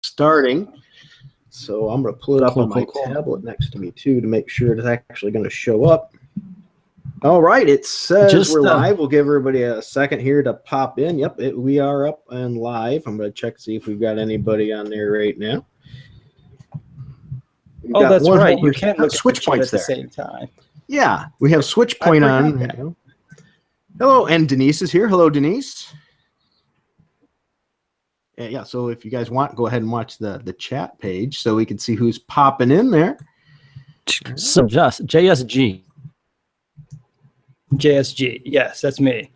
starting. So I'm going to pull it up on my tablet next to me, too, to make sure it's actually going to show up. All right. It says we're live. We'll give everybody a second here to pop in. Yep, we are up and live. I'm going to check to see if we've got anybody on there right now. Oh, that's right. You can't look switch points at the same time. Yeah, we have switch point on. Hello, and Denise is here. Hello, Denise. Yeah, so if you guys want, go ahead and watch the chat page so we can see who's popping in there. So just JSG. JSG, yes, that's me.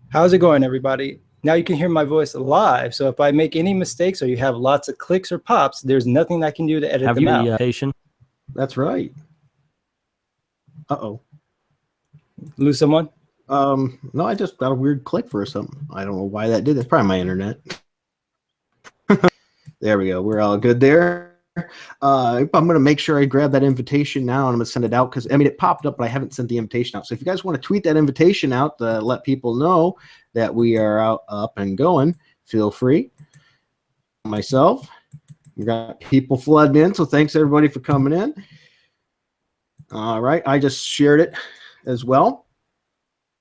How's it going, everybody? Now you can hear my voice live, so if I make any mistakes or you have lots of clicks or pops, there's nothing I can do to edit them out. That's right. Uh-oh. Lose someone? No, I just got a weird click for something. I don't know why that did. That's probably my internet. There we go. We're all good there. I'm going to make sure I grab that invitation now, and I'm going to send it out because, I mean, it popped up, but I haven't sent the invitation out. So if you guys want to tweet that invitation out to let people know that we are up and going, feel free. Myself, we got people flooding in, so thanks everybody for coming in. All right, I just shared it as well.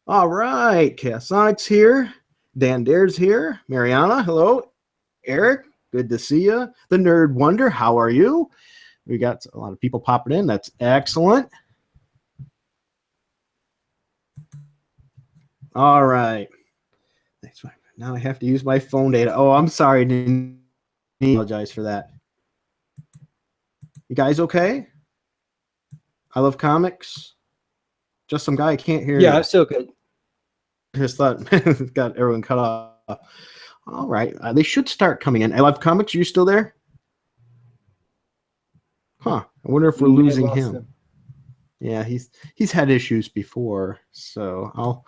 All right, Sonic's here. Dan Dare's here. Mariana, hello. Eric, good to see you. The Nerd Wonder, how are you? We got a lot of people popping in. That's excellent. All right. Thanks. Now I have to use my phone data. Oh, I'm sorry. I apologize for that. You guys okay? I love comics. Just some guy I can't hear. Yeah, I'm still good. Just thought got everyone cut off. All right, they should start coming in. I love comics. Are you still there? Huh. I wonder if we're losing him. Yeah, he's had issues before, so I'll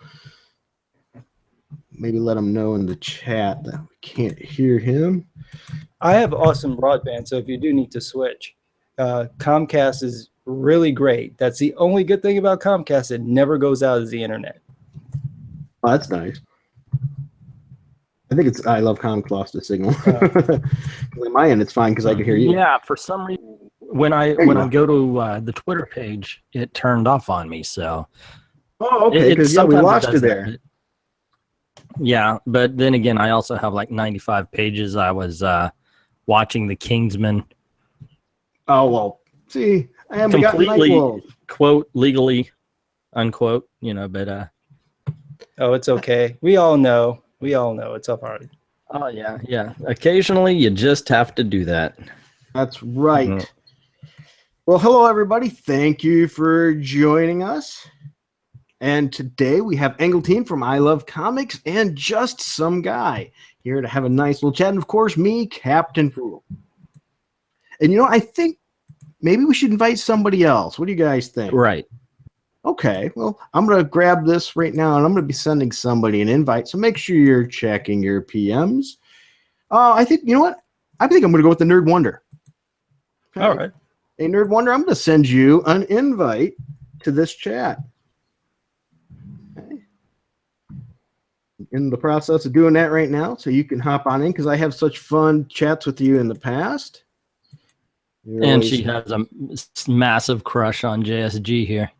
maybe let him know in the chat that we can't hear him. I have awesome broadband, so if you do need to switch, Comcast is really great. That's the only good thing about Comcast. It never goes out as the internet. Oh, that's nice. I think it's I Love Comics lost the signal. On my end, it's fine because I can hear you. Yeah, for some reason, when I go to the Twitter page, it turned off on me. So, oh, okay, because we lost you there. Yeah, but then again, I also have like 95 pages. I was watching The Kingsman. Oh well, see, I haven't completely quote legally, unquote. You know, but oh, it's okay. We all know. We all know it's up hard. Oh yeah, yeah. Occasionally, you just have to do that. That's right. Mm-hmm. Well, hello everybody. Thank you for joining us. And today we have Engleteen from I Love Comics and Just Some Guy here to have a nice little chat. And of course, me, Captain Frugal. And you know, I think maybe we should invite somebody else. What do you guys think? Right. Okay, well, I'm going to grab this right now, and I'm going to be sending somebody an invite, so make sure you're checking your PMs. I think, you know what? I think I'm going to go with the Nerd Wonder. Okay. All right. Hey, Nerd Wonder, I'm going to send you an invite to this chat. Okay. In the process of doing that right now, so you can hop on in, because I have such fun chats with you in the past. And she has a massive crush on JSG here.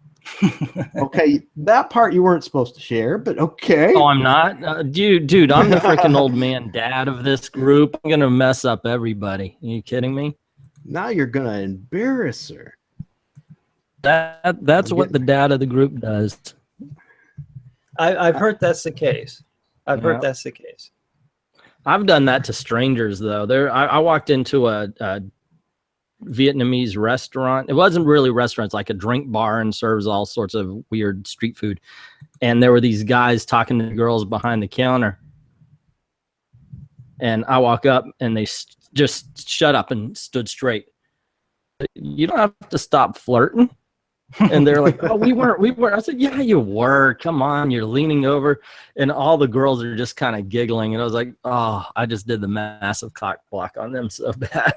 Okay, that part you weren't supposed to share, but okay. Oh, I'm not? Dude, I'm the freaking old man dad of this group. I'm going to mess up everybody. Are you kidding me? Now you're going to embarrass her. That's what the dad of the group does. I've heard that's the case. I've heard that's the case. I've done that to strangers, though. I walked into a Vietnamese restaurant. It wasn't really a restaurant. It's like a drink bar and serves all sorts of weird street food. And there were these guys talking to the girls behind the counter. And I walk up and they just shut up and stood straight. You don't have to stop flirting. And they're like, oh, we weren't. I said, yeah, you were. Come on. You're leaning over. And all the girls are just kind of giggling. And I was like, oh, I just did the massive cock block on them so bad.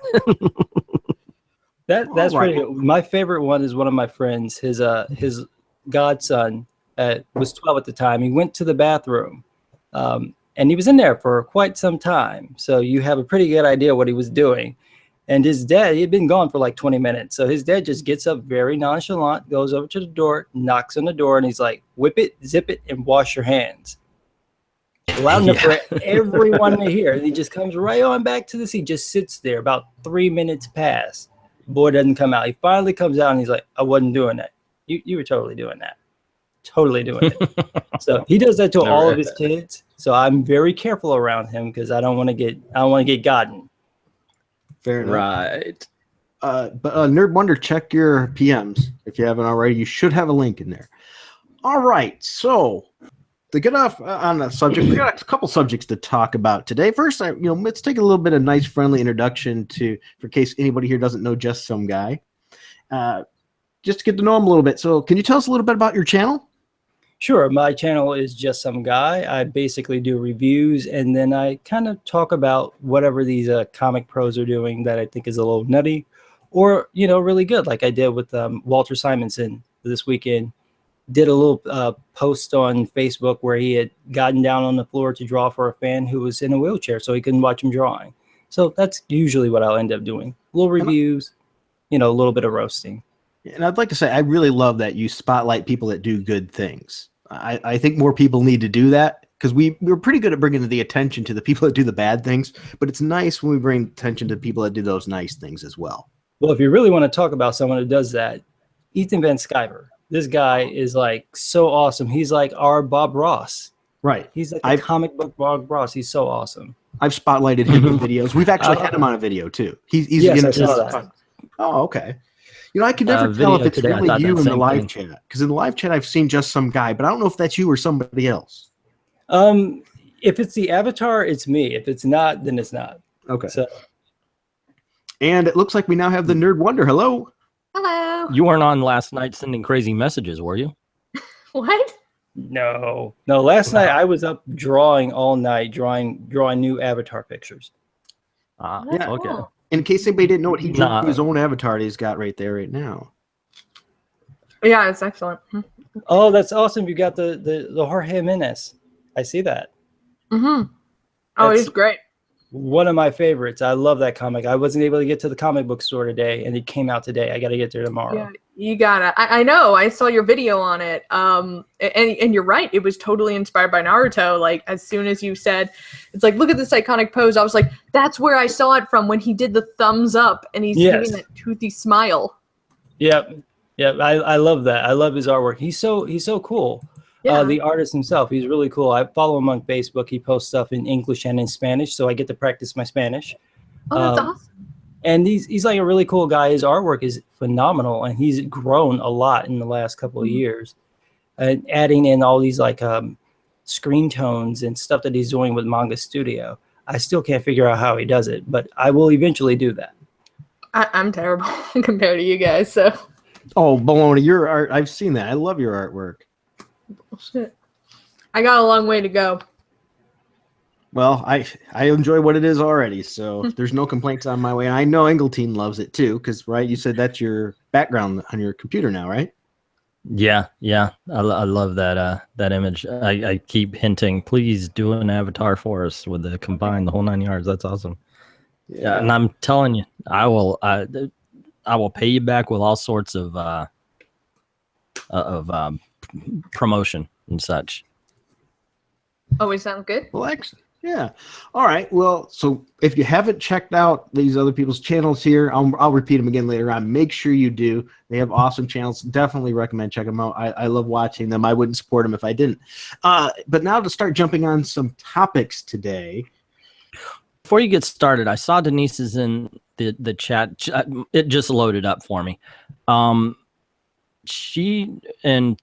That's right. Pretty good. My favorite one is one of my friends. His godson was 12 at the time. He went to the bathroom, And he was in there for quite some time. So you have a pretty good idea what he was doing. And his dad, he had been gone for like 20 minutes. So his dad just gets up very nonchalant, goes over to the door, knocks on the door, and he's like, whip it, zip it, and wash your hands. Loud enough for everyone to hear. And he just comes right on back to the seat, just sits there. About 3 minutes pass. Boy doesn't come out. He finally comes out and he's like, I wasn't doing that. You were totally doing that. Totally doing it. So he does that to all of his kids. So I'm very careful around him because I don't want to get gotten. Fair enough. Right. But Nerd Wonder, check your PMs if you haven't already. You should have a link in there. All right, so to get off on the subject, we got a couple subjects to talk about today. First, let's take a little bit of nice, friendly introduction for case anybody here doesn't know Just Some Guy, just to get to know him a little bit. So, can you tell us a little bit about your channel? Sure. My channel is Just Some Guy. I basically do reviews, and then I kind of talk about whatever these comic pros are doing that I think is a little nutty, or really good, like I did with Walter Simonson this weekend. Did a little post on Facebook where he had gotten down on the floor to draw for a fan who was in a wheelchair, so he couldn't watch him drawing. So that's usually what I'll end up doing. Little reviews, a little bit of roasting. And I'd like to say I really love that you spotlight people that do good things. I think more people need to do that because we're pretty good at bringing the attention to the people that do the bad things, but it's nice when we bring attention to people that do those nice things as well. Well, if you really want to talk about someone who does that, Ethan Van Sciver. This guy is like so awesome. He's like our Bob Ross. Right. He's like a comic book Bob Ross. He's so awesome. I've spotlighted him in videos. We've actually had him on a video too. He's yes, I saw that. Oh, okay. I can never tell if it's really you in the live chat, because in the live chat I've seen Just Some Guy, but I don't know if that's you or somebody else. If it's the avatar, it's me. If it's not, then it's not. Okay. So. And it looks like we now have the Nerd Wonder. Hello. Hello. You weren't on last night sending crazy messages, were you? What? No. Last night I was up drawing all night, drawing new avatar pictures. Yeah. Okay. Cool. In case anybody didn't know what he drew his own avatar that he's got right there right now. Yeah, it's excellent. Oh, that's awesome! You got the Jorge Jimenez. I see that. Mm-hmm. Oh, he's great. One of my favorites. I love that comic. I wasn't able to get to the comic book store today, and it came out today. I got to get there tomorrow. Yeah, you gotta. I know. I saw your video on it. And you're right. It was totally inspired by Naruto. Like as soon as you said, it's like, look at this iconic pose. I was like, that's where I saw it from when he did the thumbs up and he's giving that toothy smile. Yep. I love that. I love his artwork. He's so cool. Yeah. The artist himself, he's really cool. I follow him on Facebook. He posts stuff in English and in Spanish, so I get to practice my Spanish. Oh, that's awesome. And he's like a really cool guy. His artwork is phenomenal, and he's grown a lot in the last couple of years. And adding in all these like screen tones and stuff that he's doing with Manga Studio. I still can't figure out how he does it, but I will eventually do that. I'm terrible compared to you guys, so. Oh, baloney, your art, I've seen that. I love your artwork. Shit. I got a long way to go. Well, I enjoy what it is already, so there's no complaints on my way. And I know Engeltine loves it too, because right, you said that's your background on your computer now, right? Yeah. I love that image. I keep hinting, please do an avatar for us with the combined the whole 9 yards. That's awesome. Yeah, and I'm telling you, I will pay you back with all sorts of promotion and such. Always sounds good. Well, excellent. Yeah. All right. Well, so if you haven't checked out these other people's channels here, I'll repeat them again later on. Make sure you do. They have awesome channels. Definitely recommend checking them out. I love watching them. I wouldn't support them if I didn't. But now to start jumping on some topics today. Before you get started, I saw Denise's in the chat. It just loaded up for me.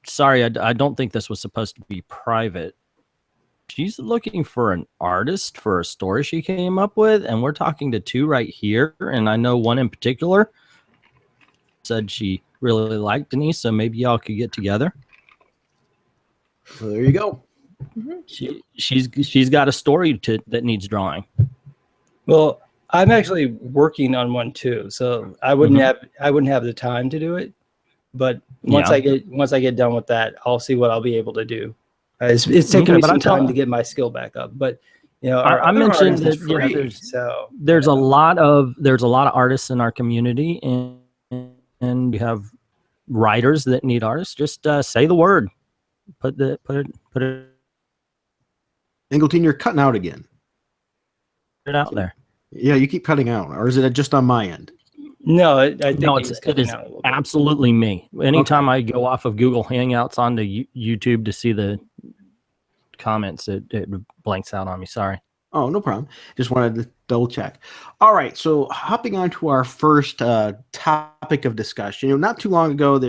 Sorry, I don't think this was supposed to be private. She's looking for an artist for a story she came up with, and we're talking to two right here. And I know one in particular said she really liked Denise, so maybe y'all could get together. So there you go. Mm-hmm. She's got a story that needs drawing. Well, I'm actually working on one too, so I wouldn't have the time to do it. But once I get done with that, I'll see what I'll be able to do. It's taken Okay, me but some I'm time telling- to get my skill back up. But I mentioned that there's a lot of artists in our community, and we have writers that need artists. Just say the word, put it. Ingleton, you're cutting out again. Put it out there. Yeah, you keep cutting out, or is it just on my end? No, I think No, it it is absolutely me. Anytime I go off of Google Hangouts onto YouTube to see the comments, it blanks out on me. Sorry. Oh, no problem. Just wanted to double check. All right, so hopping on to our first topic of discussion. Not too long ago,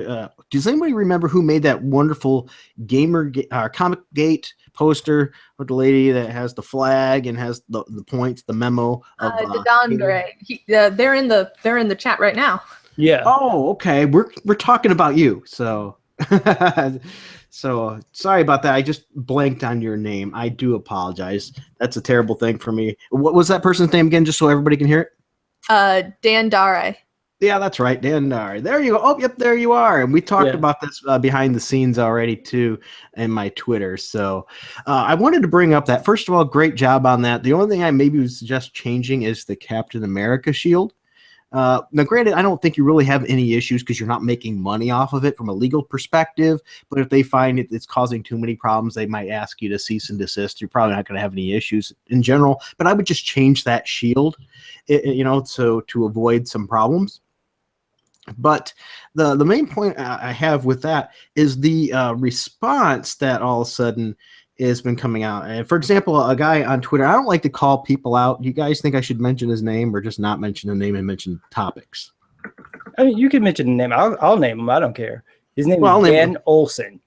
does anybody remember who made that wonderful comicsgate poster with the lady that has the flag and has the points, the memo of Dandre. They're in the chat right now. Yeah. Oh, okay. We're talking about you. So so sorry about that. I just blanked on your name. I do apologize. That's a terrible thing for me. What was that person's name again, just so everybody can hear it? Dan Dare. Yeah, that's right, Dan Dar. There you go. Oh, yep, there you are. And we talked about this behind the scenes already too in my Twitter. So I wanted to bring up that. First of all, great job on that. The only thing I maybe would suggest changing is the Captain America shield. Now, granted, I don't think you really have any issues because you're not making money off of it from a legal perspective. But if they find it's causing too many problems, they might ask you to cease and desist. You're probably not going to have any issues in general. But I would just change that shield, so to avoid some problems. But the main point I have with that is the response that all of a sudden has been coming out. And for example, a guy on Twitter, I don't like to call people out. You guys think I should mention his name or just not mention the name and mention topics? I mean, you can mention the name. I'll name him. I don't care. His name is Dan Olson.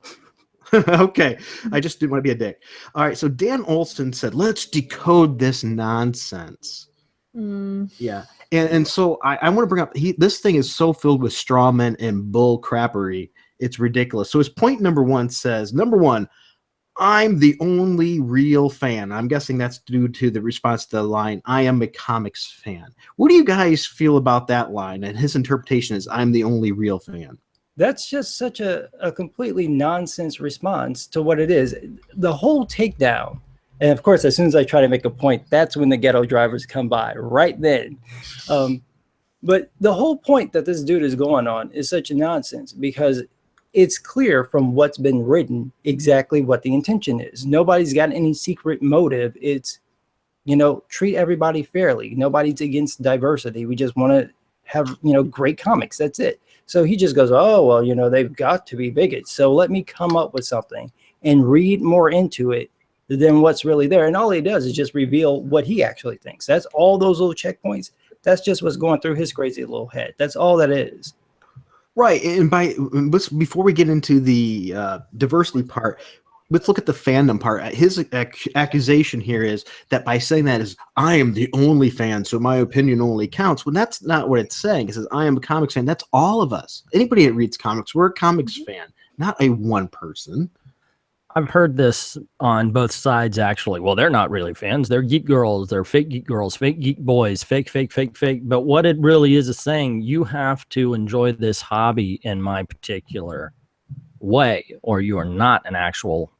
Okay. I just didn't want to be a dick. All right. So Dan Olson said, let's decode this nonsense. Yeah. And so I want to bring up, this thing is so filled with straw men and bull crappery. It's ridiculous. So his point number one says, number one, I'm the only real fan. I'm guessing that's due to the response to the line, I am a comics fan. What do you guys feel about that line? And his interpretation is, I'm the only real fan. That's just such a completely nonsense response to what it is. The whole takedown. And of course, as soon as I try to make a point, that's when the ghetto drivers come by, right then. But the whole point that this dude is going on is such a nonsense because it's clear from what's been written exactly what the intention is. Nobody's got any secret motive. It's, treat everybody fairly. Nobody's against diversity. We just want to have, great comics. That's it. So he just goes, oh, well, they've got to be bigots. So let me come up with something and read more into it than what's really there. And all he does is just reveal what he actually thinks. That's all those little checkpoints. That's just what's going through his crazy little head. That's all that is. Right. And before we get into the diversity part, let's look at the fandom part. His accusation here is that by saying that is, I am the only fan, so my opinion only counts. Well, that's not what it's saying. It says, I am a comics fan. That's all of us. Anybody that reads comics, we're a comics fan, not a one person. I've heard this on both sides, actually. Well, they're not really fans. They're geek girls. They're fake geek girls, fake geek boys, fake. But what it really is saying, you have to enjoy this hobby in my particular way, or you are not an actual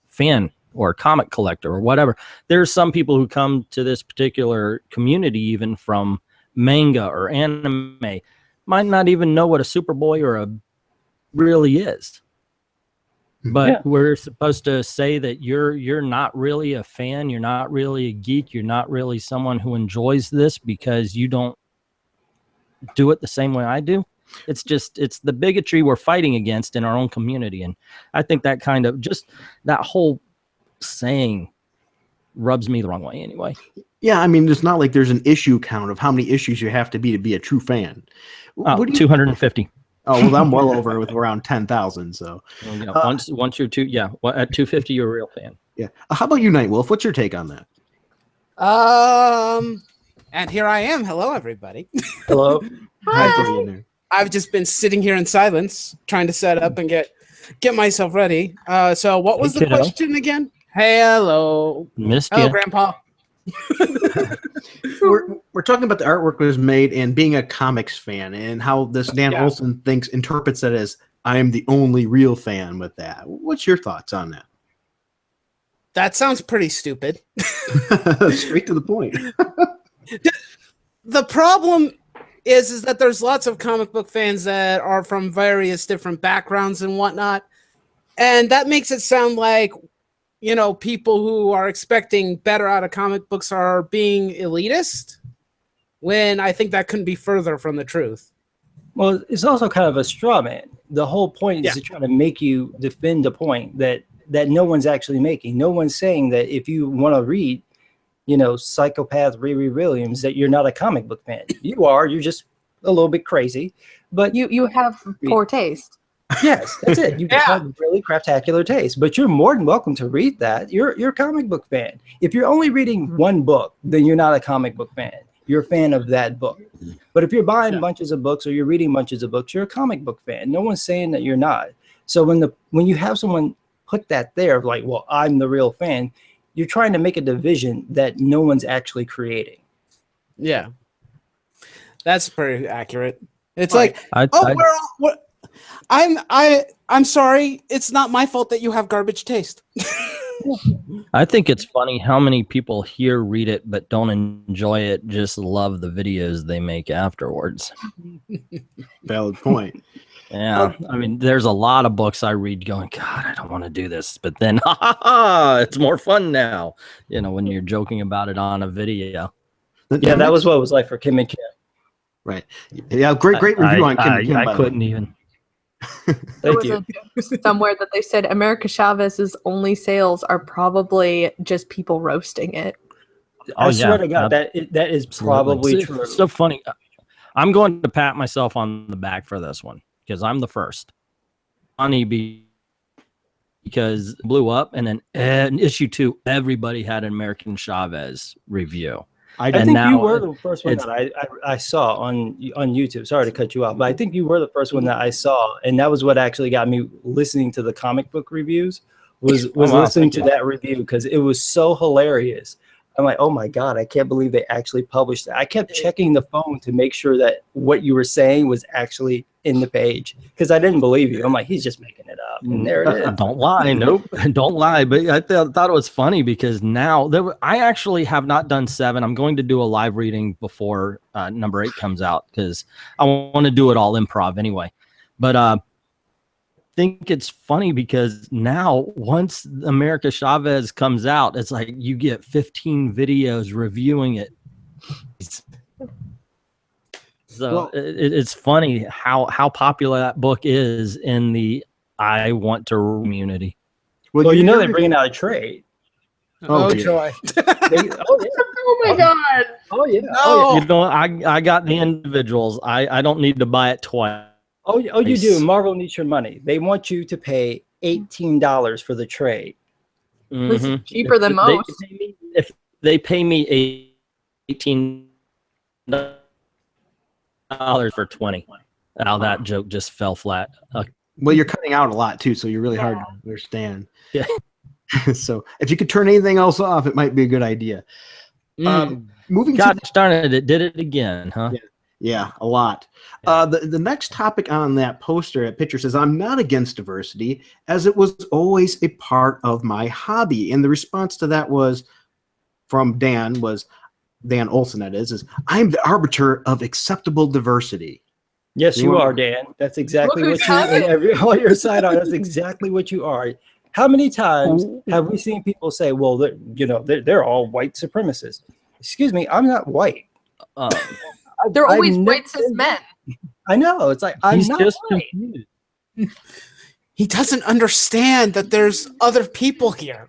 fan or comic collector or whatever. There's some people who come to this particular community even from manga or anime, might not even know what a Superboy or a really is. But we're supposed to say that you're not really a fan, you're not really a geek, you're not really someone who enjoys this because you don't do it the same way I do. It's the bigotry we're fighting against in our own community. And I think that kind of just that whole saying rubs me the wrong way anyway. Yeah, I mean, it's not like there's an issue count of how many issues you have to be a true fan. 250. Oh, well, I'm well over with around 10,000. So once you're at 250, you're a real fan. Yeah. How about you, Nightwolf? What's your take on that? And here I am. Hello, everybody. Hello. Hi. I've just been sitting here in silence, trying to set up and get myself ready. So what was the question again? Hello. Missed Hello, you. Grandpa. We're talking about the artwork that was made and being a comics fan and how this Dan Olson interprets it as I am the only real fan with that. What's your thoughts on that? That sounds pretty stupid. Straight to the point. The problem is that there's lots of comic book fans that are from various different backgrounds and whatnot. And that makes it sound like, you know, people who are expecting better out of comic books are being elitist, when I think that couldn't be further from the truth. Well, it's also kind of a straw man. The whole point is to try to make you defend a point that no one's actually making. No one's saying that if you want to read, you know, Psychopath Riri Williams, that you're not a comic book fan. You are. You're just a little bit crazy. But You have poor taste. yes, that's it. You have really craptacular taste. But you're more than welcome to read that. You're a comic book fan. If you're only reading one book, then you're not a comic book fan. You're a fan of that book. But if you're buying bunches of books or you're reading bunches of books, you're a comic book fan. No one's saying that you're not. So when you have someone put that there, like, well, I'm the real fan, you're trying to make a division that no one's actually creating. Yeah, that's pretty accurate. It's I'm sorry. It's not my fault that you have garbage taste. I think it's funny how many people here read it but don't enjoy it, just love the videos they make afterwards. Valid point. Yeah, I mean, there's a lot of books I read going, God, I don't want to do this. But then, it's more fun now, you know, when you're joking about it on a video. Yeah, that was what it was like for Kim and Kim. Right. Yeah, great review on Kim and Kim. I couldn't even. There was a joke somewhere that they said America Chavez's only sales are probably just people roasting it. I swear to God, that is probably true. It's so funny. I'm going to pat myself on the back for this one because I'm the first. Funny because it blew up, and then in issue 2, everybody had an American Chavez review. I think you were the first one that I saw on YouTube. Sorry to cut you off, but I think you were the first one that I saw, and that was what actually got me listening to the comic book reviews. Was listening to that review because it was so hilarious. I'm like, oh my God, I can't believe they actually published that. I kept checking the phone to make sure that what you were saying was actually in the page because I didn't believe you. I'm like, he's just making it up. And there it is. Don't lie. Nope. Don't lie. But I thought it was funny because now I actually have not done 7. I'm going to do a live reading before number 8 comes out because I want to do it all improv anyway. But think it's funny because now once America Chavez comes out, it's like you get 15 videos reviewing it. So it's funny how popular that book is in the I want to community. Well, you know they're bringing out a trade. Oh joy! Oh my God! Oh yeah! No. Oh, yeah. You know, I got the individuals. I don't need to buy it twice. Oh, you do. Marvel needs your money. They want you to pay $18 for the trade. This is cheaper than most. If they pay me $18 for 20, now that joke just fell flat. Well, you're cutting out a lot too, so you're really hard to understand. Yeah. So if you could turn anything else off, it might be a good idea. Moving God darn it did it again, huh? Yeah, a lot. The next topic on that poster at Picture says, I'm not against diversity, as it was always a part of my hobby. And the response to that was from Dan Olson, that is I'm the arbiter of acceptable diversity. Yes, you are, Dan. That's exactly what you are. All your side art, that's exactly what you are. How many times have we seen people say, well, they're all white supremacists? Excuse me, I'm not white. They're always white cis men. I know. It's like I'm not just confused. He doesn't understand that there's other people here.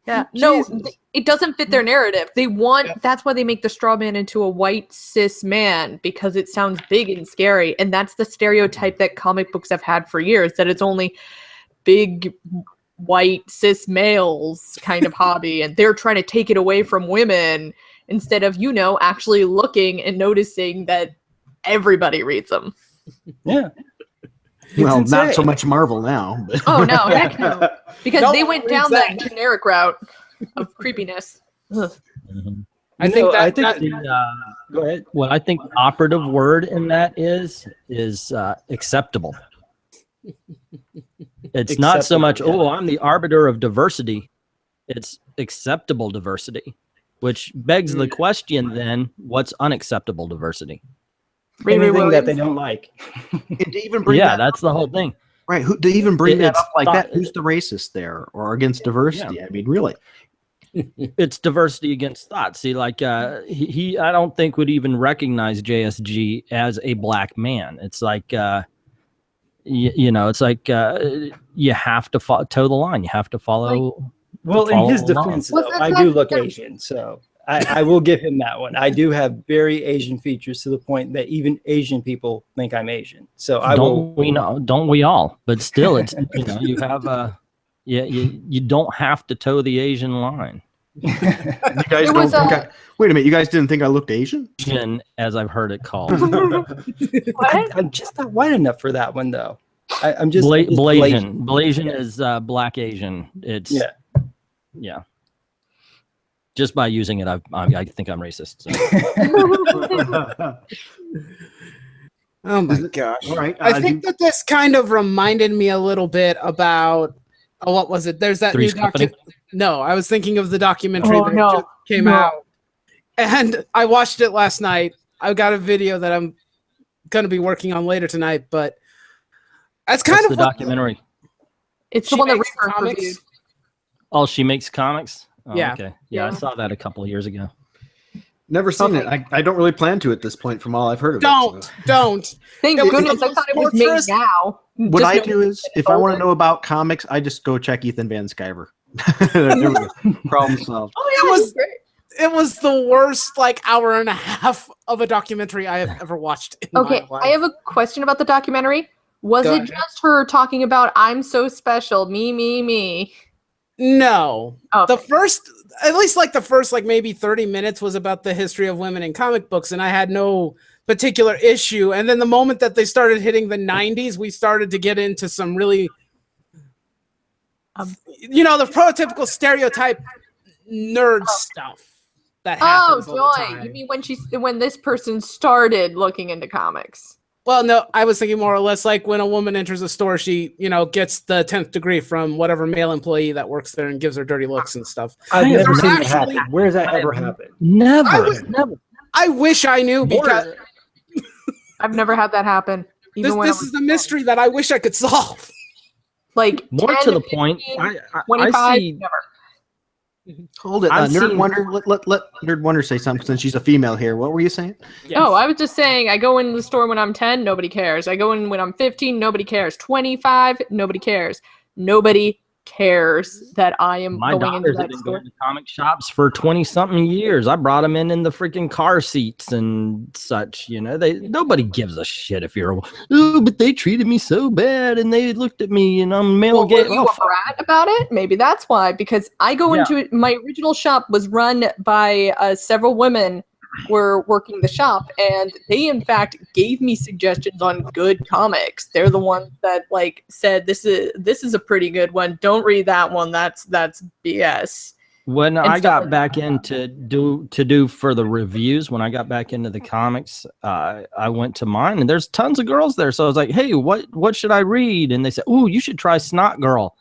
Yeah. No, it doesn't fit their narrative. They want that's why they make the straw man into a white cis man, because it sounds big and scary. And that's the stereotype that comic books have had for years, that it's only big white cis males kind of hobby, and they're trying to take it away from women instead of, actually looking and noticing that everybody reads them. Yeah. Well, not so much Marvel now. But. Oh, no, heck no. Because they went down that generic route of creepiness. Mm-hmm. I think go ahead. What I think the operative word in that is acceptable. It's not so much, I'm the arbiter of diversity. It's acceptable diversity, which begs the question then, what's unacceptable diversity? Anything that they don't like. And to even bring that that's the whole thing. right, to even bring that It's up like thought- that, who's the racist there or against diversity? I mean, really. It's diversity against thought. See, like he I don't think would even recognize JSG as a black man. It's like you know, it's like you have to toe the line. You have to follow. Well, in his along. defense, Was though, that I not- do look Asian, so I will give him that one. I do have very Asian features to the point that even Asian people think I'm Asian. So I will. We know? Don't we all? But still, it's you know, you have you don't have to toe the Asian line. You guys don't think wait a minute, you guys didn't think I looked Asian? Asian, as I've heard it called. I'm just not white enough for that one, though. I'm just Blasian. Blasian is black Asian. It's yeah. Just by using it, I think I'm racist. So. Oh my gosh! All right, I think that this kind of reminded me a little bit about what was it? There's that Three's new Company? No, I was thinking of the documentary that just came out, and I watched it last night. I got a video that I'm going to be working on later tonight, but that's kind What's of the documentary. It's the She one that makes Reaper comics. reviewed. Oh, she makes comics. Oh, Yeah. Okay. Yeah, I saw that a couple of years ago. Never seen it. I don't really plan to at this point from all I've heard of Don't. Thank It was goodness, the I thought it most was made torturous- now. What Just I no- do is, if I want to know about comics, I just go check Ethan Van Sciver. There we go. Problem solved. Oh, yeah, It was- he's great. It was the worst hour and a half of a documentary I have ever watched in Okay, my life. I have a question about the documentary. Was Go it ahead. just her talking about I'm so special, me? No. Okay. The first, at least the first maybe 30 minutes was about the history of women in comic books, and I had no particular issue. And then the moment that they started hitting the 90s, we started to get into some really, the prototypical stereotype nerd stuff that Oh, happens all the Joy, time. you mean when this person started looking into comics? Well, no, I was thinking more or less when a woman enters a store, she, gets the 10th degree from whatever male employee that works there and gives her dirty looks and stuff. I've never seen that actually- happen. Where has that ever happened? Never. I wish I knew because I've never had that happen. Even when I this was is a mystery that I wish I could solve. like More 10 to the point, 15, I 25, see. never. Hold it. I've Nerd seen- Wonder. Let Nerd Wonder say something since she's a female here. What were you saying? Oh, I was just saying, I go in the store when I'm 10, nobody cares. I go in when I'm 15, nobody cares. 25, nobody cares. Nobody cares that I am My going into daughters have that been store. going to comic shops for 20-something years. I brought them in the freaking car seats and such. Nobody gives a shit if you're. Oh, but they treated me so bad, and they looked at me, and I'm male Well, gay. were you a brat about it? Maybe that's why. Because I go into it. My original shop was run by several women were working the shop, and they in fact gave me suggestions on good comics. They're the ones that said this is a pretty good one. Don't read that one. That's BS. When And I stuff got like back in to do for the reviews, when I got back into the comics, I went to mine, and there's tons of girls there. So I was like, "Hey, what should I read?" And they said, "Oh, you should try Snot Girl."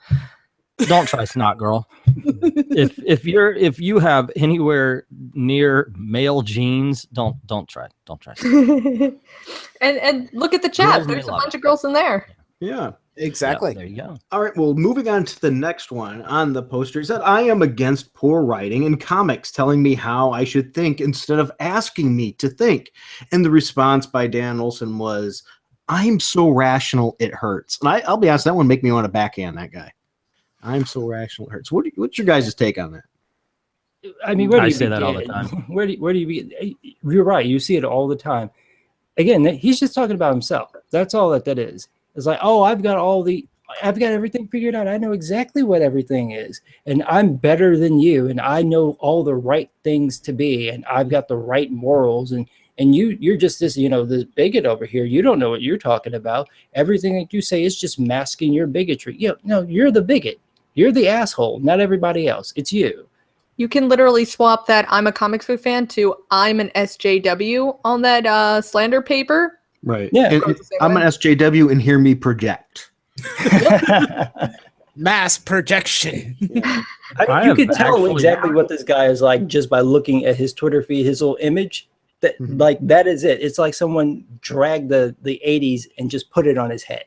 Don't try Snot Girl. If you have anywhere near male genes, don't try. and look at the chat. Girls may There's a love bunch it. of girls in there. Yeah. Exactly. Yeah, there you go. All right. Well, moving on to the next one on the poster. It said, I am against poor writing in comics, telling me how I should think instead of asking me to think. And the response by Dan Olson was, I'm so rational, it hurts. And I'll be honest, that one make me want to backhand that guy. I'm so rational, it hurts. What's your guys' take on that? I mean, where do I you say that all the begin? time. Where do you begin? You're right. You see it all the time. Again, he's just talking about himself. That's all that is. It's like, oh, I've got everything figured out. I know exactly what everything is, and I'm better than you, and I know all the right things to be, and I've got the right morals, and you're just this bigot over here. You don't know what you're talking about. Everything that you say is just masking your bigotry. No, you're the bigot. You're the asshole, not everybody else. It's you. You can literally swap that I'm a comics book fan to I'm an SJW on that slander paper. Right. Yeah. And I'm an SJW and hear me project. Mass projection. You can tell exactly what this guy is like just by looking at his Twitter feed, his little image. That like that is it. It's like someone dragged the 80s and just put it on his head.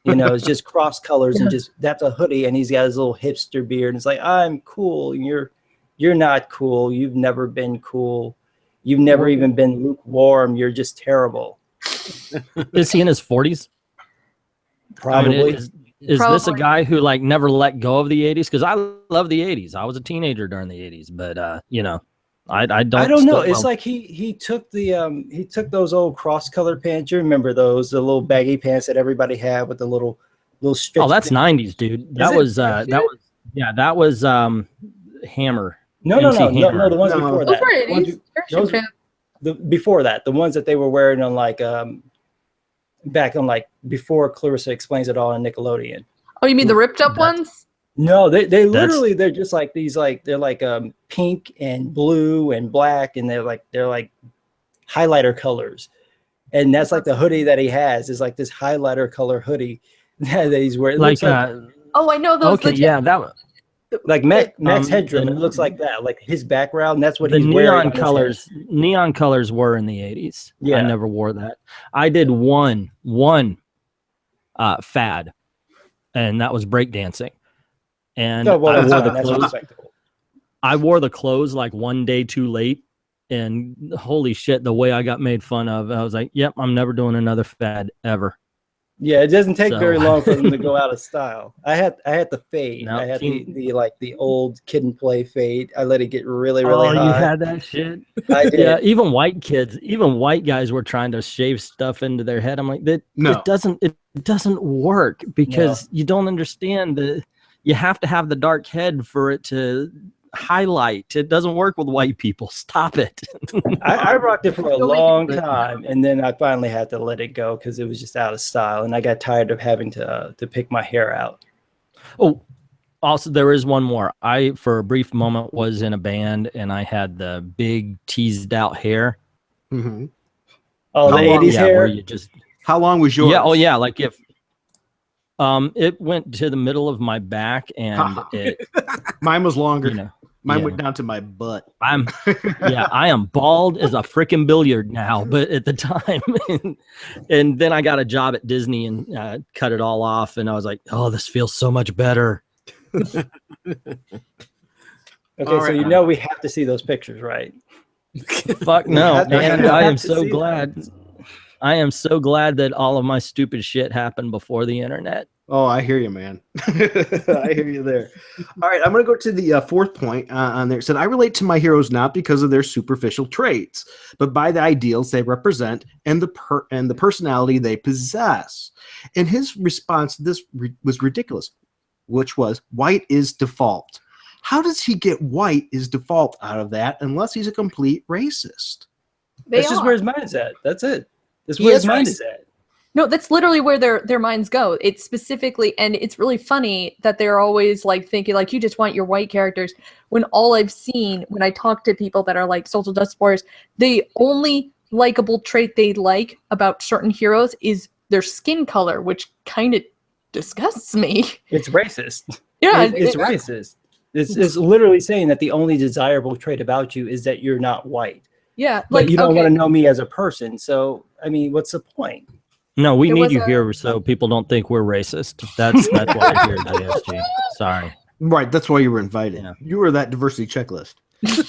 You know, it's just cross colors and just that's a hoodie, and he's got his little hipster beard, and it's like, I'm cool, and you're not cool. You've never been cool. You've never even been lukewarm. You're just terrible. Is he in his 40s? Probably. I mean, is this a guy who like never let go of the 80s? Because I love the 80s. I was a teenager during the 80s, but you know, I don't know. It's like he took those old cross color pants. You remember those, the little baggy pants that everybody had with the little stretch. Oh, that's 90s, dude. That was Hammer. No, the ones before Those that. were 80s. Before that, the ones that they were wearing on like back on like before Clarissa Explains It All on Nickelodeon. Oh, you mean the ripped up ones? No, they literally they're just like these they're like pink and blue and black, and they're like highlighter colors, and that's like the hoodie that he has is like this highlighter color hoodie that he's wearing. Oh, I know those. Okay, yeah, that one. Like Max Headroom, it looks like that. Like his background, that's what he's wearing. Neon colors were in the 80s. Yeah, I never wore that. I did one fad, and that was breakdancing. And I wore the clothes like one day too late, and holy shit, the way I got made fun of, I was like, yep, I'm never doing another fad ever. Yeah, it doesn't take very long for them to go out of style. I had the fade. No, I had the old Kid and Play fade. I let it get really high. Oh, you had that shit? I did. Yeah, even white guys were trying to shave stuff into their head. I'm like, it doesn't work because you don't understand you have to have the dark head for it to highlight. It doesn't work with white people. Stop it. I rocked it for a long time, and then I finally had to let it go because it was just out of style, and I got tired of having to pick my hair out. Oh, also there is one more. I for a brief moment was in a band, and I had the big teased out hair. Mm-hmm. Oh, the 80s hair. Where you just how long was yours? Yeah. Oh yeah. Like if it went to the middle of my back, and mine was longer. You know, mine went down to my butt. I am bald as a freaking billiard now, but at the time, and then I got a job at Disney and cut it all off, and I was like, oh, this feels so much better. Okay, so you know we have to see those pictures, right? Fuck no, man! I am so glad. I am so glad that all of my stupid shit happened before the internet. Oh, I hear you, man. I hear you there. All right, I'm going to go to the fourth point on there. It said, I relate to my heroes not because of their superficial traits, but by the ideals they represent and the personality they possess. And his response to this was ridiculous, which was, white is default. How does he get white is default out of that unless he's a complete racist? That's just where his mind is at. That's it. That's where his mind is at. No, that's literally where their minds go. It's specifically, and it's really funny that they're always like thinking like you just want your white characters. When all I've seen when I talk to people that are like social justice warriors, the only likable trait they like about certain heroes is their skin color, which kind of disgusts me. It's racist. Yeah, it's racist. It's literally saying that the only desirable trait about you is that you're not white. Yeah, like you don't want to know me as a person. So I mean, what's the point? No, we need you here so people don't think we're racist. That's why we're here at ASG. Sorry. Right, that's why you were invited. Yeah. You were that diversity checklist.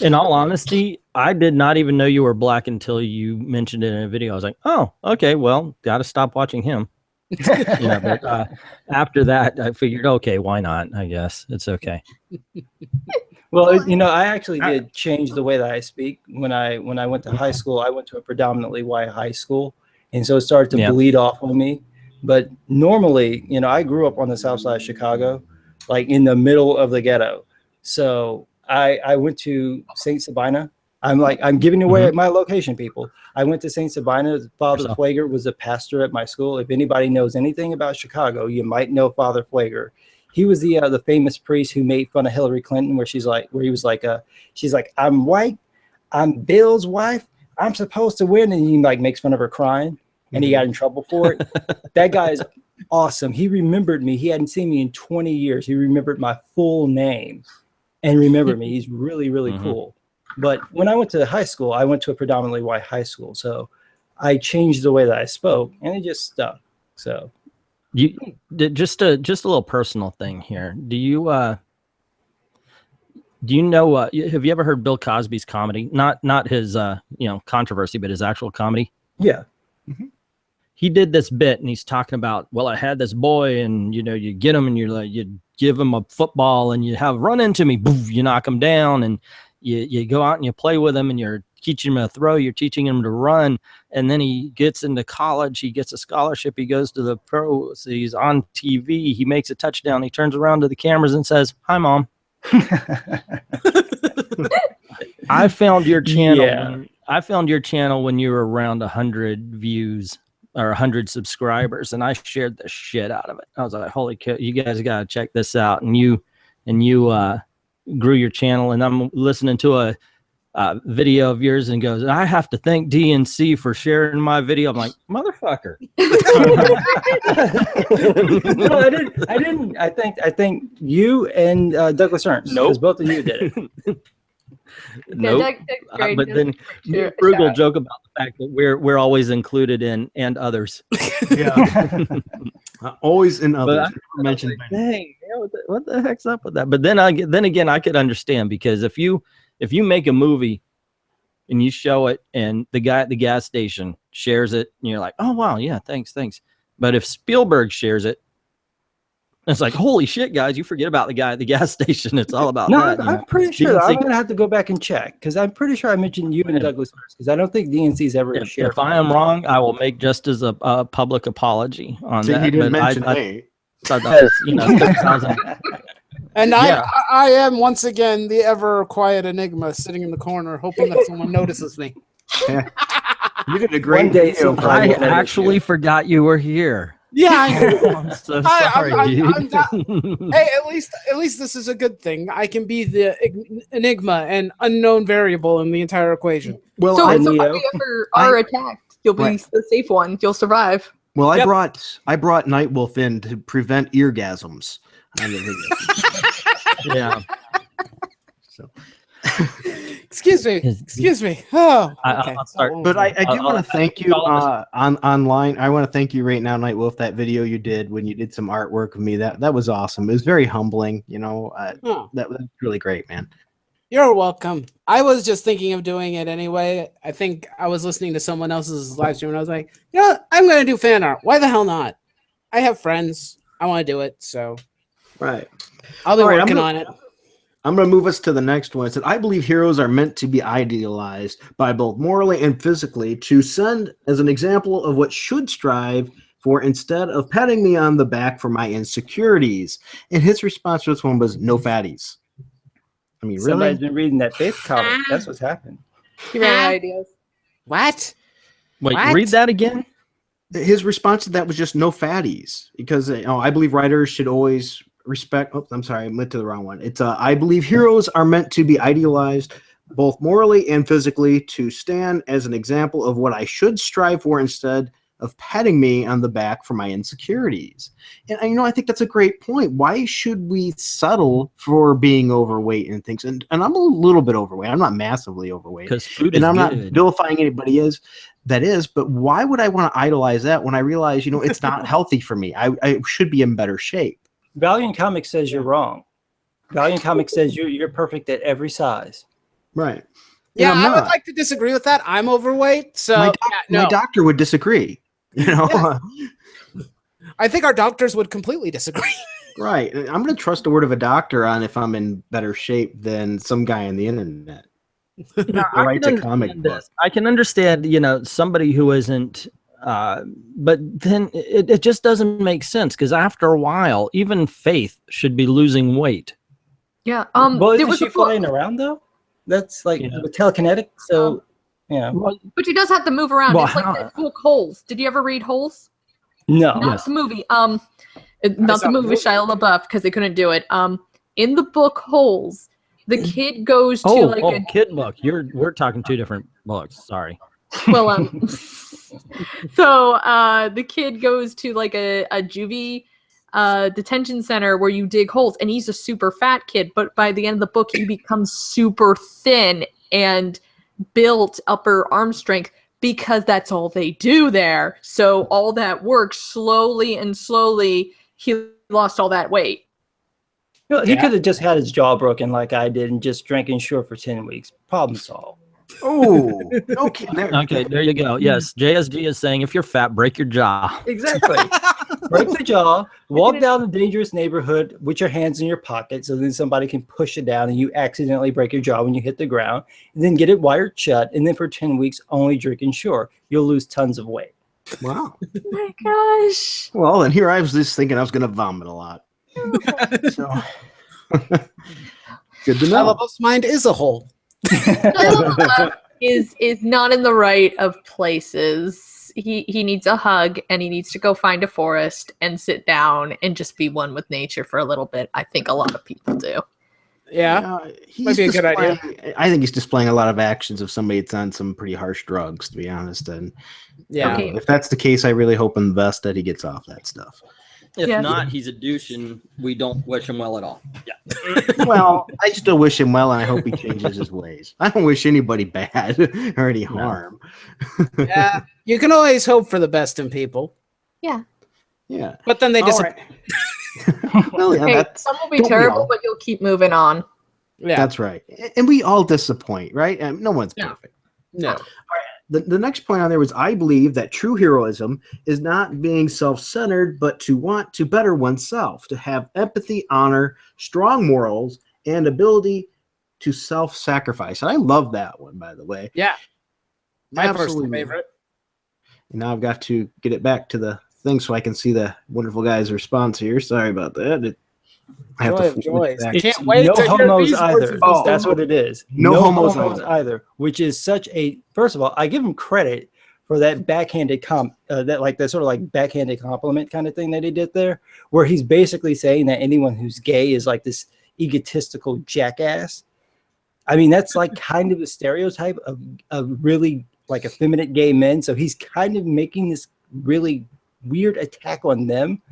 In all honesty, I did not even know you were black until you mentioned it in a video. I was like, oh, okay, well, got to stop watching him. But after that, I figured, okay, why not? I guess it's okay. Well, I actually did change the way that I speak. When I went to high school, I went to a predominantly white high school, and so it started to bleed off on me. But normally, I grew up on the south side of Chicago, like in the middle of the ghetto. So I went to St. Sabina. I'm giving away my location, people. I went to St. Sabina. Father Flager was a pastor at my school. If anybody knows anything about Chicago, you might know Father Flager. He was the famous priest who made fun of Hillary Clinton, where she's like, I'm white, I'm Bill's wife, I'm supposed to win, and he like makes fun of her crying, and he got in trouble for it. That guy is awesome. He remembered me. He hadn't seen me in 20 years. He remembered my full name and remembered me. He's really, really cool. But when I went to high school, I went to a predominantly white high school. So I changed the way that I spoke, and it just stuck. So you just a little personal thing here. Do you know, have you ever heard Bill Cosby's comedy? Not his, controversy, but his actual comedy? yeah. He did this bit and he's talking about, well, I had this boy and, you get him and you give him a football and you have run into me, boof, you knock him down and you go out and you play with him and you're teaching him to throw, you're teaching him to run. And then he gets into college, he gets a scholarship, he goes to the pros, he's on TV, he makes a touchdown, he turns around to the cameras and says, "Hi, Mom." I found your channel. Yeah. I found your channel when you were around 100 views or 100 subscribers, and I shared the shit out of it. I was like, "Holy cow, you guys got to check this out!" And you grew your channel, and I'm listening to a video of yours, and goes, "I have to thank DNC for sharing my video." I'm like, "Motherfucker!" No, I didn't. I think you and Douglas Ernst. Nope. Because both of you did it. Nope. Great. But then Sure. Frugal joke about the fact that we're always included in and others. Yeah. Always in others. I Mentioned. was like, dang, what the heck's up with that? But then again, I could understand, because if you make a movie and you show it and the guy at the gas station shares it and you're like, "Oh wow, yeah, thanks." But if Spielberg shares it, it's like, "Holy shit, guys, you forget about the guy at the gas station. It's all about No, that." I'm pretty sure. DNC I'm gonna have to go back and check, because I'm pretty sure I mentioned you and Douglas Ernst, because I don't think DNC's ever shared. If I am wrong, I will make just as a public apology on See, that. he didn't But mention I me. thought that was, 30,000. And Yeah. I am once again the ever quiet enigma sitting in the corner, hoping that someone notices me. Yeah. You did a great One day video. sometime. I will notice actually you. forgot you were here. Yeah, I know. I'm so I'm sorry, dude. Hey, at least this is a good thing. I can be the enigma and unknown variable in the entire equation. Well, So, I, Neo. if you ever are attacked, you'll be Right. the safe one. You'll survive. well, Yep. I brought Nightwolf in to prevent eargasms on the video. Yeah. So. Excuse me. Oh, okay. I'll start. That But I won't do want to thank you online. I want to thank you right now, Nightwolf. That video you did when you did some artwork of me, that was awesome. It was very humbling. Oh, That was really great, man. you're welcome. I was just thinking of doing it anyway. I think I was listening to someone else's live stream and I was like, I'm going to do fan art. Why the hell not? I have friends. I want to do it. So Right. I'll be All right, working on it. I'm going to move us to the next one. It said, "I believe heroes are meant to be idealized by both morally and physically to send as an example of what should strive for instead of patting me on the back for my insecurities." And his response to this one was, "No fatties." I mean, really? Somebody's been reading that Faith comic. That's what's happened. You ran out of ideas. What? Wait, What? read that again. His response to that was just "no fatties," because I believe writers should always respect. Oh, I'm sorry, I went to the wrong one. It's "I believe heroes are meant to be idealized both morally and physically to stand as an example of what I should strive for instead of patting me on the back for my insecurities." And I think that's a great point. Why should we settle for being overweight and things? And I'm a little bit overweight. I'm not massively overweight. Because food is And I'm not good. vilifying anybody that is, but why would I want to idolize that when I realize, it's not healthy for me? I should be in better shape. Valiant Comics says you're wrong. Valiant Comics says you're perfect at every size. Right. Yeah, And I'm I would not. like to disagree with that. I'm overweight. So My doctor would disagree. Yeah. I think our doctors would completely disagree. Right. I'm going to trust the word of a doctor on if I'm in better shape than some guy on the internet. Now, Or I writes can a comic understand book. this. I can understand, somebody who isn't, but then it just doesn't make sense, because after a while, even Faith should be losing weight. Yeah. Well, There isn't was she a book, flying around though? That's like Yeah. with telekinetic. So yeah. but she does have to move around. Well, It's like how- that book Holes. Did you ever read Holes? No. Not Yes. the movie. saw Not the movie the with Shia LaBeouf because they couldn't do it. In the book Holes, the kid goes to Oh, like a kid book. We're talking two different books. Sorry. Well, so the kid goes to like a juvie detention center where you dig holes, and he's a super fat kid, but by the end of the book he becomes super thin and built upper arm strength because that's all they do there. So all that work, slowly he lost all that weight. Well, he could have just had his jaw broken like I did and just drank Ensure for 10 weeks. Problem solved. Oh, okay. Okay, there you go. Yes, JSG is saying if you're fat, break your jaw. Exactly. Break the jaw, walk down a dangerous neighborhood with your hands in your pocket so then somebody can push it down and you accidentally break your jaw when you hit the ground, and then get it wired shut, and then for 10 weeks only drink Ensure. You'll lose tons of weight. Wow. Oh my gosh. Well, and here I was just thinking I was going to vomit a lot. So, good to know. Alabama's mind is a hole. is not in the right of places. He needs a hug, and he needs to go find a forest and sit down and just be one with nature for a little bit. I think a lot of people do. Yeah, he's might be a good idea. I think he's displaying a lot of actions of somebody that's on some pretty harsh drugs, to be honest. And Yeah. Okay. if that's the case, I really hope in the best that he gets off that stuff. If Yeah. not, he's a douche, and we don't wish him well at all. Yeah. Well, I still wish him well, and I hope he changes his ways. I don't wish anybody bad or any harm. Yeah, you can always hope for the best in people, Yeah. but then they All disappoint. right. Well, yeah, Okay, that's, some will be don't we terrible, all? but you'll keep moving on. Yeah, that's right. And we all disappoint, right? And no one's No. perfect. no. The next point on there was, I believe that true heroism is not being self-centered, but to want to better oneself, to have empathy, honor, strong morals, and ability to self-sacrifice. And I love that one, by the way. Yeah, my personal Absolutely. favorite. And now I've got to get it back to the thing so I can see the wonderful guy's response here. Sorry about that. I have Joy to of flip joys. back. Can't It's wait no to hear homos these either. voices. Oh. That's what it is. No homos either. Which is such a, first of all, I give him credit for that backhanded that sort of like backhanded compliment kind of thing that he did there, where he's basically saying that anyone who's gay is like this egotistical jackass. I mean, that's like kind of a stereotype of really like effeminate gay men. So he's kind of making this really weird attack on them,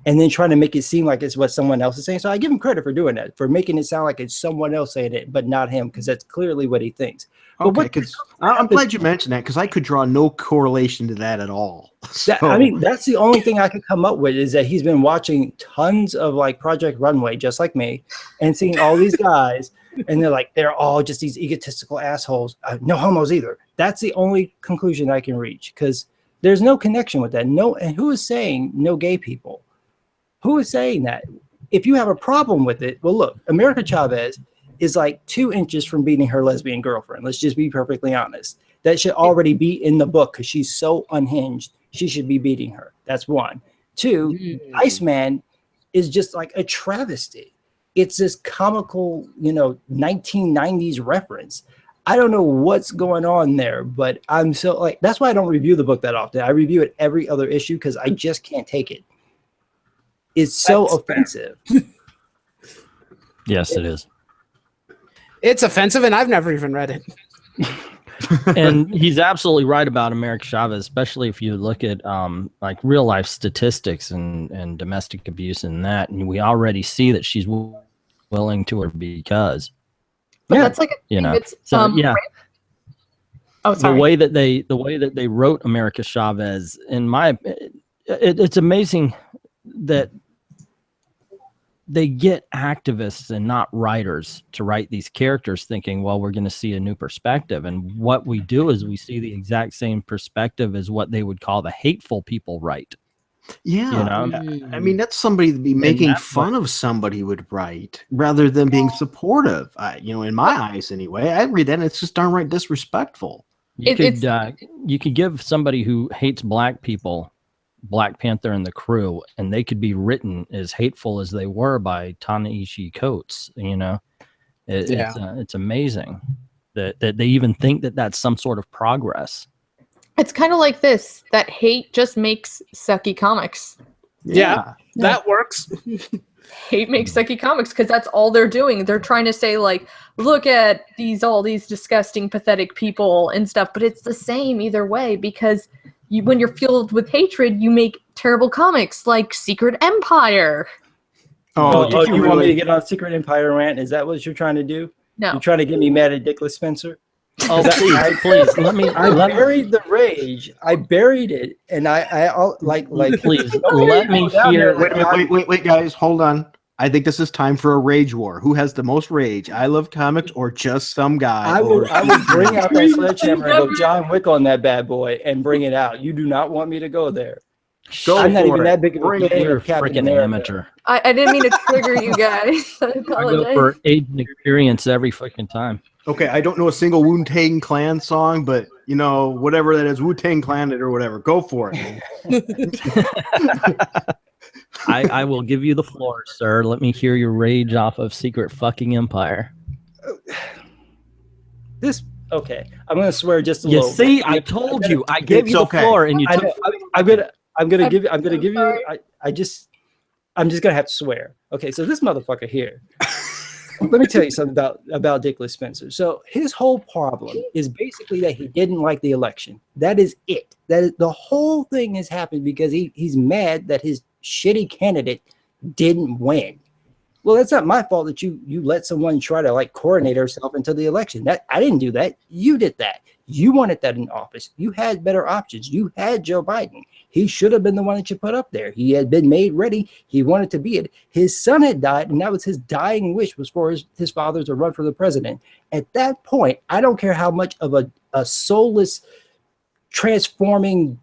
and then trying to make it seem like it's what someone else is saying. So I give him credit for doing that, for making it sound like it's someone else saying it, but not him, because that's clearly what he thinks. But Okay, because I'm glad you mentioned that, because I could draw no correlation to that at all. I mean, that's the only thing I could come up with, is that he's been watching tons of like Project Runway, just like me, and seeing all these guys, and they're all just these egotistical assholes. No homos either. That's the only conclusion I can reach, because there's no connection with that. No, and who is saying no gay people? Who is saying that? If you have a problem with it, well, look, America Chavez is like 2 inches from beating her lesbian girlfriend. Let's just be perfectly honest. That should already be in the book, because she's so unhinged. She should be beating her. That's 1. 2, Iceman is just like a travesty. It's this comical, 1990s reference. I don't know what's going on there, but I'm so like, that's why I don't review the book that often. I review it every other issue because I just can't take it. It's so That's offensive. Yes, it is. It's offensive, and I've never even read it. And he's absolutely right about America Chavez, especially if you look at like real life statistics and domestic abuse and that, and we already see that she's willing to her because But that's like a you thing know. that's So yeah, oh the sorry. way that they wrote America Chavez, it's amazing that they get activists and not writers to write these characters thinking, well, we're going to see a new perspective. And what we do is we see the exact same perspective as what they would call the hateful people write. Yeah, You know? I mean, that's somebody to be making fun of somebody would write rather than being supportive. In my eyes, anyway, I read that and it's just downright disrespectful. You could give somebody who hates black people Black Panther and the crew, and they could be written as hateful as they were by Ta-Nehisi Coates. It's amazing that they even think that that's some sort of progress. It's kind of like this, that hate just makes sucky comics. Yeah. That works. Hate makes sucky comics because that's all they're doing. They're trying to say like, look at all these disgusting, pathetic people and stuff, but it's the same either way because when you're filled with hatred, you make terrible comics like Secret Empire. Oh, you want me to get on a Secret Empire rant? Is that what you're trying to do? No. You're trying to get me mad at Dickless Spencer? Oh, please, let me. I buried the rage. I buried it, and I like. Please let me hear. Wait, guys, hold on. I think this is time for a rage war. Who has the most rage? I Love Comics or just some guy? I will bring out that sledgehammer and go John Wick on that bad boy and bring it out. You do not want me to go there. I'm not even that big of a fan You're of Captain freaking America. amateur. I didn't mean to trigger you guys. I I go apologize. for age and experience every fucking time. Okay, I don't know a single Wu-Tang Clan song, but you know, whatever that is, Wu-Tang Clan it or whatever. Go for it. I will give you the floor, sir. Let me hear your rage off of Secret fucking Empire. Okay, I'm gonna swear just a You little. see, I told you. I gave you the floor, and you took. I'm gonna give you. I'm just gonna have to swear. Okay, so this motherfucker here. Let me tell you something about Dickless Spencer. So his whole problem is basically that he didn't like the election. That is it. The whole thing has happened because he's mad that his shitty candidate didn't win. Well, that's not my fault that you let someone try to like coordinate herself into the election. That I didn't do that. You did that. You wanted that in office. You had better options. You had Joe Biden. He should have been the one that you put up there. He had been made ready. He wanted to be it. His son had died, and that was his dying wish was for his father to run for the president. At that point, I don't care how much of a soulless, transforming,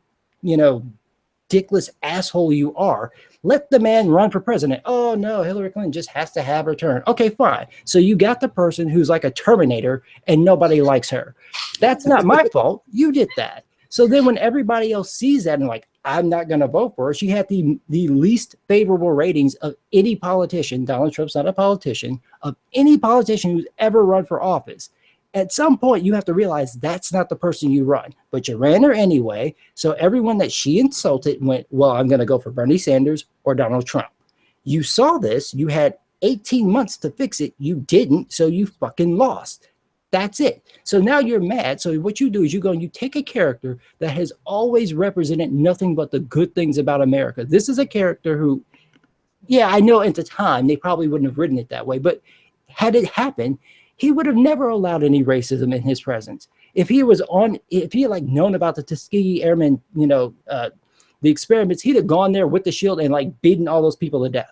dickless asshole you are. Let the man run for president. Oh, no, Hillary Clinton just has to have her turn. Okay, fine. So you got the person who's like a Terminator and nobody likes her. That's not my fault. You did that. So then when everybody else sees that and like, I'm not going to vote for her, she had the least favorable ratings of any politician. Donald Trump's not a politician, of any politician who's ever run for office. At some point, you have to realize that's not the person you run, but you ran her anyway. So everyone that she insulted went, well, I'm going to go for Bernie Sanders or Donald Trump. You saw this. You had 18 months to fix it. You didn't, so you fucking lost. That's it. So now you're mad. So what you do is you go and you take a character that has always represented nothing but the good things about America. This is a character who, yeah, I know at the time they probably wouldn't have written it that way, but had it happened, he would have never allowed any racism in his presence. If he had like known about the Tuskegee Airmen, the experiments, he'd have gone there with the shield and like beaten all those people to death.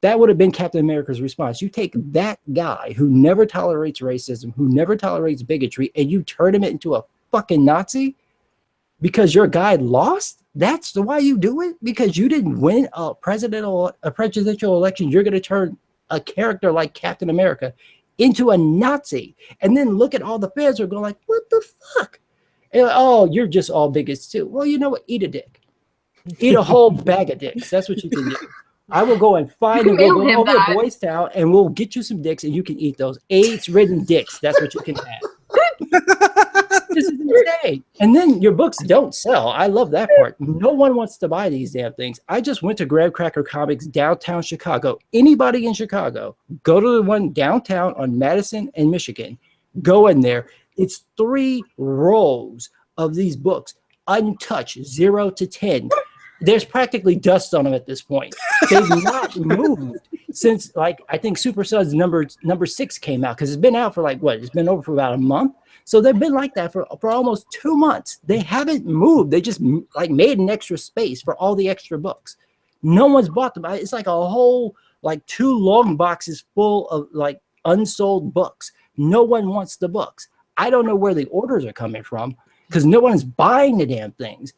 That would have been Captain America's response. You take that guy who never tolerates racism, who never tolerates bigotry, and you turn him into a fucking Nazi because your guy lost? That's the why you do it? Because you didn't win a presidential election. You're going to turn a character like Captain America into a Nazi. And then look at all the fans who are going like, what the fuck? And, oh, you're just all bigots too. Well, you know what? Eat a dick. Eat a whole bag of dicks. That's what you can do. I will go and find and we'll go over to Boys Town and we'll get you some dicks and you can eat those AIDS-ridden dicks. That's what you can have. This is insane. And then your books don't sell. I love that part. No one wants to buy these damn things. I just went to Grab Cracker Comics downtown Chicago. Anybody in Chicago, go to the one downtown on Madison and Michigan. Go in there. It's 3 rows of these books, untouched, 0 to 10. There's practically dust on them at this point. They've not moved since, like, I think Super Suds number 6 came out because it's been out for like what? It's been over for about a month. So they've been like that for almost 2 months. They haven't moved. They just like made an extra space for all the extra books. No one's bought them. It's like a whole like 2 long boxes full of like unsold books. No one wants the books. I don't know where the orders are coming from because no one's buying the damn things.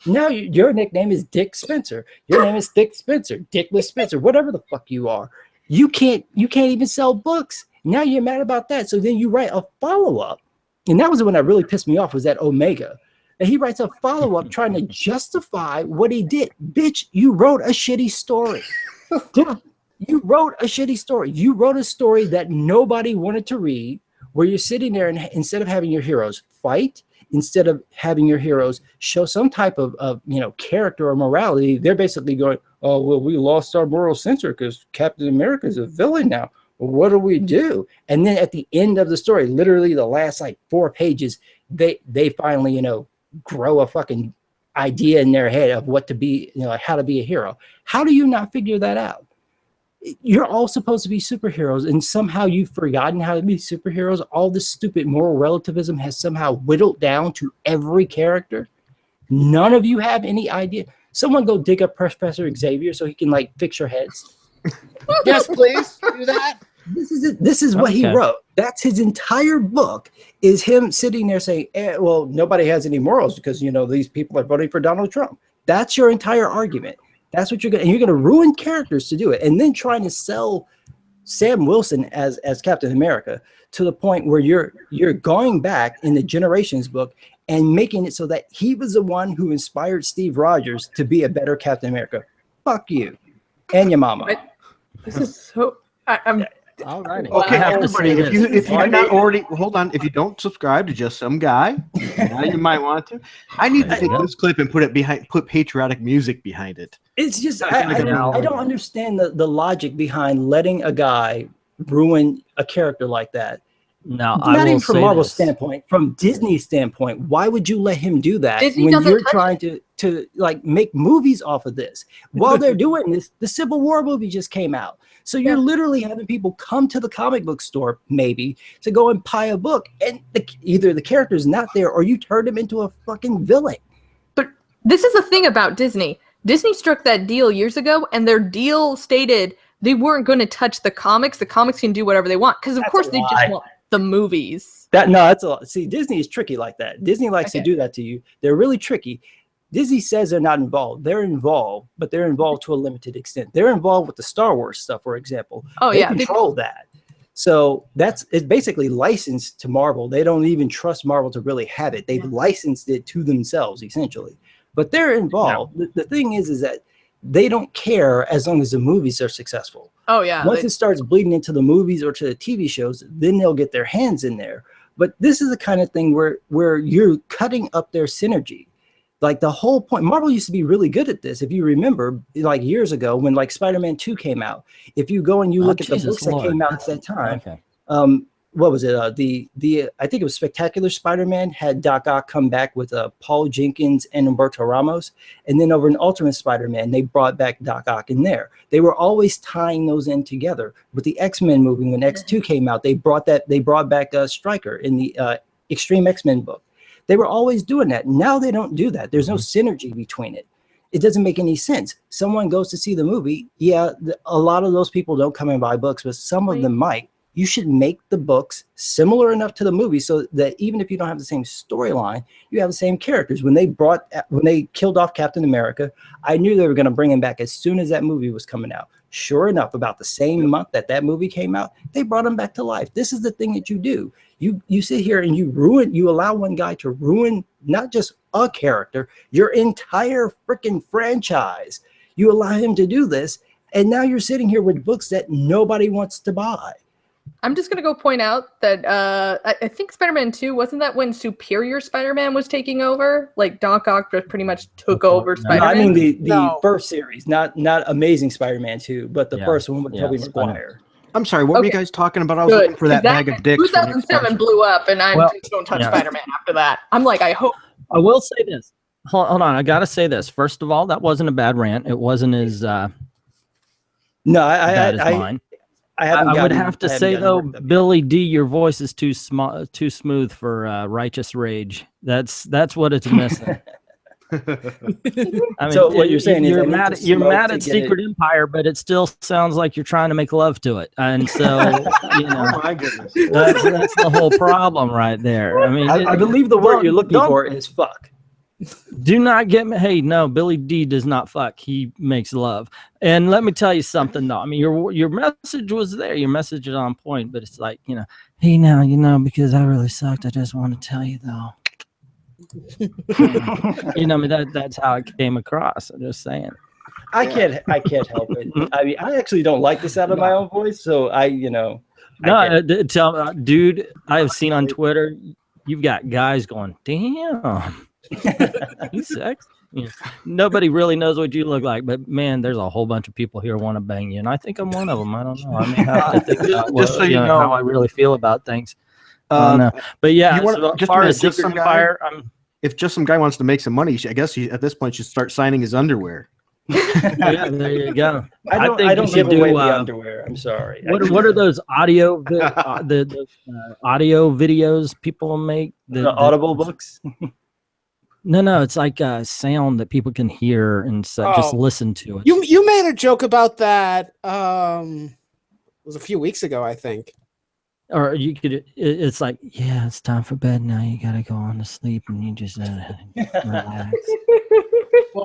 Now your nickname is Dick Spencer. Your name is Dick Spencer, Dickless Spencer, whatever the fuck you are. You can't even sell books. Now you're mad about that. So then you write a follow-up. And that was when that really pissed me off was that Omega. And he writes a follow-up trying to justify what he did. Bitch, you wrote a shitty story. Dude, you wrote a shitty story. You wrote a story that nobody wanted to read where you're sitting there and instead of having your heroes fight instead of having your heroes show some type of character or morality, they're basically going, oh, well, we lost our moral censor because Captain America is a villain now. Well, what do we do? And then at the end of the story, literally the last like 4 pages, they finally, grow a fucking idea in their head of what to be, how to be a hero. How do you not figure that out? You're all supposed to be superheroes, and somehow you've forgotten how to be superheroes. All this stupid moral relativism has somehow whittled down to every character. None of you have any idea. Someone go dig up Professor Xavier so he can like fix your heads. Yes, please do that. This is it. This is what he wrote. That's his entire book, is him sitting there saying, well, nobody has any morals because, these people are voting for Donald Trump. That's your entire argument. That's what you're going to, and you're going to ruin characters to do it. And then trying to sell Sam Wilson as Captain America to the point where you're going back in the Generations book and making it so that he was the one who inspired Steve Rogers to be a better Captain America. Fuck you. And your mama. This is so, I'm All righty. Okay, I have to everybody, say if you this. do not already, hold on, if you don't subscribe to Just Some Guy, now you might want to. I need to take this clip and put patriotic music behind it. It's just, I don't understand the logic behind letting a guy ruin a character like that. Now, Not even from Marvel's standpoint, from Disney's standpoint, why would you let him do that when you're trying to like make movies off of this? While they're doing this, the Civil War movie just came out. So you're literally having people come to the comic book store, maybe, to go and buy a book, and either the character's not there or you turn him into a fucking villain. But this is the thing about Disney. Disney struck that deal years ago, and their deal stated they weren't going to touch the comics. The comics can do whatever they want, because of course they just want the movies. That's a see. Disney is tricky like that. Disney likes to do that to you. They're really tricky. Disney says they're not involved. They're involved, but they're involved to a limited extent. They're involved with the Star Wars stuff, for example. They control that. So it's basically licensed to Marvel. They don't even trust Marvel to really have it. They've licensed it to themselves, essentially. But they're involved. The thing is that they don't care as long as the movies are successful. Oh, yeah. Once it starts bleeding into the movies or to the TV shows, then they'll get their hands in there. But this is the kind of thing where you're cutting up their synergy. Like the whole point, Marvel used to be really good at this. If you remember, like years ago when like Spider-Man 2 came out, if you go and you look at the books that came out at that time, what was it? I think it was Spectacular Spider-Man had Doc Ock come back with Paul Jenkins and Humberto Ramos, and then over in Ultimate Spider-Man they brought back Doc Ock in there. They were always tying those in together. With the X-Men movie, when X2 came out, they brought back Stryker in the Extreme X-Men book. They were always doing that. Now they don't do that. There's no synergy between it. It doesn't make any sense. Someone goes to see the movie. Yeah, a lot of those people don't come and buy books, but some of them might. You should make the books similar enough to the movie so that even if you don't have the same storyline, you have the same characters. When they killed off Captain America, I knew they were going to bring him back as soon as that movie was coming out. Sure enough, about the same month that movie came out, they brought him back to life. This is the thing that you do. You sit here and you allow one guy to ruin not just a character, your entire freaking franchise. You allow him to do this, and now you're sitting here with books that nobody wants to buy. I'm just going to go point out that I think Spider-Man 2, wasn't that when Superior Spider-Man was taking over? Like Doc Ock just pretty much took over Spider-Man? I mean the first series, not Amazing Spider-Man 2, but the first one with Tobey Maguire. I'm sorry, what were you guys talking about? I was looking for that bag of dicks. 2007 blew up, and I just don't touch Spider-Man after that. I'm like, I hope. I will say this. Hold on, I got to say this. First of all, that wasn't a bad rant. It wasn't as bad as mine. I would have to say though, Billy D, your voice is too smooth for righteous rage. That's what it's missing. I mean, so what you're saying is you're mad at Secret Empire, but it still sounds like you're trying to make love to it, and so oh my goodness, that's the whole problem right there. I mean, I believe the word you're looking for is fuck. Do not get me. Hey, no, Billy D does not fuck. He makes love. And let me tell you something, though. I mean, your message was there. Your message is on point, but it's like, hey, now, because I really sucked. I just want to tell you, though. I mean, that's how it came across. I'm just saying. I can't help it. I mean, I actually don't like the sound of my own voice, so dude, I have seen on Twitter. you've got guys going, damn, he's sexy. You know, nobody really knows what you look like, but man, there's a whole bunch of people here want to bang you, and I think I'm one of them. I don't know. I may have to think about Just so you know, how I really feel about things. I don't know. But yeah, as far as just Secret some Empire, guy, if just some guy wants to make some money, I guess he, at this point, should start signing his underwear. yeah, there you go. I think don't you give should away do, the underwear. I'm sorry. What are those audio the audio videos people make? The Audible books? No, it's like a sound that people can hear and just listen to it. You made a joke about that. It was a few weeks ago, I think. Or you could. It's like, yeah, it's time for bed now. You gotta go on to sleep, and you just relax.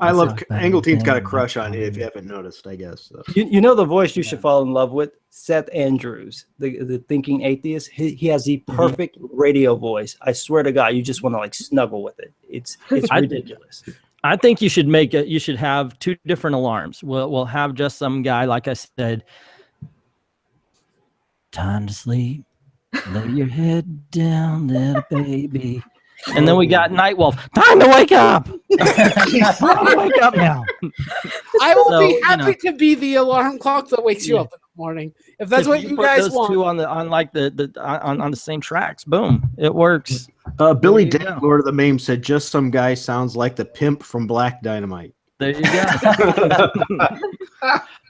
I love Angleton's got a crush on you if you haven't noticed, I guess. So. You know the voice you should fall in love with? Seth Andrews, the thinking atheist. He has the perfect radio voice. I swear to God, you just want to like snuggle with it. It's ridiculous. I think you should make it. You should have two different alarms. We'll have just some guy, like I said. Time to sleep. Lay your head down, little baby. And then we got Nightwolf. Time to wake up. Time to wake up now. I will be happy to be the alarm clock that wakes you up in the morning. If that's what you guys those want. two on the same tracks, boom, it works. Billy Dan, Lord of the Mame, said just some guy sounds like the pimp from Black Dynamite. There you go.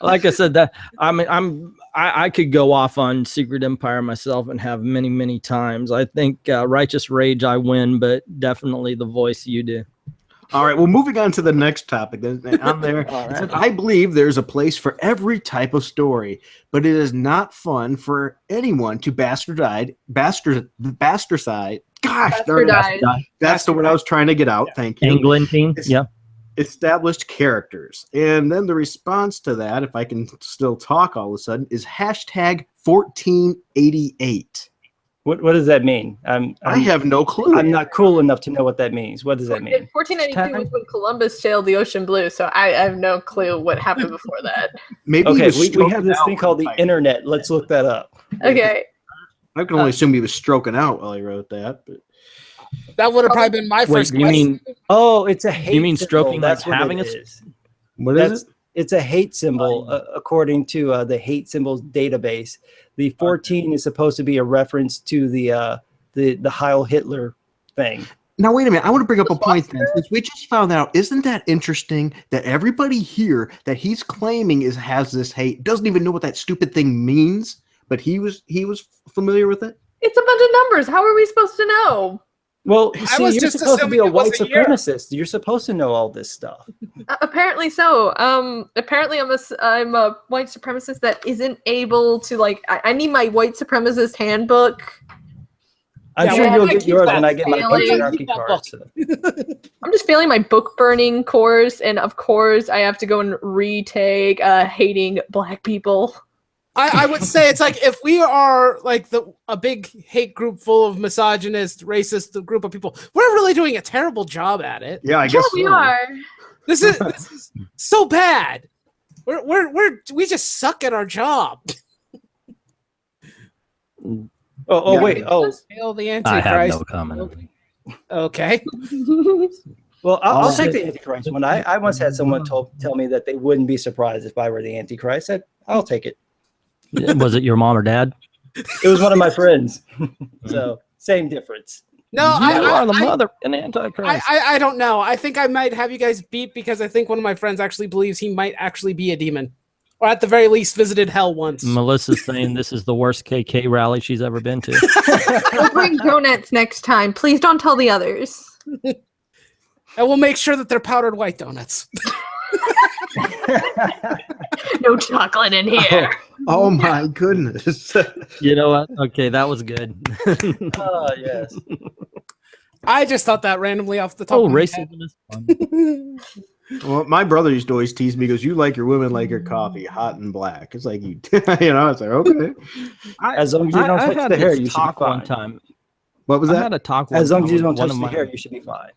Like I said, that I could go off on Secret Empire myself and have many times. I think Righteous Rage I win, but definitely the voice you do. All right, well, moving on to the next topic. On there, it said, I believe there's a place for every type of story, but it is not fun for anyone to bastardize. Gosh, that's the word I was trying to get out. Thank you. England team, yeah. Established characters. And then the response to that, if I can still talk all of a sudden, is hashtag 1488. What does that mean? I have no clue. I'm not cool enough to know what that means. What does that mean? 1492 was when Columbus sailed the ocean blue, so I have no clue what happened before that. Maybe okay, we have this thing called the internet. Let's look that up. Okay. I can only assume he was stroking out while he wrote that. But that would have probably been my first question. It's a hate You mean symbol. stroking That's like what having it a... is. What is it? It's a hate symbol, according to the hate symbols database. The 14 is supposed to be a reference to the Heil Hitler thing. Now, wait a minute. I want to bring up a point then. Since we just found out, isn't that interesting that everybody here that he's claiming has this hate doesn't even know what that stupid thing means, but he was familiar with it? It's a bunch of numbers. How are we supposed to know? Well, I was you're just supposed to be a assuming it was white a year. supremacist. You're supposed to know all this stuff. Apparently so. Apparently I'm a white supremacist that isn't able to I need my white supremacist handbook. I'm sure you'll get yours when I get my patriarchy card. So. I'm just failing my book burning course, and of course I have to go and retake hating black people. I would say it's like if we are like a big hate group full of misogynist, racist group of people, we're really doing a terrible job at it. Yeah, I guess we are. This is so bad. We just suck at our job. Wait. Hail the Antichrist. I have no comment. Okay. Well, I'll take the Antichrist one. I once had someone tell me that they wouldn't be surprised if I were the Antichrist. I'll take it. Was it your mom or dad? It was one of my friends. So same difference. No, you are the mother and Antichrist. I don't know. I think I might have you guys beat because I think one of my friends actually believes he might actually be a demon. Or at the very least visited hell once. Melissa's saying this is the worst KK rally she's ever been to. We'll bring donuts next time. Please don't tell the others. And we'll make sure that they're powdered white donuts. No chocolate in here. Oh my goodness. You know what? Okay, that was good. Oh, yes. I just thought that randomly off the top of my head. Racism is fun. Well, my brother used to always tease me, goes, you like your women like your coffee, hot and black. It's like, it's like, okay. As long as you don't touch the hair, you should be fine. One time. What was I that? had a talk as long as you with don't one touch of the my- hair, you should be fine.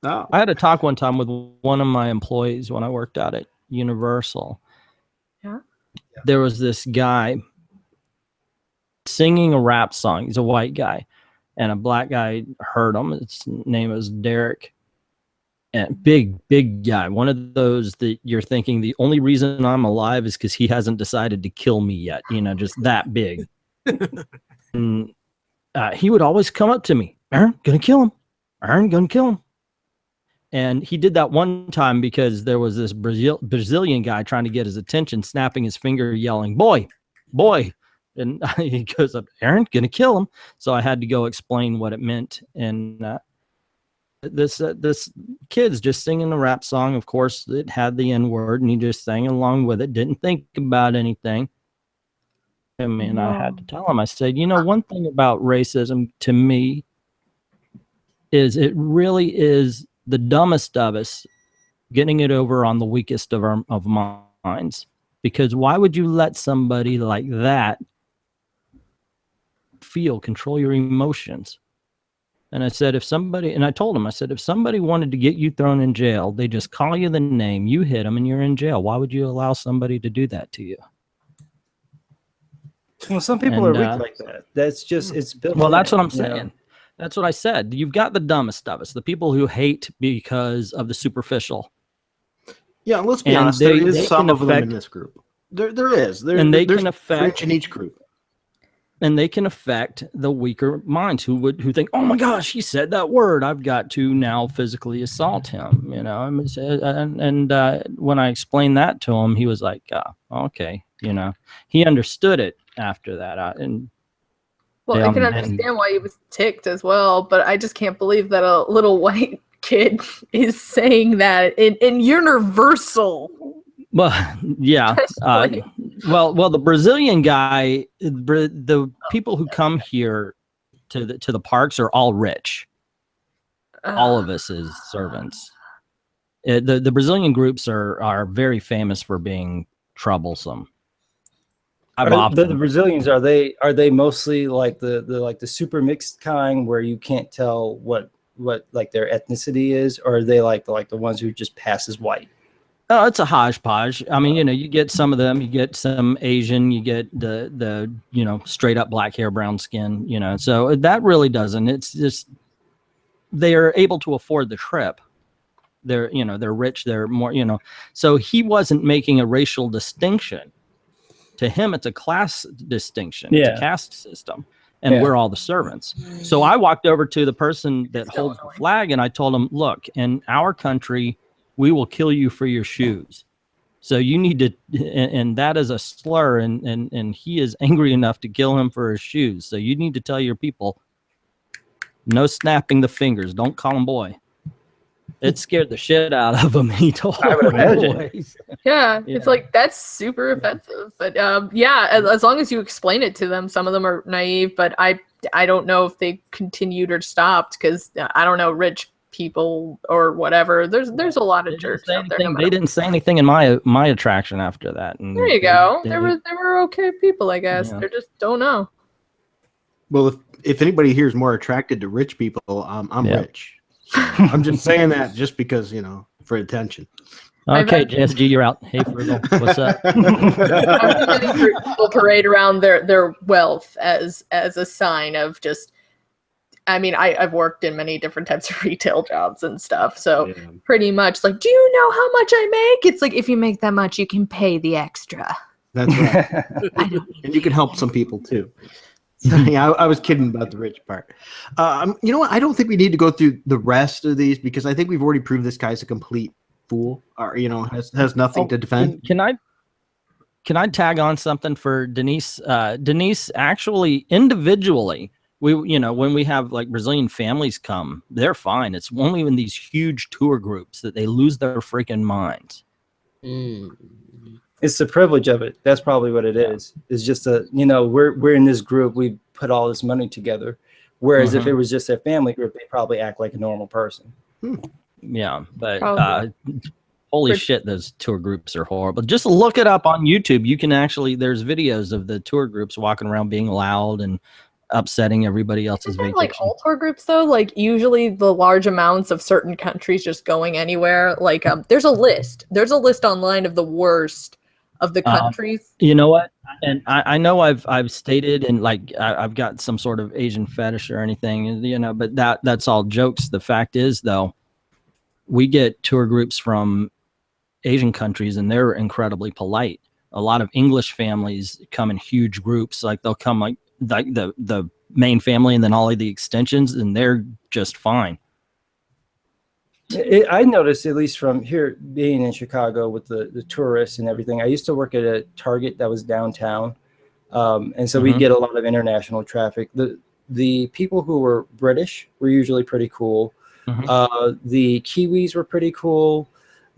Oh. I had a talk one time with one of my employees when I worked out at Universal. Yeah. There was this guy singing a rap song. He's a white guy. and a black guy hurt him. His name was Derek. And big guy. One of those that you're thinking the only reason I'm alive is because he hasn't decided to kill me yet. You know, just that big. And, he would always come up to me. Aaron, gonna kill him. Aaron, gonna kill him. And he did that one time because there was this Brazilian guy trying to get his attention, snapping his finger, yelling, boy. And he goes up, Aaron, gonna kill him. So I had to go explain what it meant. And this kid's just singing a rap song. Of course, it had the N-word, and he just sang along with it, didn't think about anything. I mean, I had to tell him, I said, you know, one thing about racism to me is it really is the dumbest of us getting it over on the weakest of our minds. Because why would you let somebody like that control your emotions? And I said, I told him, I said, if somebody wanted to get you thrown in jail, they just call you the name, you hit them, and you're in jail. Why would you allow somebody to do that to you? Well, some people are weak like that. That's just, it's built. Well, that's what I'm saying. That's what I said. You've got the dumbest of us, the people who hate because of the superficial. Yeah, let's be honest. There is some of them in this group. There is. And they can affect in each group. And they can affect the weaker minds who think, oh my gosh, he said that word. I've got to now physically assault him. You know, and when I explained that to him, he was like, okay, you know, he understood it after that. I can understand why he was ticked as well, but I just can't believe that a little white kid is saying that in universal. Well, yeah. Well, the Brazilian guy, the people who come here to the parks are all rich. All of us as servants. The Brazilian groups are very famous for being troublesome. The Brazilians, are they mostly like the super mixed kind where you can't tell what like their ethnicity is, or are they like the ones who just pass as white? Oh, it's a hodgepodge. I mean, you know, you get some of them, you get some Asian, you get the you know, straight up black hair, brown skin, you know. So that really doesn't. It's just they are able to afford the trip. They're rich, they're more, you know. So he wasn't making a racial distinction. To him, it's a class distinction. Yeah. It's a caste system. And we're all the servants. So I walked over to the person that holds the flag and I told him, look, in our country, we will kill you for your shoes. So you need to, and that is a slur, and he is angry enough to kill him for his shoes. So you need to tell your people, no snapping the fingers. Don't call him boy. It scared the shit out of him. He told I would imagine. Yeah, it's like, that's super offensive. But as long as you explain it to them, some of them are naive, but I don't know if they continued or stopped because I don't know, rich people or whatever. There's a lot of jerks out there. They didn't say anything in my attraction after that. And there you go. They were okay people, I guess. Yeah. They just don't know. Well, if anybody here is more attracted to rich people, I'm rich. I'm just saying that just because, you know, for attention. Okay, JSG, you're out. Hey, Frugal, what's up? People parade around their wealth as a sign of just. I mean, I've worked in many different types of retail jobs and stuff, so pretty much like, do you know how much I make? It's like, if you make that much, you can pay the extra. That's right. And you can help some people too. So, yeah, I was kidding about the rich part. You know what? I don't think we need to go through the rest of these because I think we've already proved this guy's a complete fool, or you know, has nothing to defend. Can I tag on something for Denise? Denise actually individually. When we have like Brazilian families come, they're fine. It's only in these huge tour groups that they lose their freaking minds. It's the privilege of it. That's probably what it is. It's just we're in this group. We put all this money together. Whereas if it was just a family group, they probably act like a normal person. Yeah, but holy shit, those tour groups are horrible. Just look it up on YouTube. You can there's videos of the tour groups walking around being loud and upsetting everybody else's vacation. Like all tour groups though, like usually the large amounts of certain countries just going anywhere, like there's a list online of the worst of the countries. You know what? And I know I've stated, and like I've got some sort of Asian fetish or anything, you know, but that's all jokes. The fact is, though, we get tour groups from Asian countries, and they're incredibly polite. A lot of English families come in huge groups. Like they'll come like the main family, and then all of the extensions, and they're just fine. I noticed, at least from here being in Chicago with the tourists and everything, I used to work at a Target that was downtown. And so we get a lot of international traffic. The people who were British were usually pretty cool. The Kiwis were pretty cool.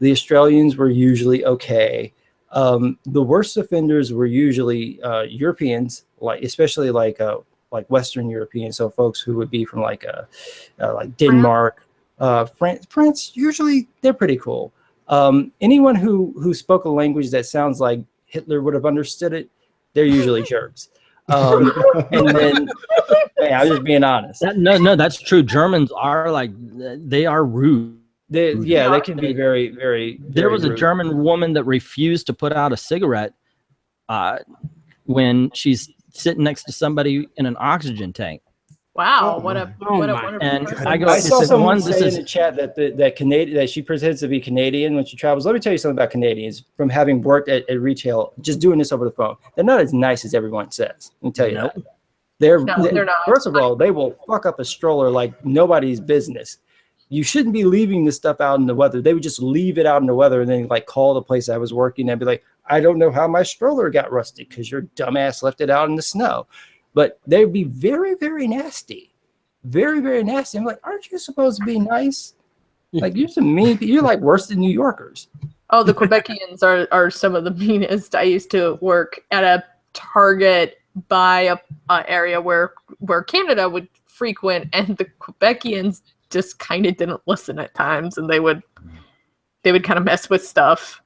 The Australians were usually okay. The worst offenders were usually Europeans, especially like Western Europeans. So folks who would be from like Denmark. France, usually they're pretty cool. Anyone who spoke a language that sounds like Hitler would have understood it, they're usually jerks. And then, hey, I'm just being honest. No, that's true. Germans are they are rude. They can be very, very. There was a rude. German woman that refused to put out a cigarette when she's sitting next to somebody in an oxygen tank. Wow, what a wonderful And person. I saw someone say this in the chat that she pretends to be Canadian when she travels. Let me tell you something about Canadians from having worked at retail, just doing this over the phone. They're not as nice as everyone says. Let me tell you that. They're not. First of all, they will fuck up a stroller like nobody's business. You shouldn't be leaving this stuff out in the weather. They would just leave it out in the weather and then like call the place I was working and be like, I don't know how my stroller got rusted because your dumbass left it out in the snow. But they'd be very, very nasty. Very, very nasty. I'm like, aren't you supposed to be nice? Like, you're some mean. You're like worse than New Yorkers. Oh, the Quebecians are some of the meanest. I used to work at a Target by a area where Canada would frequent, and the Quebecians just kind of didn't listen at times, and they would kind of mess with stuff.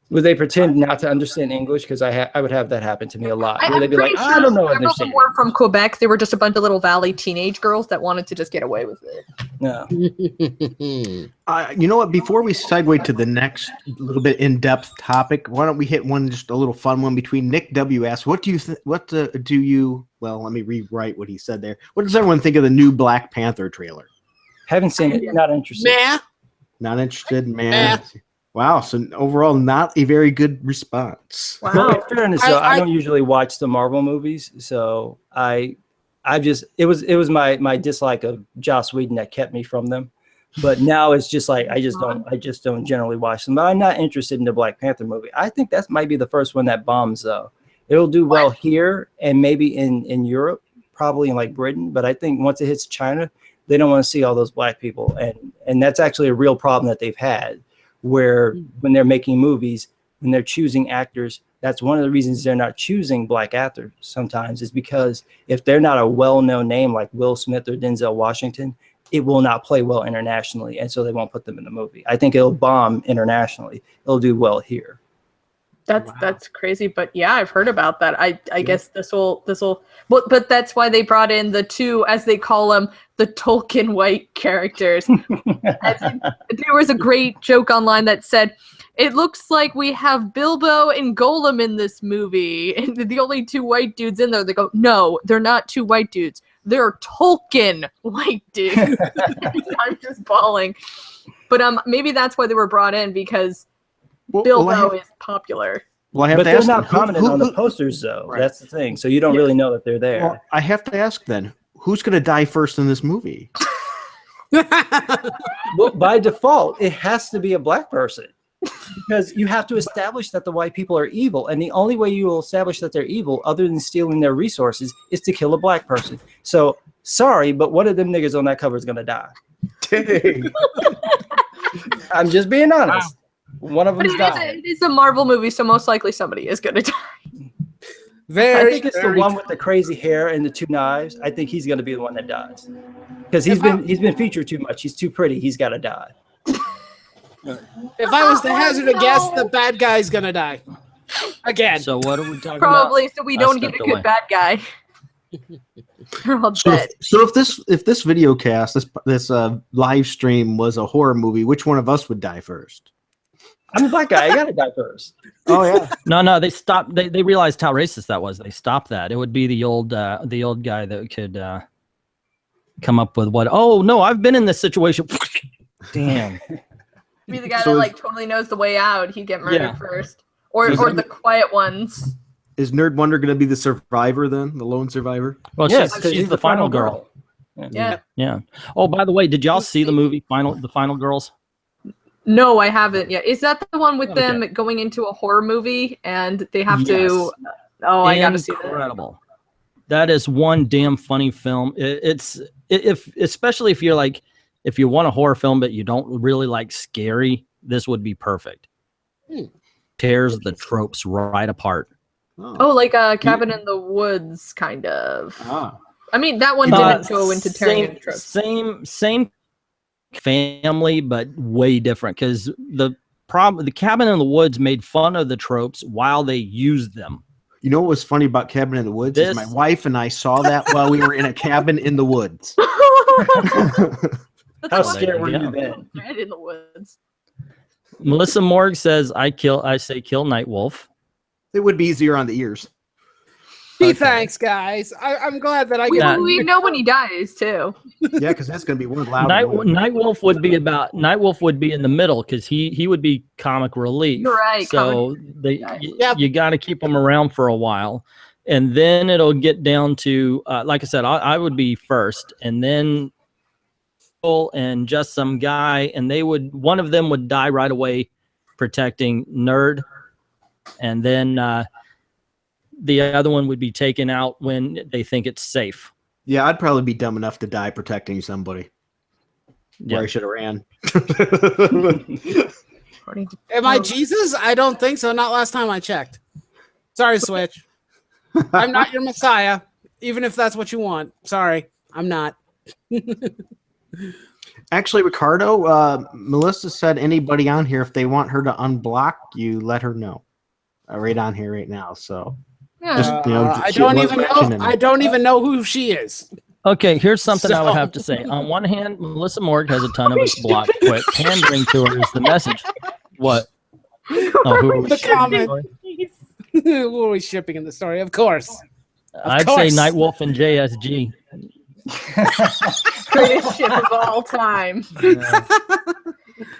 Would they pretend not to understand English? Because I would have that happen to me a lot. Where they'd be like, sure I don't know what they're several of saying. them were from Quebec. They were just a bunch of little valley teenage girls that wanted to just get away with it. No. You know what? Before we segue to the next little bit in-depth topic, why don't we hit one, just a little fun one between Nick W. asks, what do you well, let me rewrite what he said there. What does everyone think of the new Black Panther trailer? Haven't seen it. Not interested. Meh. Not interested, man. Wow, so overall, not a very good response. Wow. Well, in fairness, though, I don't usually watch the Marvel movies, so it was my dislike of Joss Whedon that kept me from them. But now it's just like I just don't generally watch them. But I'm not interested in the Black Panther movie. I think that might be the first one that bombs, though. It'll do well here and maybe in Europe, probably in like Britain. But I think once it hits China, they don't want to see all those black people, and that's actually a real problem that they've had. Where when they're making movies, when they're choosing actors, that's one of the reasons they're not choosing black actors sometimes, is because if they're not a well-known name like Will Smith or Denzel Washington, it will not play well internationally, and so they won't put them in the movie. I think it'll bomb internationally. It'll do well here. That's crazy, but yeah, I've heard about that. I guess this will but that's why they brought in the two, as they call them, the Tolkien white characters. There was a great joke online that said, it looks like we have Bilbo and Gollum in this movie, and the only two white dudes in there. They go, no, they're not two white dudes. They're Tolkien white dudes. I'm just bawling. But maybe that's why they were brought in, because Bilbo is popular. Well, I have but to they're ask, not prominent on the posters, though. Right. That's the thing. So you don't really know that they're there. Well, I have to ask then, who's going to die first in this movie? Well, by default, it has to be a black person, because you have to establish that the white people are evil, and the only way you will establish that they're evil, other than stealing their resources, is to kill a black person. So sorry, but one of them niggas on that cover is going to die. Dang. I'm just being honest. Wow. One of them's dying. It is a Marvel movie, so most likely somebody is going to die. I think it's the one with the crazy hair and the two knives. I think he's going to be the one that dies, because he's been featured too much. He's too pretty. He's got to die. If I was to hazard a guess, the bad guy's going to die again. So what are we talking about? Probably, so we don't get a good bad guy. They're all dead. So if this video cast, this live stream was a horror movie, which one of us would die first? I'm a black guy. I gotta die first. Oh yeah. No, they stopped. They realized how racist that was. They stopped that. It would be the old guy that could come up with what? Oh no, I've been in this situation. Damn. Be the guy So that is- like totally knows the way out. He'd get murdered Yeah. first, or Is or it- the quiet ones. Is Nerd Wonder going to be the survivor then? The lone survivor? Well, Yes, she's, 'cause she's the final girl. Yeah. Yeah. Oh, by the way, did y'all see the movie The Final Girls? No, I haven't yet. Is that the one with Okay. them going into a horror movie and they have to? Yes. Oh, I gotta see that. Incredible. That is one damn funny film. If especially if you're like if you want a horror film but you don't really like scary, this would be perfect. Tears the tropes right apart. Oh, like a Cabin in the Woods, kind of. Ah. I mean, that one didn't go into tearing into tropes. Same family, but way different. Because the Cabin in the Woods made fun of the tropes while they used them. You know what was funny about Cabin in the Woods? Is my wife and I saw that while we were in a cabin in the woods. That's How why scared were Yeah. you then? Right in the woods. Melissa Morg says, I say kill Nightwolf. It would be easier on the ears. Gee, Okay. thanks, guys. I'm glad that I We, get. we know when he dies too. Yeah, because that's going to be one loud. Nightwolf would be in the middle because he would be comic relief. You're right, So Yep. you got to keep him around for a while, and then it'll get down to like I said, I would be first, and then and just some guy, and one of them would die right away, protecting Nerd, and then the other one would be taken out when they think it's safe. Yeah, I'd probably be dumb enough to die protecting somebody. Where Yeah. I should have ran. According to Am I Jesus? I don't think so. Not last time I checked. Sorry, Switch. I'm not your Messiah, even if that's what you want. Sorry, I'm not. Actually, Ricardo, Melissa said anybody on here, if they want her to unblock you, let her know. Right on here right now. So yeah. just I she don't was even know. mentioning I it. don't even know who she is. Okay, here's something I would have to So- say. On one hand, Melissa Morg has a ton of us blocked. Quit pandering to her is the message. What? Oh, who are we The shipping? comment. Who are we shipping in the story? Of course. I'd course. say Nightwolf and JSG. Greatest ship of all time.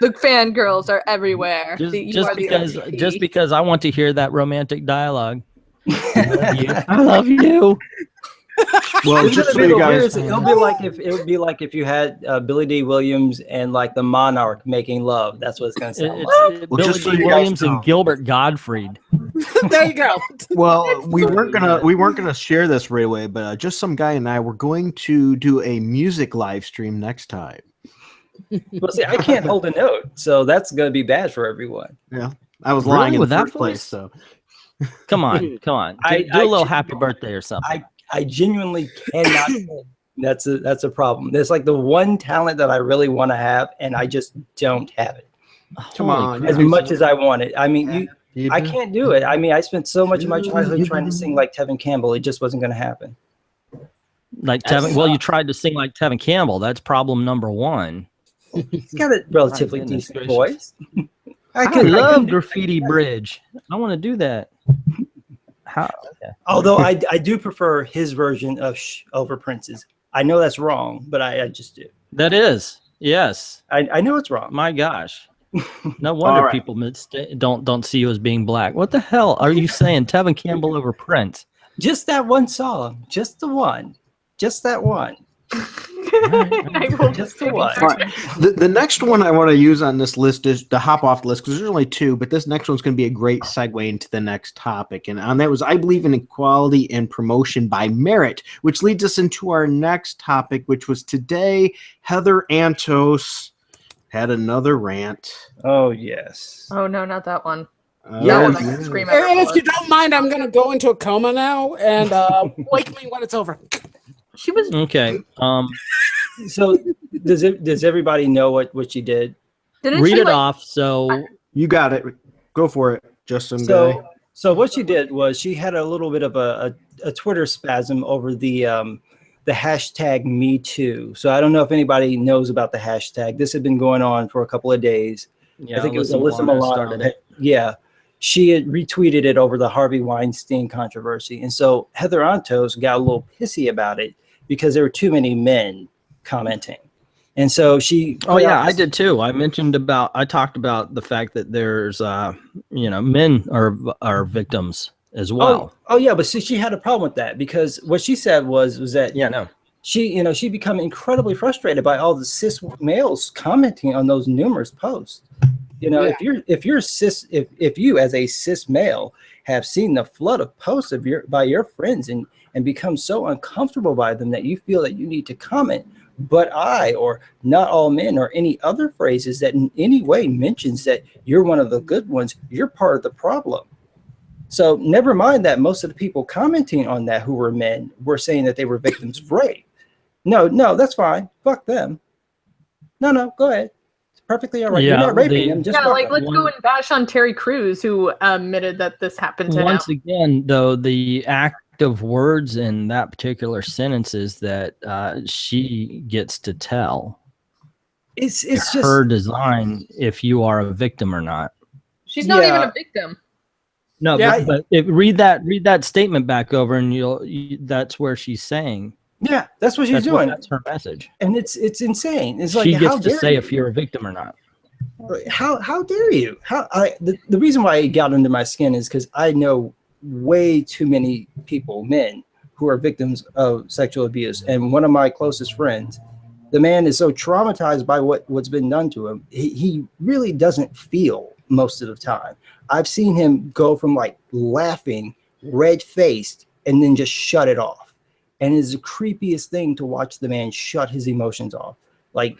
The fangirls are everywhere. Just because I want to hear that romantic dialogue. I love you. Well, It's just so gonna be you the guys, weirdest- it would be like if you had Billy D. Williams and like the Monarch making love. That's what it's gonna sound like. It's Well, Billy just so D. you guys Williams know. and Gilbert Gottfried. There you go. well, we weren't gonna share this right away, but just some guy and I were going to do a music live stream next time. Well, see, I can't hold a note, so that's gonna be bad for everyone. Yeah, I was Really? lying in With the that first place. voice? So Come on. Do I a little just- happy birthday or something. I genuinely cannot. Sing. That's a problem. There's like the one talent that I really want to have, and I just don't have it come Holy on, crap. as much as I want it. I mean, you I do. can't do it. I mean, I spent so much of my childhood trying to sing like Tevin Campbell. It just wasn't going to happen. Like Tevin. Well, you tried to sing like Tevin Campbell. That's problem number one. He's got a relatively goodness decent gracious. voice. I love Graffiti Bridge. I want to do that. How? Okay. Although I do prefer his version of Shh over Prince's. I know that's wrong, but I just do. That is. Yes. I know it's wrong. My gosh. No wonder All right. people don't see you as being black. What the hell are you saying? Tevin Campbell over Prince? Just that one song. Just the one. Just that one. I will Just just the take one. it. All right. The next one I want to use on this list is to hop off the list because there's only two, but this next one's going to be a great segue into the next topic. And on that was I believe in equality and promotion by merit, which leads us into our next topic, which was today Heather Antos had another rant. Oh yes. Oh no, not that one. Uh, That one I yeah. can scream And if at. you don't mind, I'm going to go into a coma now and wake me when it's over. She was Okay. So does everybody know what she did? didn't Read she it like, off. So You got it. Go for it. Just some guy. So what she did was she had a little bit of a Twitter spasm over the hashtag Me Too. So I don't know if anybody knows about the hashtag. This had been going on for a couple of days. Yeah, I think it was Alyssa Milano Milano. Yeah. She had retweeted it over the Harvey Weinstein controversy. And so Heather Antos got a little pissy about it because there were too many men commenting. And so she. Oh yeah, I did too. I talked about the fact that there's, men are victims as well. Oh yeah, but see, she had a problem with that because what she said was that she become incredibly frustrated by all the cis males commenting on those numerous posts. If you as a cis male have seen the flood of posts by your friends and become so uncomfortable by them that you feel that you need to comment, but I or not all men or any other phrases that in any way mentions that you're one of the good ones, you're part of the problem. So never mind that most of the people commenting on that who were men were saying that they were victims of rape. No, that's fine. Fuck them. No, go ahead. Perfectly all right. Yeah, you're not raping him. Just let's go and bash on Terry Crews, who admitted that this happened to him. Once again, though, the act of words in that particular sentence is that she gets to tell. It's just just her design if you are a victim or not. She's not even a victim. No, Yeah, but read that statement back over, and that's where she's saying. Yeah, that's what she's doing. That's her message, and it's insane. It's like she gets how to dare say you? if you're a victim or not. How dare you? The reason why it got under my skin is because I know way too many people, men, who are victims of sexual abuse, and one of my closest friends, the man is so traumatized by what's been done to him, he really doesn't feel most of the time. I've seen him go from like laughing, red-faced, and then just shut it off. And it's the creepiest thing to watch the man shut his emotions off. Like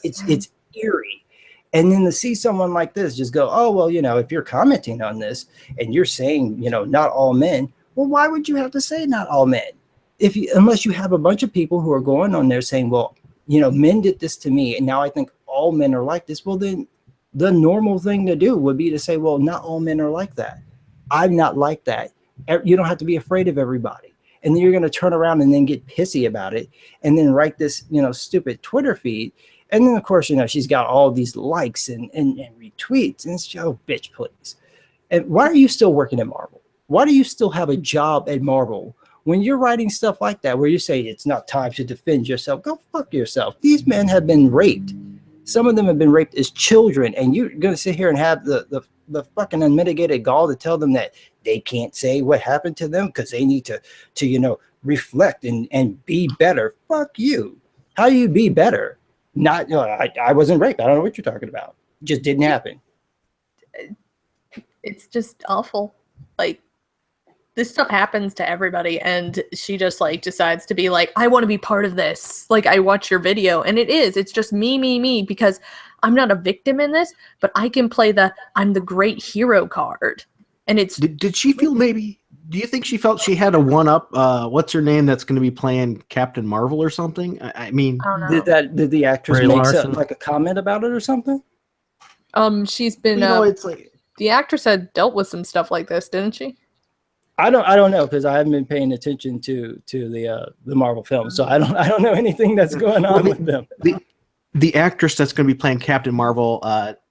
it's eerie. And then to see someone like this just go, oh, well, if you're commenting on this and you're saying, not all men, well, why would you have to say not all men? Unless you have a bunch of people who are going on there saying, well, men did this to me, and now I think all men are like this. Well, then the normal thing to do would be to say, well, not all men are like that. I'm not like that. You don't have to be afraid of everybody. And then you're going to turn around and then get pissy about it and then write this, stupid Twitter feed. And then, of course, she's got all these likes and retweets. And it's, oh, bitch, please. And why are you still working at Marvel? Why do you still have a job at Marvel when you're writing stuff like that where you say it's not time to defend yourself? Go fuck yourself. These men have been raped. Some of them have been raped as children. And you're going to sit here and have the fucking unmitigated gall to tell them that they can't say what happened to them because they need to reflect and be better. Fuck you. How do you be better? Not, I wasn't raped. I don't know what you're talking about. It just didn't happen. It's just awful. Like, this stuff happens to everybody, and she just decides to be like, I want to be part of this. Like, I watch your video, and it's just me, because I'm not a victim in this, but I can play I'm the great hero card. And it's did she feel maybe? Do you think she felt she had a one-up? What's her name? That's going to be playing Captain Marvel or something? I mean, I don't know. Did the actress Brie make Larson. a comment about it or something? She's been. It's like the actress had dealt with some stuff like this, didn't she? I don't know because I haven't been paying attention to the Marvel films, so I don't know anything that's going on with them. The actress that's going to be playing Captain Marvel,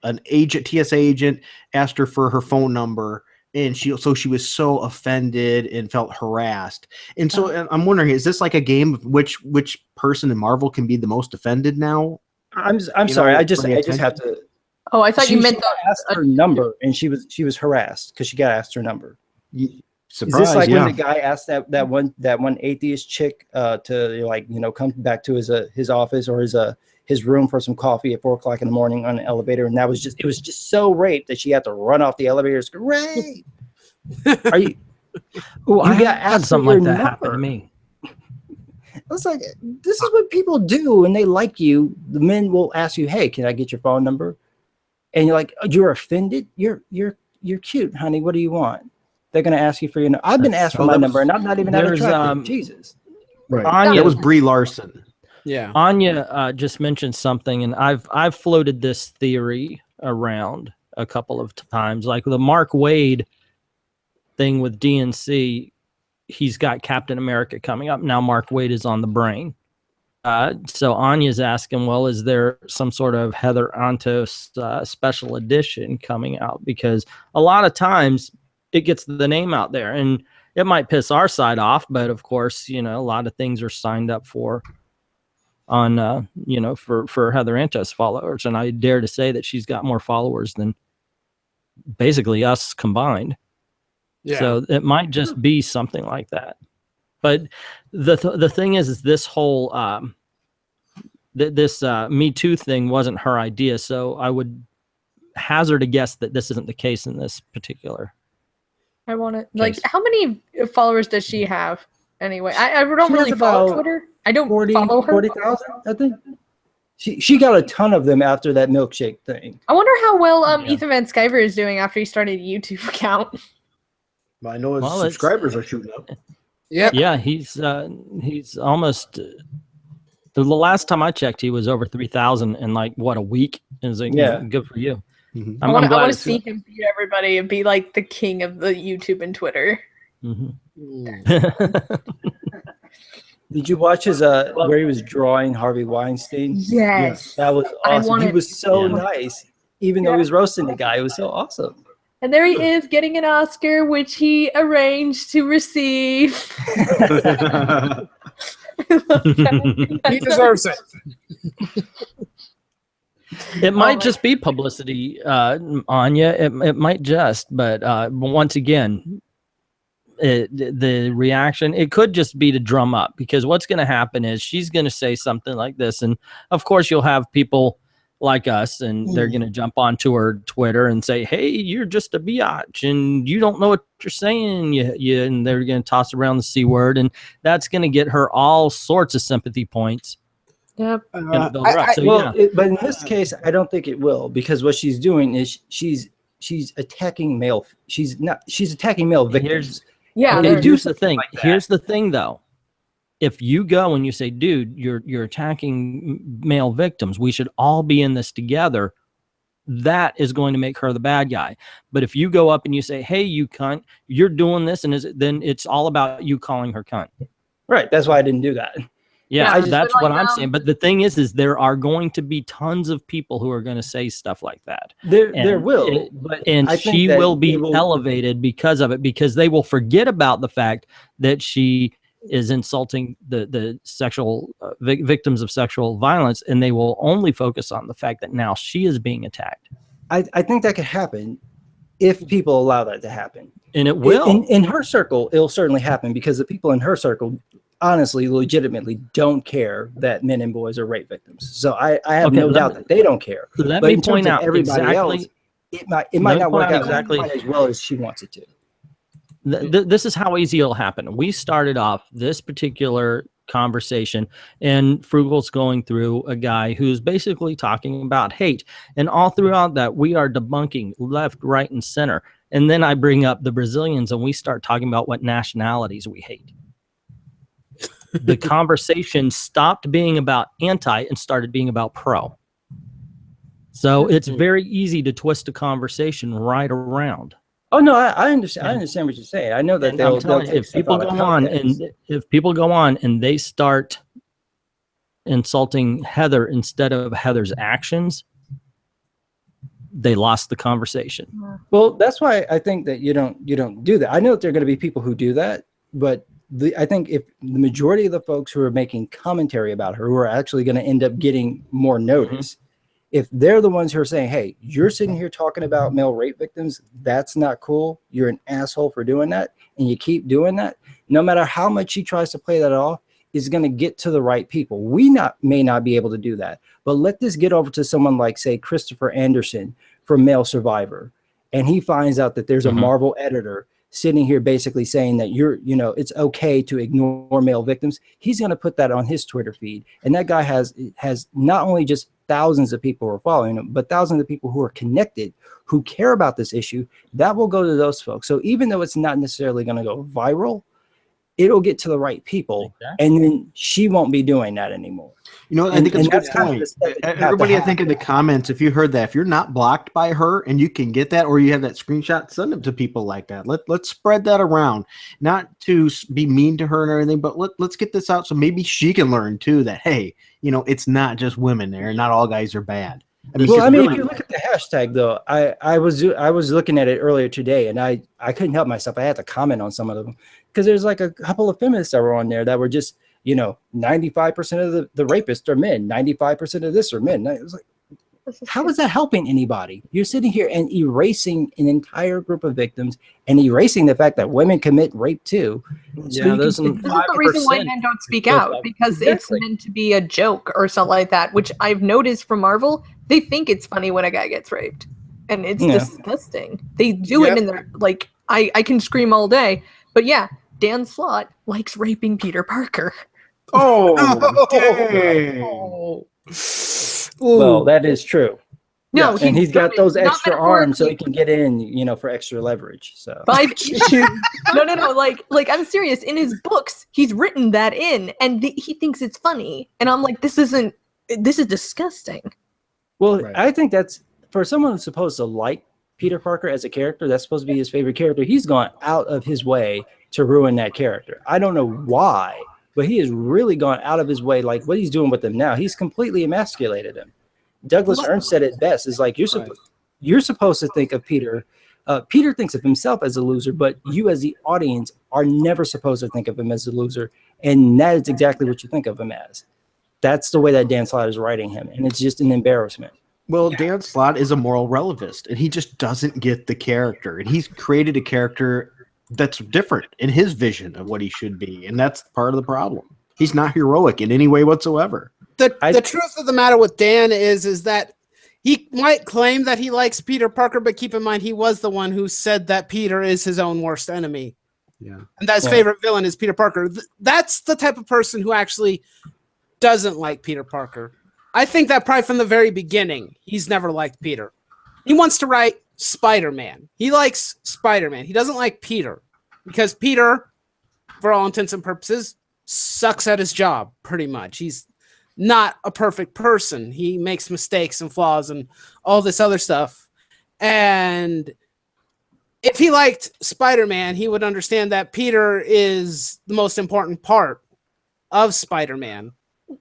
an TSA agent, asked her for her phone number, and she was so offended and felt harassed. And so I'm wondering, is this like a game of which person in Marvel can be the most offended now? I'm sorry, I just have to. Oh, I thought you meant asked her number, and she was harassed because she got asked her number. Surprise, is this like yeah. when the guy asked that one atheist chick to come back to his office or his room for some coffee at 4:00 in the morning on an elevator, and it was just so rape that she had to run off the elevator and scream, "Rape!" Are you? Oh, I got had asked something for like your that happen to number. me. It's like, this is what people do when they like you. The men will ask you, "Hey, can I get your phone number?" And you're like, oh, "You're offended? You're cute, honey. What do you want?" They're going to ask you for your number. I've been asked for my number, and I'm not even that attractive. Jesus. Right. Anya, That was Brie Larson. Yeah. Anya just mentioned something, and I've floated this theory around a couple of times, like the Mark Waid thing with DNC. He's got Captain America coming up now. Mark Waid is on the brain. so Anya's asking, well, is there some sort of Heather Antos special edition coming out? Because a lot of times it gets the name out there, and it might piss our side off, but of course, a lot of things are signed up for on, for Heather Antos followers. And I dare to say that she's got more followers than basically us combined. Yeah. So it might just be something like that. But the thing is this whole this Me Too thing wasn't her idea. So I would hazard a guess that this isn't the case in this particular. I want to how many followers does she have anyway? I don't She really has follow about Twitter. I don't 40, follow her. 40,000, I think. She got a ton of them after that milkshake thing. I wonder how well Ethan Van Sciver is doing after he started a YouTube account. Well, I know his Well, subscribers are shooting up. Yep. Yeah, he's almost. The last time I checked, he was over 3,000 in like a week. Is like, Yeah. good for you. Mhm. I'm I want glad to it's- see him beat everybody and be like the king of the YouTube and Twitter. Mhm. Did you watch his where he was drawing Harvey Weinstein? Yes. That was I awesome. He wanted- was so Yeah. nice, even though he was roasting the guy. It was so awesome. And there he is getting an Oscar, which he arranged to receive. He deserves it. It might just be publicity, Anya. It might just, but once again, the reaction, it could just be to drum up, because what's going to happen is she's going to say something like this, and of course you'll have people like us, and they're going to jump onto her Twitter and say, hey, you're just a biatch and you don't know what you're saying, and they're going to toss around the C word, and that's going to get her all sorts of sympathy points. Yep. And build her up. So, but in this case, I don't think it will, because what she's doing is she's attacking male. She's attacking male victims. Yeah. Okay, They do here's the something thing. like that. Here's the thing, though. If you go and you say, dude, you're attacking male victims, we should all be in this together, that is going to make her the bad guy. But if you go up and you say, hey, you cunt, you're doing this, and then it's all about you calling her cunt. Right. That's why I didn't do that. Yeah, Yeah, that's but what like, I'm saying. But the thing is there are going to be tons of people who are going to say stuff like that. There And will, but And I think she that will be it will- elevated because of it, because they will forget about the fact that she is insulting the sexual victims of sexual violence, and they will only focus on the fact that now she is being attacked. I think that could happen if people allow that to happen. And it will. In her circle, it'll certainly happen, because the people in her circle honestly, legitimately don't care that men and boys are rape victims. So I have no doubt that they don't care. Let But me in terms point of out everybody exactly. else, it might not work out exactly quite as well as she wants it to. This is how easy it'll happen. We started off this particular conversation, and Frugal's going through a guy who's basically talking about hate, and all throughout that we are debunking left, right, and center. And then I bring up the Brazilians, and we start talking about what nationalities we hate. The conversation stopped being about anti and started being about pro. So it's very easy to twist a conversation right around. Oh no, I understand. I understand what you're saying. I know that And I'm telling you, if people go on and they start insulting Heather instead of Heather's actions, they lost the conversation. Well, that's why I think that you don't do that. I know that there are going to be people who do that, but I think if the majority of the folks who are making commentary about her, who are actually going to end up getting more notice, if they're the ones who are saying, hey, you're sitting here talking about male rape victims, that's not cool, you're an asshole for doing that, and you keep doing that, no matter how much she tries to play that off, is going to get to the right people. We may not be able to do that, but let this get over to someone like, say, Christopher Anderson from Male Survivor, and he finds out that there's a Marvel editor sitting here basically saying that it's okay to ignore male victims. He's going to put that on his Twitter feed, and that guy has not only just thousands of people who are following him, but thousands of people who are connected, who care about this issue. That will go to those folks. So even though it's not necessarily going to go viral, it'll get to the right people, and then she won't be doing that anymore. You know, I think it's a good that's kind of the point. step that you have to Everybody, I have. think in the comments, if you heard that, if you're not blocked by her and you can get that, or you have that screenshot, send them to people like that. Let's spread that around. Not to be mean to her and everything, but let's get this out so maybe she can learn too that, hey, you know, it's not just women there. Not all guys are bad. Well, if you look at the hashtag though, I was looking at it earlier today, and I couldn't help myself. I had to comment on some of them because there's like a couple of feminists that were on there that were just, you know, 95% of the rapists are men, 95% of this are men. And I was like, how is that helping anybody? You're sitting here and erasing an entire group of victims and erasing the fact that women commit rape too. Yeah, there's some This is the reason why men don't speak out, because it's meant to be a joke or something like that, which I've noticed from Marvel. They think it's funny when a guy gets raped, and it's disgusting. They do it in their, like, I can scream all day, but yeah, Dan Slott likes raping Peter Parker. Oh, well, that is true. No, and he's got those extra arms so he can get in, you know, for extra leverage. So 5 issues. No. Like I'm serious. In his books, he's written that in, and he thinks it's funny. And I'm like, this is disgusting. Well, right. I think that's for someone who's supposed to like Peter Parker as a character. That's supposed to be his favorite character. He's gone out of his way to ruin that character. I don't know why, but he has really gone out of his way. Like what he's doing with him now, he's completely emasculated him. Douglas Ernst said it best. Is like you're supposed to think of Peter. Peter thinks of himself as a loser, but you as the audience are never supposed to think of him as a loser, and that is exactly what you think of him as. That's the way that Dan Slott is writing him, and it's just an embarrassment. Well, Dan Slott is a moral relativist, and he just doesn't get the character, and he's created a character that's different in his vision of what he should be, and that's part of the problem. He's not heroic in any way whatsoever. The truth of the matter with Dan is that he might claim that he likes Peter Parker, but keep in mind he was the one who said that Peter is his own worst enemy. Yeah, and that his favorite villain is Peter Parker. That's the type of person who actually doesn't like Peter Parker. I think that probably from the very beginning, he's never liked Peter. He wants to write Spider-Man. He likes Spider-Man. He doesn't like Peter because Peter, for all intents and purposes, sucks at his job pretty much. He's not a perfect person. He makes mistakes and flaws and all this other stuff. And if he liked Spider-Man, he would understand that Peter is the most important part of Spider-Man.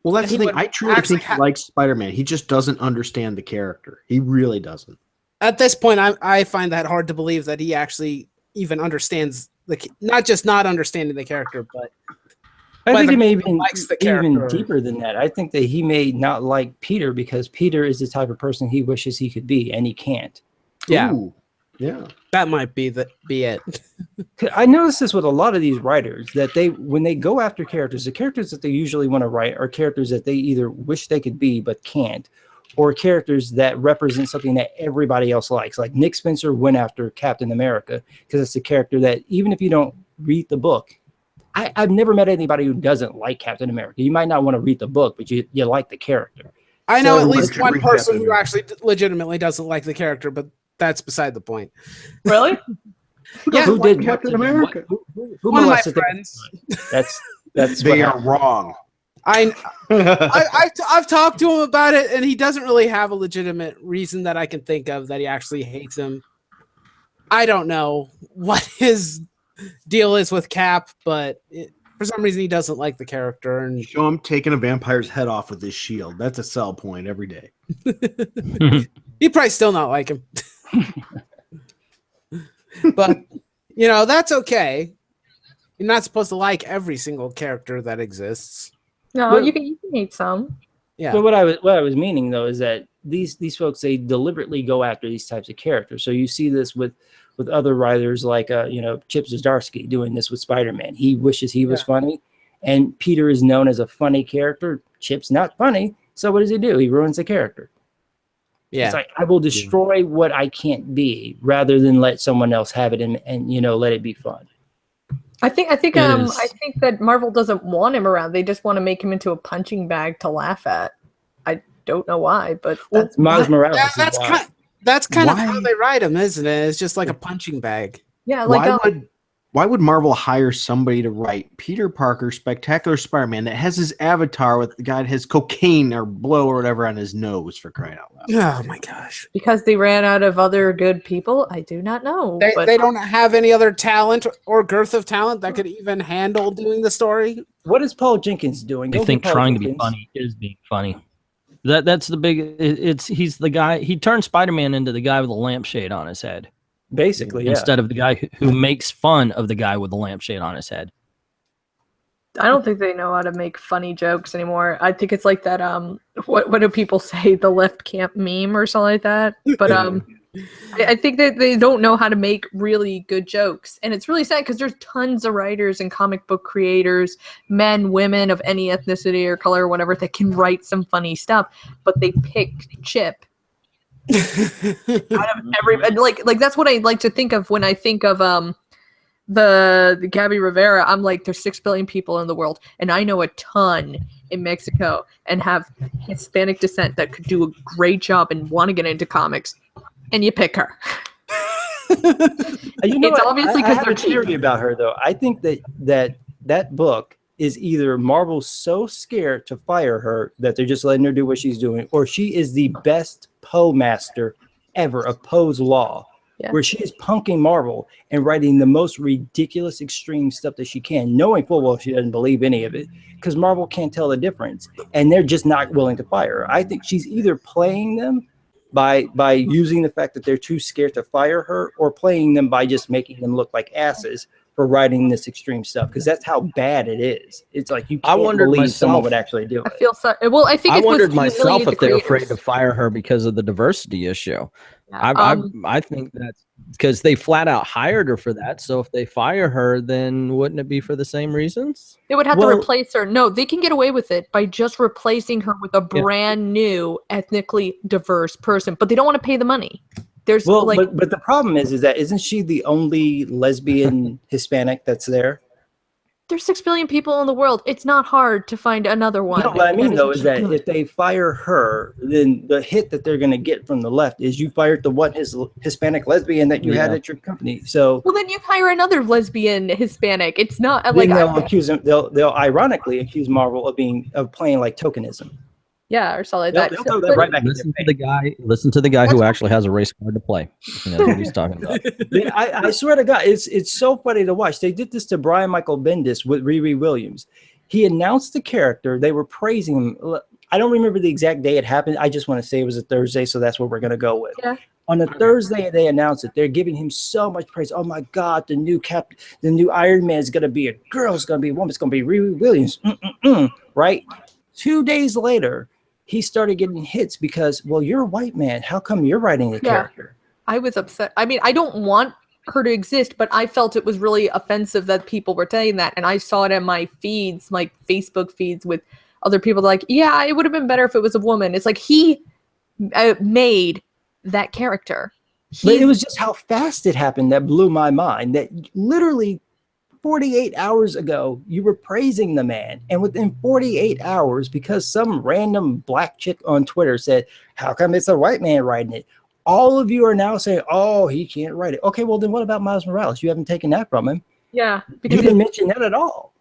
Well, that's the thing. I truly think he likes Spider-Man. He just doesn't understand the character. He really doesn't. At this point, I find that hard to believe that he actually even understands not just not understanding the character, but I think he may even deeper than that. I think that he may not like Peter because Peter is the type of person he wishes he could be, and he can't. Yeah. Ooh, yeah. That might be it. I notice this with a lot of these writers that when they go after characters, the characters that they usually want to write are characters that they either wish they could be but can't, or characters that represent something that everybody else likes. Like Nick Spencer went after Captain America because it's a character that even if you don't read the book, I've never met anybody who doesn't like Captain America. You might not want to read the book, but you like the character. I know at least one person who actually legitimately doesn't like the character, but that's beside the point. Really? Yeah, who did Captain America? Who one of my friends. That's they are wrong. I've talked to him about it, and he doesn't really have a legitimate reason that I can think of that he actually hates him. I don't know what his deal is with Cap, but for some reason he doesn't like the character. And show him taking a vampire's head off with his shield. That's a sell point every day. He'd probably still not like him. But, that's okay. You're not supposed to like every single character that exists. No, you can hate some. Yeah. But what I was meaning though is that these folks, they deliberately go after these types of characters. So you see this with other writers like Chip Zdarsky doing this with Spider-Man. He wishes he was funny, and Peter is known as a funny character. Chip's not funny, so what does he do? He ruins the character. Yeah, it's like I will destroy what I can't be rather than let someone else have it and let it be fun. I think that Marvel doesn't want him around. They just want to make him into a punching bag to laugh at. I don't know why, but that's Miles Morales. That's kind of how they write him, isn't it? It's just like a punching bag. Yeah, why why would Marvel hire somebody to write Peter Parker, Spectacular Spider-Man that has his avatar with the guy that has cocaine or blow or whatever on his nose, for crying out loud? Oh my gosh. Because they ran out of other good people? I do not know. They don't have any other talent or girth of talent that could even handle doing the story. What is Paul Jenkins doing? I think trying to be funny is being funny. That's the big. He's the guy. He turned Spider-Man into the guy with a lampshade on his head, Basically, yeah. instead of the guy who makes fun of the guy with the lampshade on his head. I don't think they know how to make funny jokes anymore. I think it's like that what do people say, the left camp meme or something like that. But I think that they don't know how to make really good jokes. And it's really sad because there's tons of writers and comic book creators, men, women of any ethnicity or color or whatever, that can write some funny stuff, but they pick Chip out of every, like that's what I like to think of when I think of the Gabby Rivera. I'm like, there's 6 billion people in the world, and I know a ton in Mexico and have Hispanic descent that could do a great job and want to get into comics, and you pick her. It's obviously because they're cheap. theory about her, though. I think that book is either Marvel's so scared to fire her that they're just letting her do what she's doing, or she is the best Poe master ever of Poe's Law. Yeah. Where she is punking Marvel and writing the most ridiculous, extreme stuff that she can, knowing full well she doesn't believe any of it, because Marvel can't tell the difference, and they're just not willing to fire her. I think she's either playing them by using the fact that they're too scared to fire her, or playing them by just making them look like asses for writing this extreme stuff, because that's how bad it is. It's like you can't believe someone would actually do it. I feel sorry. Well, I think I wondered myself if they're afraid to fire her because of the diversity issue. I think that's because they flat out hired her for that. So if they fire her, then wouldn't it be for the same reasons? They would have to replace her. No, they can get away with it by just replacing her with a brand new ethnically diverse person, but they don't want to pay the money. There's but the problem is that isn't she the only lesbian Hispanic that's there? There's 6 billion people in the world. It's not hard to find another one. No, what I mean though is that if they fire her, then the hit that they're going to get from the left is you fired the one Hispanic lesbian that you had at your company. So then you hire another lesbian Hispanic. It's not like they'll accuse them. They'll ironically accuse Marvel of playing like tokenism. Yeah, or something like that. They'll throw that right back listen to the guy who actually has a race card to play. You know what he's talking about. I swear to God, it's so funny to watch. They did this to Brian Michael Bendis with Riri Williams. He announced the character. They were praising him. I don't remember the exact day it happened. I just want to say it was a Thursday, so that's what we're going to go with. Yeah. On a Thursday, they announced it. They're giving him so much praise. Oh my God, the new Iron Man is going to be a girl. It's going to be a woman. It's going to be Riri Williams. Right? 2 days later, he started getting hits because, well, you're a white man. How come you're writing a character? I was upset. I mean, I don't want her to exist, but I felt it was really offensive that people were saying that. And I saw it in my feeds, my Facebook feeds with other people like, yeah, it would have been better if it was a woman. It's like he made that character. But it was just how fast it happened that blew my mind. That literally 48 hours ago, you were praising the man. And within 48 hours, because some random black chick on Twitter said, how come it's a white man writing it? All of you are now saying, oh, he can't write it. Okay, well, then what about Miles Morales? You haven't taken that from him. Yeah. Because you didn't mention that at all.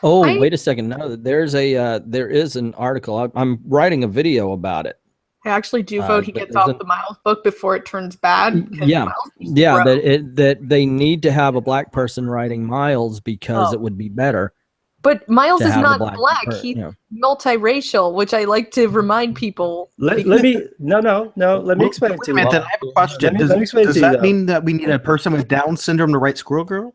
Oh, wait a second. No, there is an article. I'm writing a video about it. I actually do vote he gets off the Miles book before it turns bad. Yeah, that they need to have a black person writing Miles because it would be better. But Miles is not black. He's multiracial, which I like to remind people. Let me explain it to you. I have a question. Does that mean that we need a person with Down syndrome to write Squirrel Girl?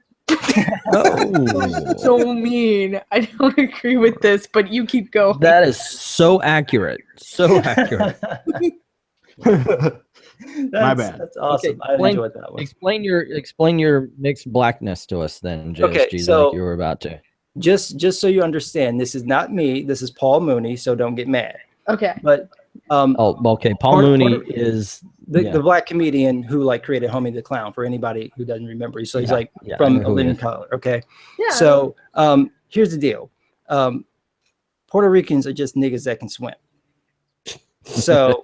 No. So mean. I don't agree with this, but you keep going. That is so accurate. So accurate. My bad. That's awesome. Okay, I enjoyed that one. Explain your mixed blackness to us then, JSG, okay, so like you were about to. Just so you understand, this is not me. This is Paul Mooney, so don't get mad. Okay. But okay. Paul Mooney is the black comedian who like created Homie the Clown, for anybody who doesn't remember. So he's from A Living Color. Okay. Yeah. So here's the deal. Puerto Ricans are just niggas that can swim. So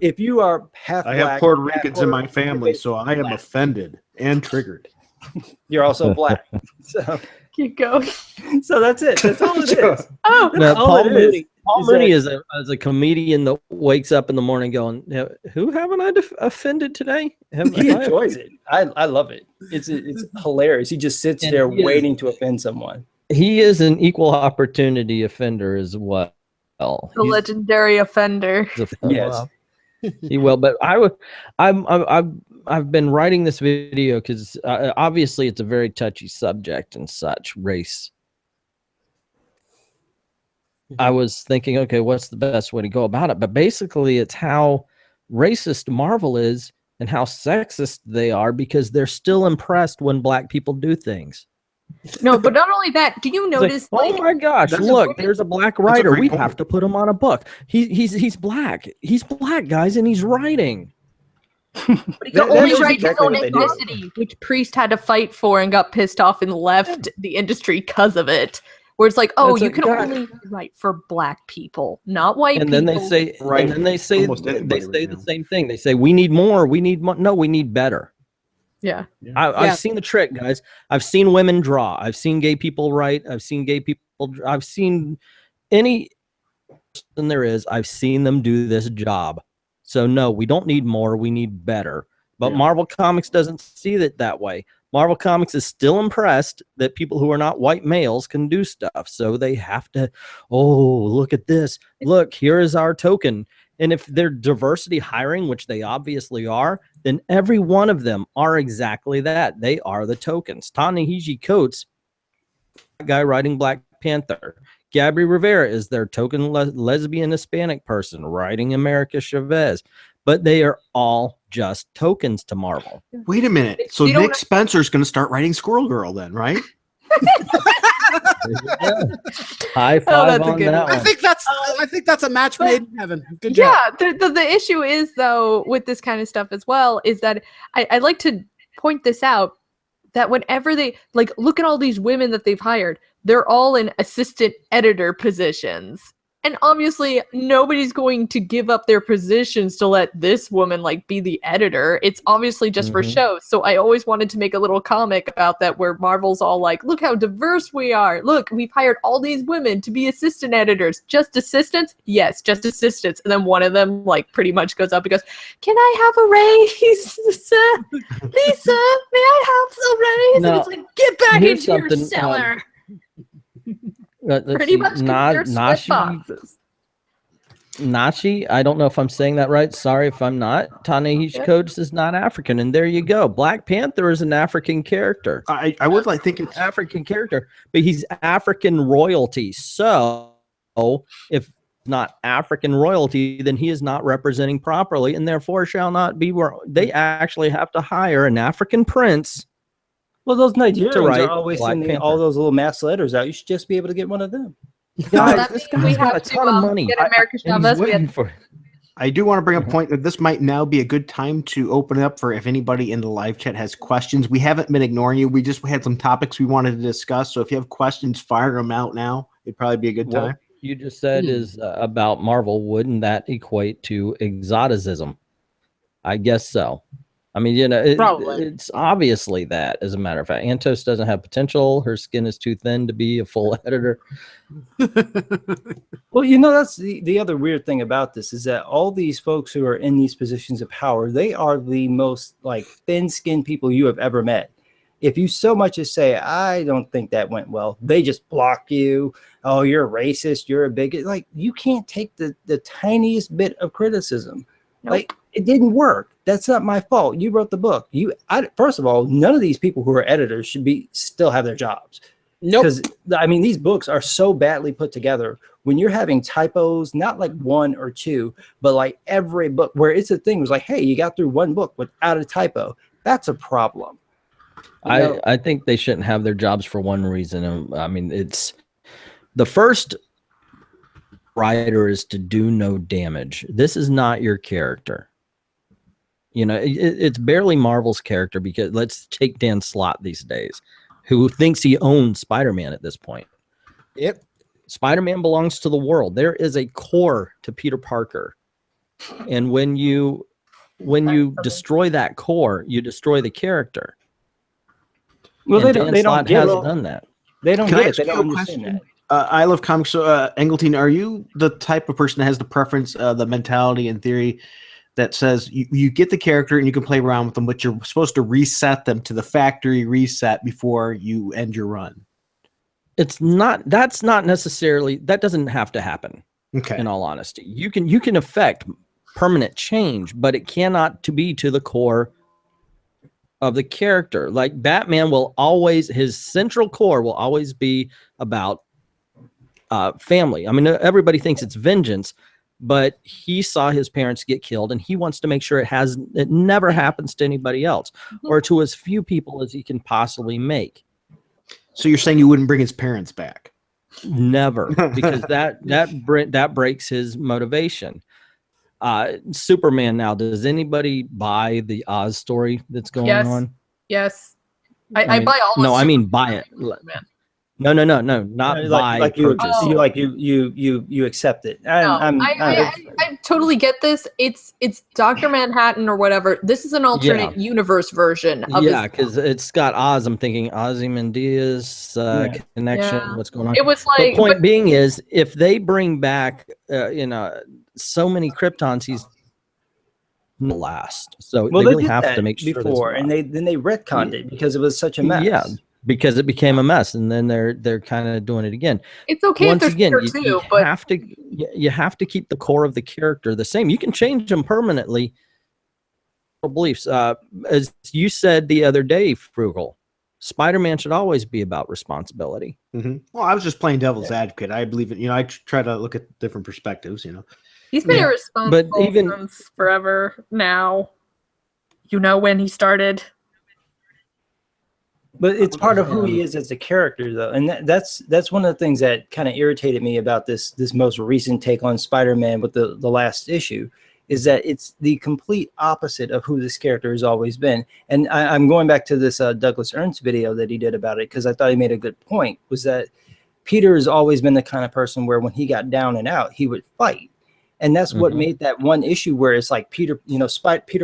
if you are half I black, have Puerto Ricans in my family, so I am offended and triggered. You're also black. So Keep going. that's it. That's all it is. Oh, That's all Paul it is. Mooney. Paul Mooney is a comedian that wakes up in the morning going, "Who haven't I offended today?" He enjoys it. I love it. It's hilarious. He just sits there waiting to offend someone. He is an equal opportunity offender as well. the legendary offender. Yes. He will. But I've been writing this video because obviously it's a very touchy subject and such, race. I was thinking, okay, what's the best way to go about it? But basically, it's how racist Marvel is and how sexist they are because they're still impressed when black people do things. No, but not only that. Do you notice? Like, oh my gosh! Look, there's a black writer. We have to put him on a book. He's black. He's black, guys, and he's writing. But he can only write his own ethnicity, which Priest had to fight for and got pissed off and left the industry because of it. Where it's like, oh, you can only write for black people, not white people. And then they say, right? And then they say the same thing. They say we need more. We need more. No, we need better. Yeah. I've seen the trick, guys. I've seen women draw. I've seen gay people write. I've seen gay people. I've seen any person there is. I've seen them do this job. So no, we don't need more. We need better. But Marvel Comics doesn't see it that way. Marvel Comics is still impressed that people who are not white males can do stuff. So they have to, oh, look at this. Look, here is our token. And if they're diversity hiring, which they obviously are, then every one of them are exactly that. They are the tokens. Ta-Nehisi Coates, guy writing Black Panther. Gabby Rivera is their token lesbian Hispanic person writing America Chavez. But they are all just tokens to Marvel. Wait a minute. So Nick Spencer's going to start writing Squirrel Girl then, right? High five on that one. I think that's a match made in heaven. Good job. Yeah, the issue is though with this kind of stuff as well is that I like to point this out that whenever they look at all these women that they've hired, they're all in assistant editor positions. And obviously, nobody's going to give up their positions to let this woman be the editor. It's obviously just for show. So I always wanted to make a little comic about that where Marvel's all like, look how diverse we are. Look, we've hired all these women to be assistant editors. Just assistants? Yes, just assistants. And then one of them pretty much goes up and goes, can I have a raise, Lisa? Lisa, may I have a raise? No, and it's like, get back into your cellar. Pretty much Nashi, I don't know if I'm saying that right. Sorry if I'm not. Ta-Nehisi Coates is not African, and there you go. Black Panther is an African character. I would think it's African character, but he's African royalty. So if not African royalty, then he is not representing properly, and therefore shall not be. They actually have to hire an African prince. Well, those Nigerians are always sending all those little mass letters out. You should just be able to get one of them. Guys, this guy's got a ton of money. I do want to bring up a point that this might now be a good time to open it up for if anybody in the live chat has questions. We haven't been ignoring you. We just had some topics we wanted to discuss. So if you have questions, fire them out now. It'd probably be a good time. What you just said is about Marvel. Wouldn't that equate to exoticism? I guess so. I mean, it's obviously that, as a matter of fact. Antos doesn't have potential. Her skin is too thin to be a full editor. Well, that's the other weird thing about this is that all these folks who are in these positions of power, they are the most thin-skinned people you have ever met. If you so much as say, I don't think that went well, they just block you. Oh, you're a racist. You're a bigot. You can't take the tiniest bit of criticism. Nope. It didn't work. That's not my fault. You wrote the book. First of all, none of these people who are editors should still have their jobs. Nope. Because these books are so badly put together. When you're having typos, not one or two, but every book where it's a thing was hey, you got through one book without a typo. That's a problem. I think they shouldn't have their jobs for one reason. It's the first writer is to do no damage. This is not your character. It's barely Marvel's character because let's take Dan Slott these days, who thinks he owns Spider-Man at this point. Yep. Spider-Man belongs to the world. There is a core to Peter Parker. And when you destroy that core, you destroy the character. Well, And they Dan don't. They don't Slott get has it. done that. They don't Can I get it. ask They you don't a understand question? that. I love comics. So, Engeltine, are you the type of person that has the preference, the mentality and theory that says you get the character and you can play around with them, but you're supposed to reset them to the factory reset before you end your run? That's not necessarily, that doesn't have to happen. Okay. In all honesty, you can affect permanent change, but it cannot to be to the core of the character. Like Batman will always, his central core will always be about family. I mean, everybody thinks it's vengeance, but he saw his parents get killed and he wants to make sure it never happens to anybody else or to as few people as he can possibly make. So you're saying you wouldn't bring his parents back? Never, because that breaks his motivation. Superman now, does anybody buy the Oz story that's going on? Yes. I mean, buy all no, the I mean buy it. Man. No, not buy, purchase. You accept it. I totally get this. It's Dr. Manhattan or whatever. This is an alternate universe version of because it's got Oz. I'm thinking Ozymandias connection. Yeah. What's going on? It was like, the point being is, if they bring back so many Kryptons, he's last. So they really have to make sure before, and they retconned it because it was such a mess. Yeah, because it became a mess, and then they're kind of doing it again. It's okay Once if again, too, but you have to keep the core of the character the same. You can change them permanently. Beliefs, as you said the other day, Frugal, Spider-Man should always be about responsibility. Mm-hmm. Well, I was just playing devil's advocate. I believe it. I try to look at different perspectives. He's been irresponsible but even since forever now. When he started. But it's part of who he is as a character, though, and that's one of the things that kind of irritated me about this most recent take on Spider-Man with the last issue, is that it's the complete opposite of who this character has always been. And I'm going back to this Douglas Ernst video that he did about it, because I thought he made a good point, was that Peter has always been the kind of person where when he got down and out, he would fight. And that's what made that one issue where it's like Peter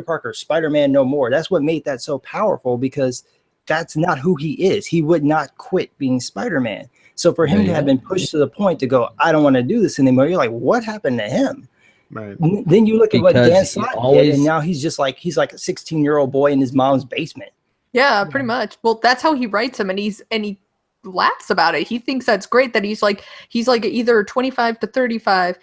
Parker, Spider-Man no more. That's what made that so powerful, because that's not who he is. He would not quit being Spider-Man. So for him to have been pushed to the point to go, I don't want to do this anymore, you're like, what happened to him? Right. Then you look at what Dan Slott did, and now he's like a 16-year-old boy in his mom's basement. Yeah, pretty much. Well, that's how he writes him, and he laughs about it. He thinks that's great that he's like either 25 to 35,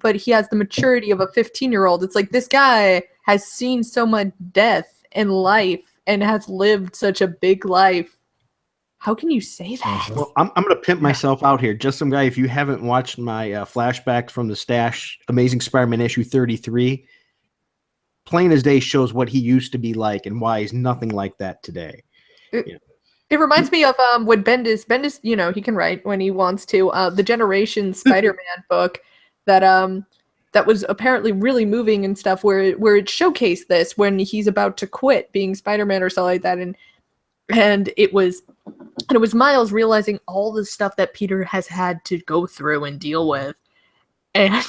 but he has the maturity of a 15-year-old. It's like, this guy has seen so much death in life and has lived such a big life. How can you say that? Well, I'm going to pimp myself out here. Just some guy, if you haven't watched my flashbacks from the Stash Amazing Spider-Man issue 33, plain as day shows what he used to be like and why he's nothing like that today. It reminds me of when Bendis, he can write when he wants to. The Generation Spider-Man book that was apparently really moving and stuff, where it showcased this when he's about to quit being Spider-Man or something like that, and it was Miles realizing all the stuff that Peter has had to go through and deal with, and I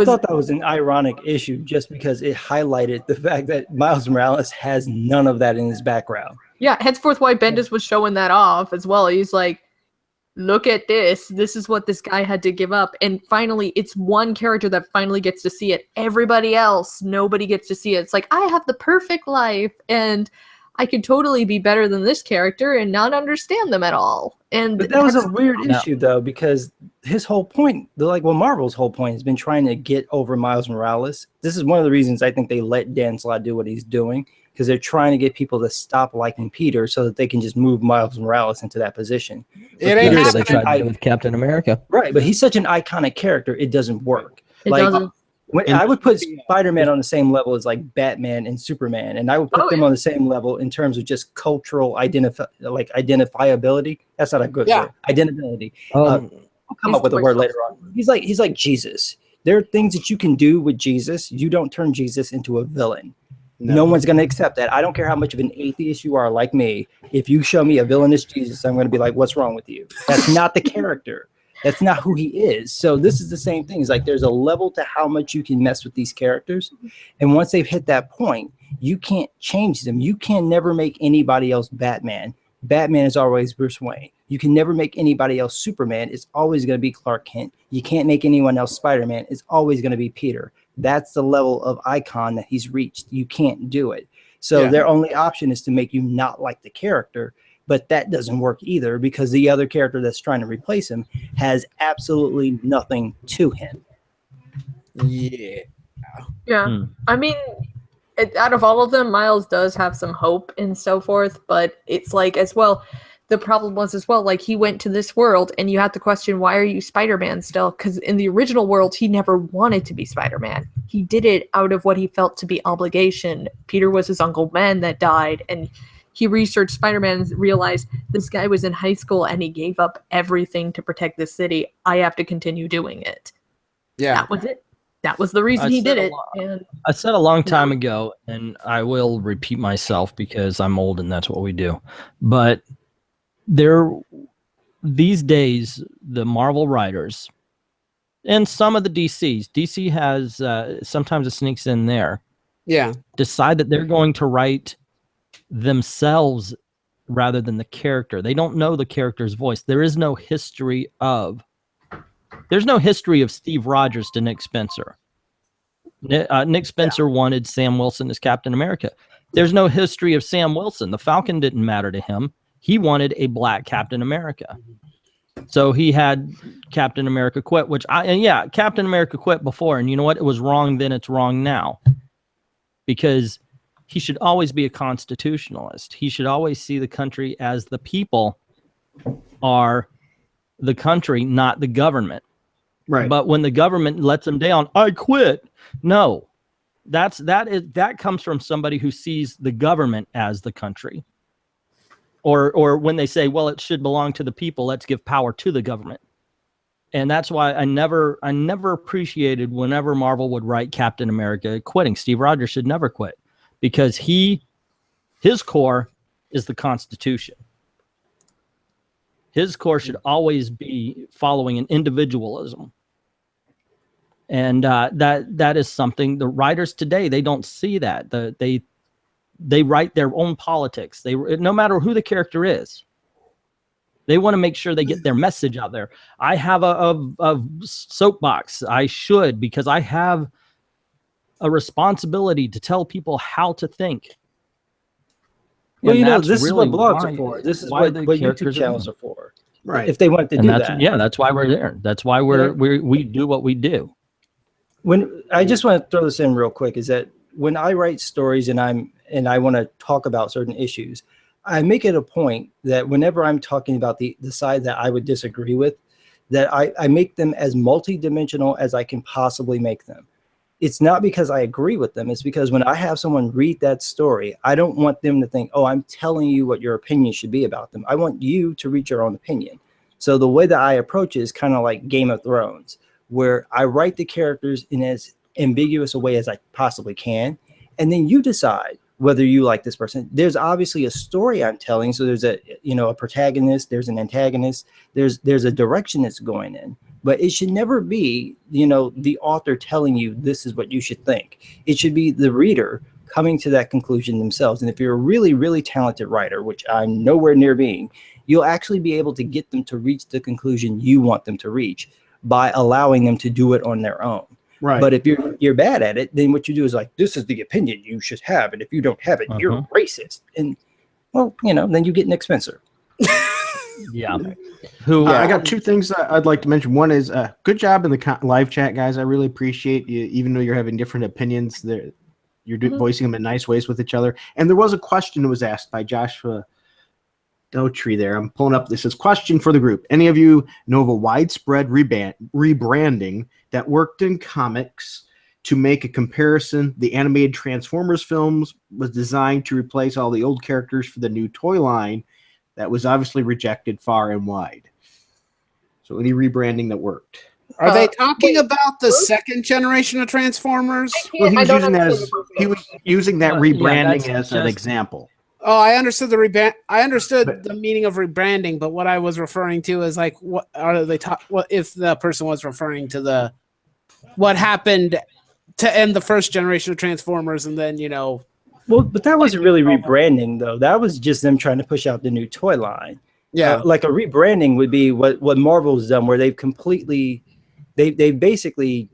thought that was an ironic issue just because it highlighted the fact that Miles Morales has none of that in his background. Yeah, henceforth why Bendis was showing that off as well. He's like, look at this. This is what this guy had to give up. And finally, it's one character that finally gets to see it. Everybody else, nobody gets to see it. It's like, I have the perfect life, and I could totally be better than this character and not understand them at all. But that was a weird issue, though, because his whole point, Marvel's whole point has been trying to get over Miles Morales. This is one of the reasons I think they let Dan Slott do what he's doing, because they're trying to get people to stop liking Peter so that they can just move Miles Morales into that position. It ain't they tried to do with Captain America. Right, but he's such an iconic character, it doesn't work. It doesn't. I would put Spider-Man on the same level as like Batman and Superman, and I would put them on the same level in terms of just cultural identifiability. That's not a good word. Identity. I'll come up with a word later on. He's like Jesus. There are things that you can do with Jesus. You don't turn Jesus into a villain. No one's going to accept that. I don't care how much of an atheist you are like me. If you show me a villainous Jesus, I'm going to be like, what's wrong with you? That's not the character. That's not who he is. So this is the same thing. It's like there's a level to how much you can mess with these characters. And once they've hit that point, you can't change them. You can never make anybody else Batman Batman is always Bruce Wayne. You can never make anybody else Superman. It's always going to be Clark Kent. You can't make anyone else Spider-Man. It's always going to be Peter. That's the level of icon that he's reached. You can't do it. So their only option is to make you not like the character, but that doesn't work either because the other character that's trying to replace him has absolutely nothing to him. Yeah. Yeah. I mean, out of all of them, Miles does have some hope and so forth, but it's like as well, the problem was as well, like he went to this world and you have to question, why are you Spider-Man still? Because in the original world, he never wanted to be Spider-Man. He did it out of what he felt to be obligation. Peter was his Uncle Ben that died, and he researched Spider-Man and realized this guy was in high school and he gave up everything to protect the city. I have to continue doing it. Yeah. That was it. That was the reason he did it. And I said a long time ago, and I will repeat myself because I'm old and that's what we do. But these days, the Marvel writers and some of the DC has, sometimes it sneaks in there, decide that they're going to write themselves rather than the character. They don't know the character's voice. There's no history of Steve Rogers to Nick Spencer. Nick Spencer wanted Sam Wilson as Captain America. There's no history of Sam Wilson. The Falcon didn't matter to him. He wanted a black Captain America. So he had Captain America quit, Captain America quit before. And you know what? It was wrong then, it's wrong now. Because he should always be a constitutionalist. He should always see the country as the people are the country, not the government. Right. But when the government lets him down, I quit. No, that comes from somebody who sees the government as the country. Or when they say, well, it should belong to the people, let's give power to the government. And that's why I never appreciated whenever Marvel would write Captain America quitting. Steve Rogers should never quit because his core is the Constitution. His core should always be following an individualism. And that is something the writers today, they don't see that. They write their own politics. No matter who the character is, they want to make sure they get their message out there. I have a soapbox. I should, because I have a responsibility to tell people how to think. Well, this is what blogs are for. This is what YouTube channels are for. Right. If they want to do that. Yeah, that's why we're there. That's why we do what we do. When I just want to throw this in real quick is that when I write stories and I want to talk about certain issues, I make it a point that whenever I'm talking about the side that I would disagree with, that I make them as multidimensional as I can possibly make them. It's not because I agree with them. It's because when I have someone read that story, I don't want them to think, oh, I'm telling you what your opinion should be about them. I want you to reach your own opinion. So the way that I approach it is kind of like Game of Thrones, where I write the characters in as ambiguous a way as I possibly can. And then you decide whether you like this person. There's obviously a story I'm telling. So there's a protagonist, there's an antagonist, there's a direction that's going in. But it should never be, the author telling you this is what you should think. It should be the reader coming to that conclusion themselves. And if you're a really, really talented writer, which I'm nowhere near being, you'll actually be able to get them to reach the conclusion you want them to reach by allowing them to do it on their own. Right. But if you're bad at it, then what you do is like, this is the opinion you should have. And if you don't have it, you're racist. And, well, then you get Nick Spencer. Yeah. I got two things I'd like to mention. One is good job in the live chat, guys. I really appreciate you, even though you're having different opinions, you're voicing them in nice ways with each other. And there was a question that was asked by Joshua Dotree there. I'm pulling up. This is question for the group. Any of you know of a widespread rebranding that worked in comics to make a comparison? The animated Transformers films was designed to replace all the old characters for the new toy line that was obviously rejected far and wide. So any rebranding that worked. Are they talking about the second generation of Transformers? Well, he was using that rebranding as an example. Oh, I understood the meaning of rebranding, but what I was referring to is like, what are they what if the person was referring to what happened to end the first generation of Transformers, and then Well, but that wasn't really rebranding though. That was just them trying to push out the new toy line. Yeah. Like a rebranding would be what Marvel's done, where they've completely, they basically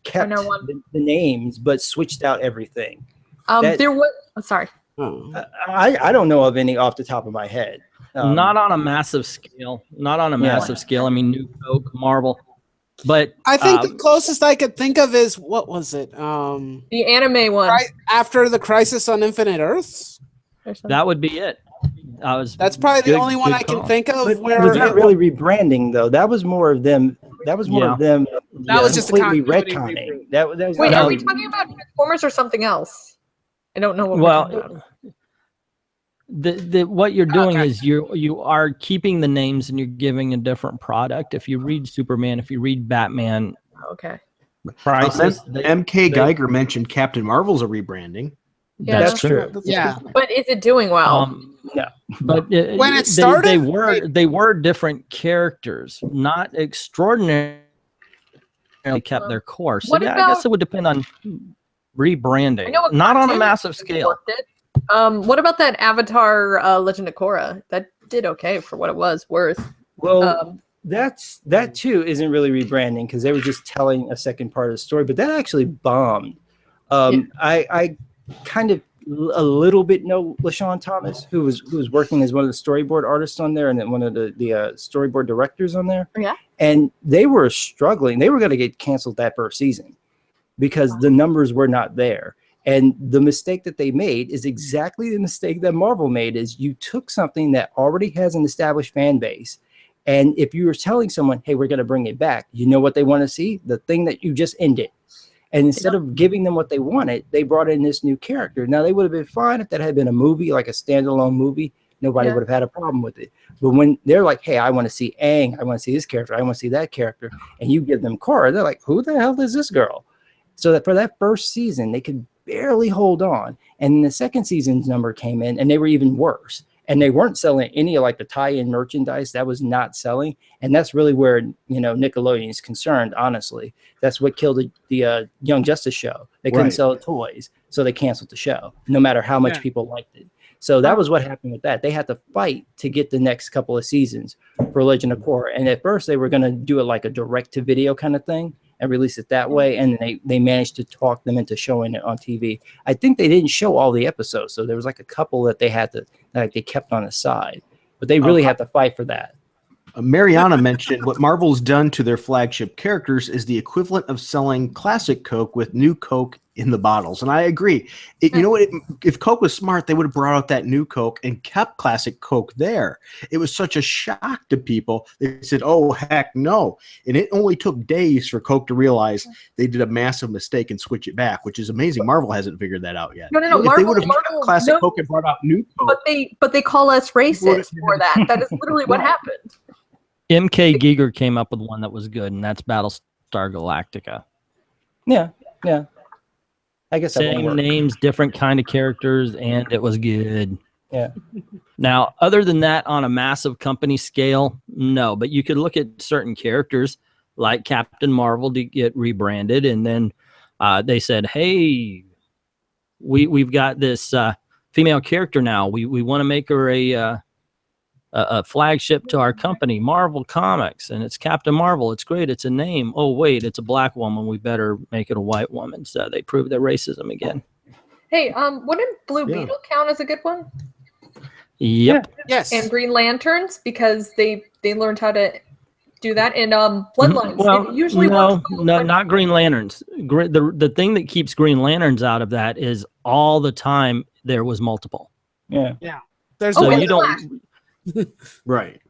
kept the names but switched out everything. There was. Oh, sorry. I don't know of any off the top of my head. Not on a massive scale. Not on a massive scale. I mean, New Coke, Marvel. But I think the closest I could think of is, what was it? The anime one. Right after the Crisis on Infinite Earths? That would be it. That's probably the only one I can think of. But was that really rebranding though? That was more of them. That was more of them. That was just completely continuity retconning. That was Wait, are we talking about Transformers or something else? I don't know what we're talking about. What you're doing is you are keeping the names and you're giving a different product. If you read Superman, if you read Batman, okay. Crisis, MK Geiger mentioned Captain Marvel's a rebranding. Yeah, that's true. Yeah, but is it doing well? Yeah, but when it started, they were different characters, not extraordinary. Kept their course. So yeah, I guess it would depend on rebranding, not on a massive scale. What about that Avatar Legend of Korra? That did okay for what it was worth. Well, that too isn't really rebranding because they were just telling a second part of the story, but that actually bombed. I kind of a little bit know LaShawn Thomas, who was working as one of the storyboard artists on there and then one of the storyboard directors on there. Yeah. And they were struggling. They were going to get canceled that first season because the numbers were not there. And the mistake that they made is exactly the mistake that Marvel made, is you took something that already has an established fan base. And if you were telling someone, hey, we're going to bring it back, you know what they want to see? The thing that you just ended. And instead of giving them what they wanted, they brought in this new character. Now, they would have been fine if that had been a movie, like a standalone movie. Nobody would have had a problem with it. But when they're like, hey, I want to see Aang, I want to see this character, I want to see that character, and you give them Korra, they're like, who the hell is this girl? So that for that first season, they could barely hold on. And the second season's number came in, and they were even worse. And they weren't selling any of like the tie-in merchandise. That was not selling. And that's really where, Nickelodeon is concerned, honestly. That's what killed the Young Justice show. They couldn't sell toys, so they canceled the show, no matter how much people liked it. So that was what happened with that. They had to fight to get the next couple of seasons for Legend of Korra. And at first, they were going to do it like a direct-to-video kind of thing and release it that way. And they managed to talk them into showing it on TV. I think they didn't show all the episodes. So there was like a couple that they had to, like they kept on the side, but they really had to fight for that. Mariana mentioned what Marvel's done to their flagship characters is the equivalent of selling classic Coke with new Coke in the bottles. And I agree. You know what? If Coke was smart, they would have brought out that new Coke and kept classic Coke there. It was such a shock to people. They said, oh, heck no. And it only took days for Coke to realize they did a massive mistake and switch it back, which is amazing. Marvel hasn't figured that out yet. No. If they would have kept classic Coke and brought out new Coke. But they call us racist for that. That is literally what happened. MK Giger came up with one that was good, and that's Battlestar Galactica. Yeah. I guess same names, different kind of characters, and it was good. Yeah. Now, other than that, on a massive company scale, no. But you could look at certain characters like Captain Marvel to get rebranded, and then they said, "Hey, we've got this female character now. We want to make her a flagship to our company, Marvel Comics, and it's Captain Marvel. It's great. It's a name. Oh, wait, it's a black woman. We better make it a white woman." So they proved their racism again. Hey, wouldn't Blue Beetle count as a good one? Yep. Yeah. Yes. And Green Lanterns, because they learned how to do that in Bloodlines. Well, usually no, not Green Lanterns. The thing that keeps Green Lanterns out of that is all the time there was multiple. Yeah. There's so you don't. Right.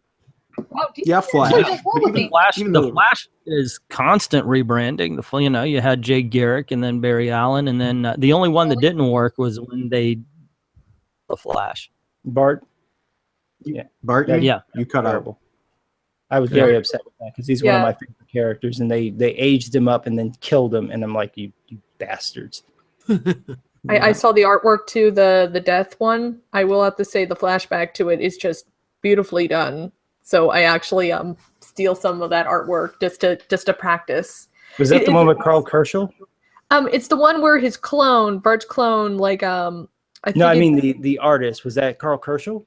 Oh, Flash. The Flash is constant rebranding. You had Jay Garrick and then Barry Allen, and then the only one that didn't work was when they the Flash. Bart. Yeah. Bart. Yeah. You cut out. I was very upset with that because he's one of my favorite characters, and they aged him up and then killed him, and I'm like, you bastards. I saw the artwork to the death one. I will have to say the flashback to it is just beautifully done. So I actually steal some of that artwork just to practice. Was that the one with Carl Kerschel? It's the one where his clone, Bart's clone, like No, I mean the artist. Was that Carl Kerschel?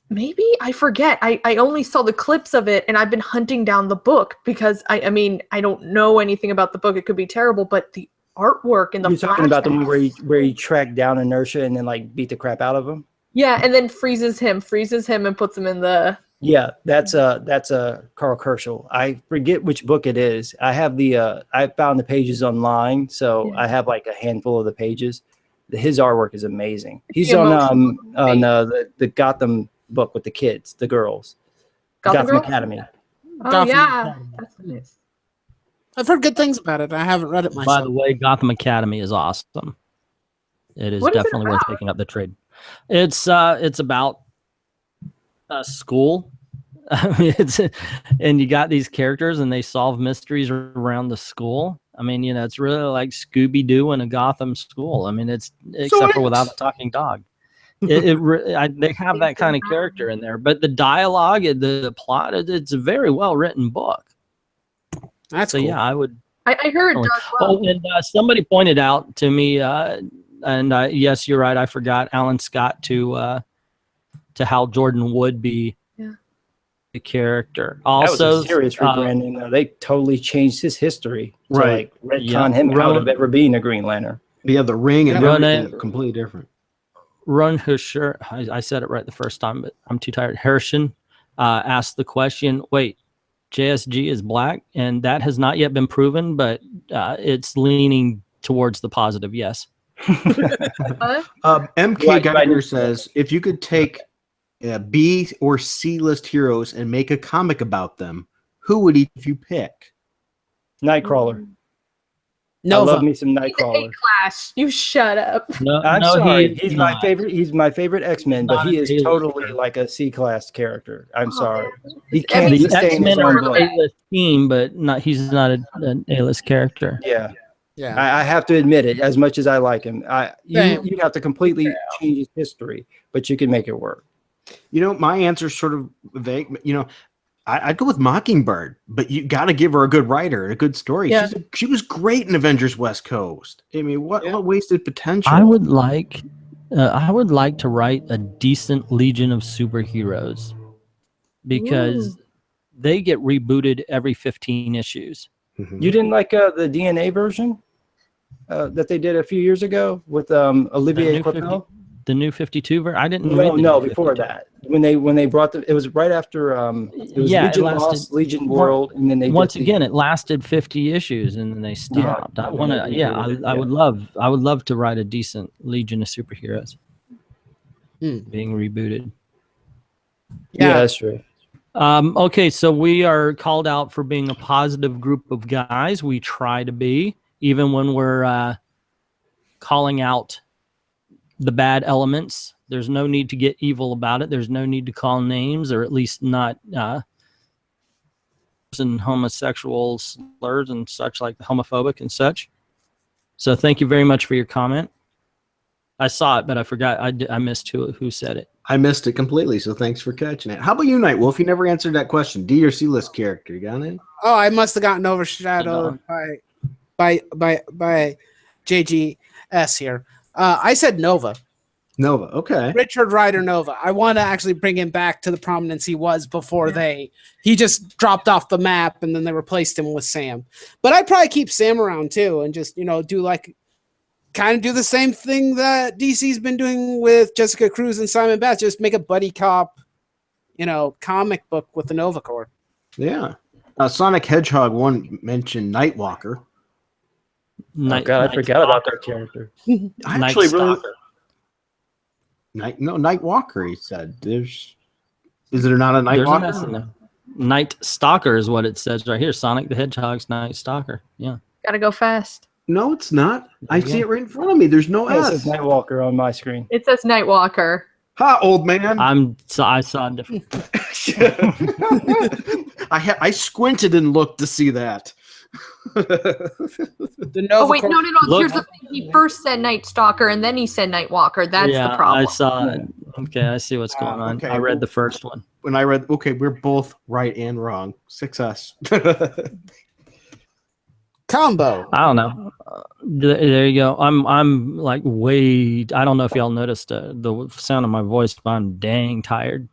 Maybe I forget. I only saw the clips of it, and I've been hunting down the book because I mean I don't know anything about the book. It could be terrible, but the artwork and the You're talking about the one where he tracked down Inertia and then like beat the crap out of him. Yeah, and then freezes him and puts him in the. Yeah, that's a Carl Kerschel. I forget which book it is. I have I found the pages online, so I have like a handful of the pages. His artwork is amazing. He's on the Gotham book with the kids, the girls. Gotham Academy. Oh Gotham yeah, that's nice. I've heard good things about it. I haven't read it myself. By the way, Gotham Academy is awesome. It is definitely worth picking up the trade. It's about a school. I mean, and you got these characters and they solve mysteries around the school. I mean, it's really like Scooby-Doo in a Gotham school. I mean, except for without a talking dog. They have that kind of character in there, but the dialogue, the plot, it's a very well written book. That's cool. Yeah, I would. I heard. And somebody pointed out to me, and yes, you're right. I forgot Alan Scott to Hal Jordan would be the character. Also, that was a serious rebranding. Though. They totally changed his history. Right. To, like, retcon him out of ever being a Green Lantern. Yeah, the ring and everything completely different. Ron Husher, I said it right the first time, but I'm too tired. Herschen asked the question, wait, JSG is black, and that has not yet been proven, but it's leaning towards the positive, yes. MK Geiger says, if you could take B or C list heroes and make a comic about them, who would each of you pick? Nightcrawler. Nova. I love me some Nightcrawler. Class, you shut up. I'm sorry. He's my favorite. He's my favorite X-Men, but he is totally like a C-class character. I'm sorry. He can't the sustain his X-Men own are book. an A-list team, but he's not an A-list character. Yeah. Yeah. I have to admit it. As much as I like him, you'd have to completely change his history, but you can make it work. My answer's sort of vague. I'd go with Mockingbird, but you got to give her a good writer and a good story. Yeah. She was great in Avengers West Coast. I mean, what wasted potential? I would like to write a decent Legion of Superheroes because they get rebooted every 15 issues. Mm-hmm. You didn't like the DNA version that they did a few years ago with Olivier Coipel? The new 52 version? I didn't No, before that. When they brought it was right after it was Legion Lost, Legion World, and then they it lasted 50 issues and then they stopped. I would love to write a decent Legion of Superheroes being rebooted. Yeah, that's true. Okay, so we are called out for being a positive group of guys. We try to be, even when we're calling out the bad elements. There's no need to get evil about it. There's no need to call names, or at least not and homosexual slurs and such, like homophobic and such. So thank you very much for your comment. I saw it, but I forgot. I missed who said it. I missed it completely, so thanks for catching it. How about you, Nightwolf? You never answered that question. D or C list character? You got it? Oh, I must have gotten overshadowed by JGS here. I said Nova. Nova, okay. Richard Rider Nova. I want to actually bring him back to the prominence he was before he just dropped off the map and then they replaced him with Sam. But I'd probably keep Sam around too and just, do the same thing that DC's been doing with Jessica Cruz and Simon Bass. Just make a buddy cop, comic book with the Nova Corps. Yeah. Sonic Hedgehog 1 mentioned Nightwalker. I forgot about that character. I actually really... Nightwalker, he said. Is there not a Nightwalker? Night Stalker is what it says right here. Sonic the Hedgehog's Night Stalker. Yeah. Gotta go fast. No, it's not. I see it right in front of me. There's no S. It says Nightwalker on my screen. It says Nightwalker. Ha, old man. I saw a different. I squinted and looked to see that. No. Here's the thing. He first said Night Stalker and then he said Nightwalker. That's the problem. I saw it. Okay, I see what's going on. Okay, I read the first one. When I read, we're both right and wrong. Success. Combo. I don't know. There you go. I'm like way. I don't know if y'all noticed the sound of my voice, but I'm dang tired.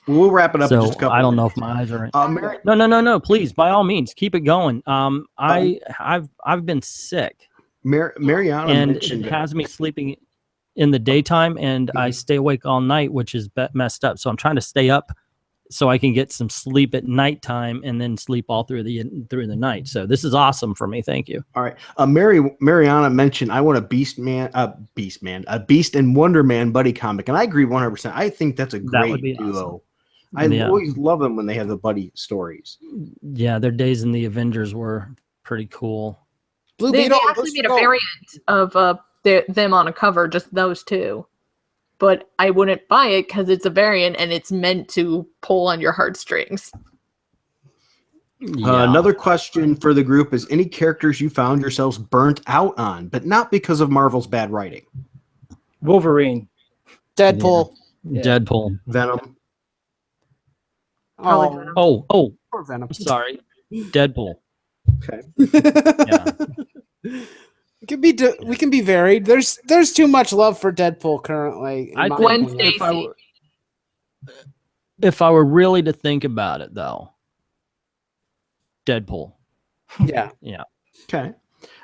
We'll wrap it up in So just a couple I don't know minutes. if my eyes are. Mary, No. Please, by all means, keep it going. I've been sick, Mariana and mentioned it has me sleeping in the daytime, and I stay awake all night, which is messed up. So I'm trying to stay up so I can get some sleep at nighttime and then sleep all through the night. So this is awesome for me. Thank you. All right. Mariana mentioned I want a Beast and Wonder Man buddy comic, and I agree 100%. I think that's a That would great be duo. awesome. I always love them when they have the buddy stories. Yeah, their days in the Avengers were pretty cool. Blue They Beetle. actually made a variant of them on a cover, just those two. But I wouldn't buy it because it's a variant and it's meant to pull on your heartstrings. Yeah. Another question for the group is any characters you found yourselves burnt out on, but not because of Marvel's bad writing? Wolverine. Deadpool. Yeah. Deadpool. Venom. Probably Oh, Venom. Oh, poor Venom. I'm sorry. Deadpool. Okay. Yeah. We can be varied. There's too much love for Deadpool currently. I my think opinion. if I were really to think about it, though, Deadpool. Yeah. Yeah. Okay.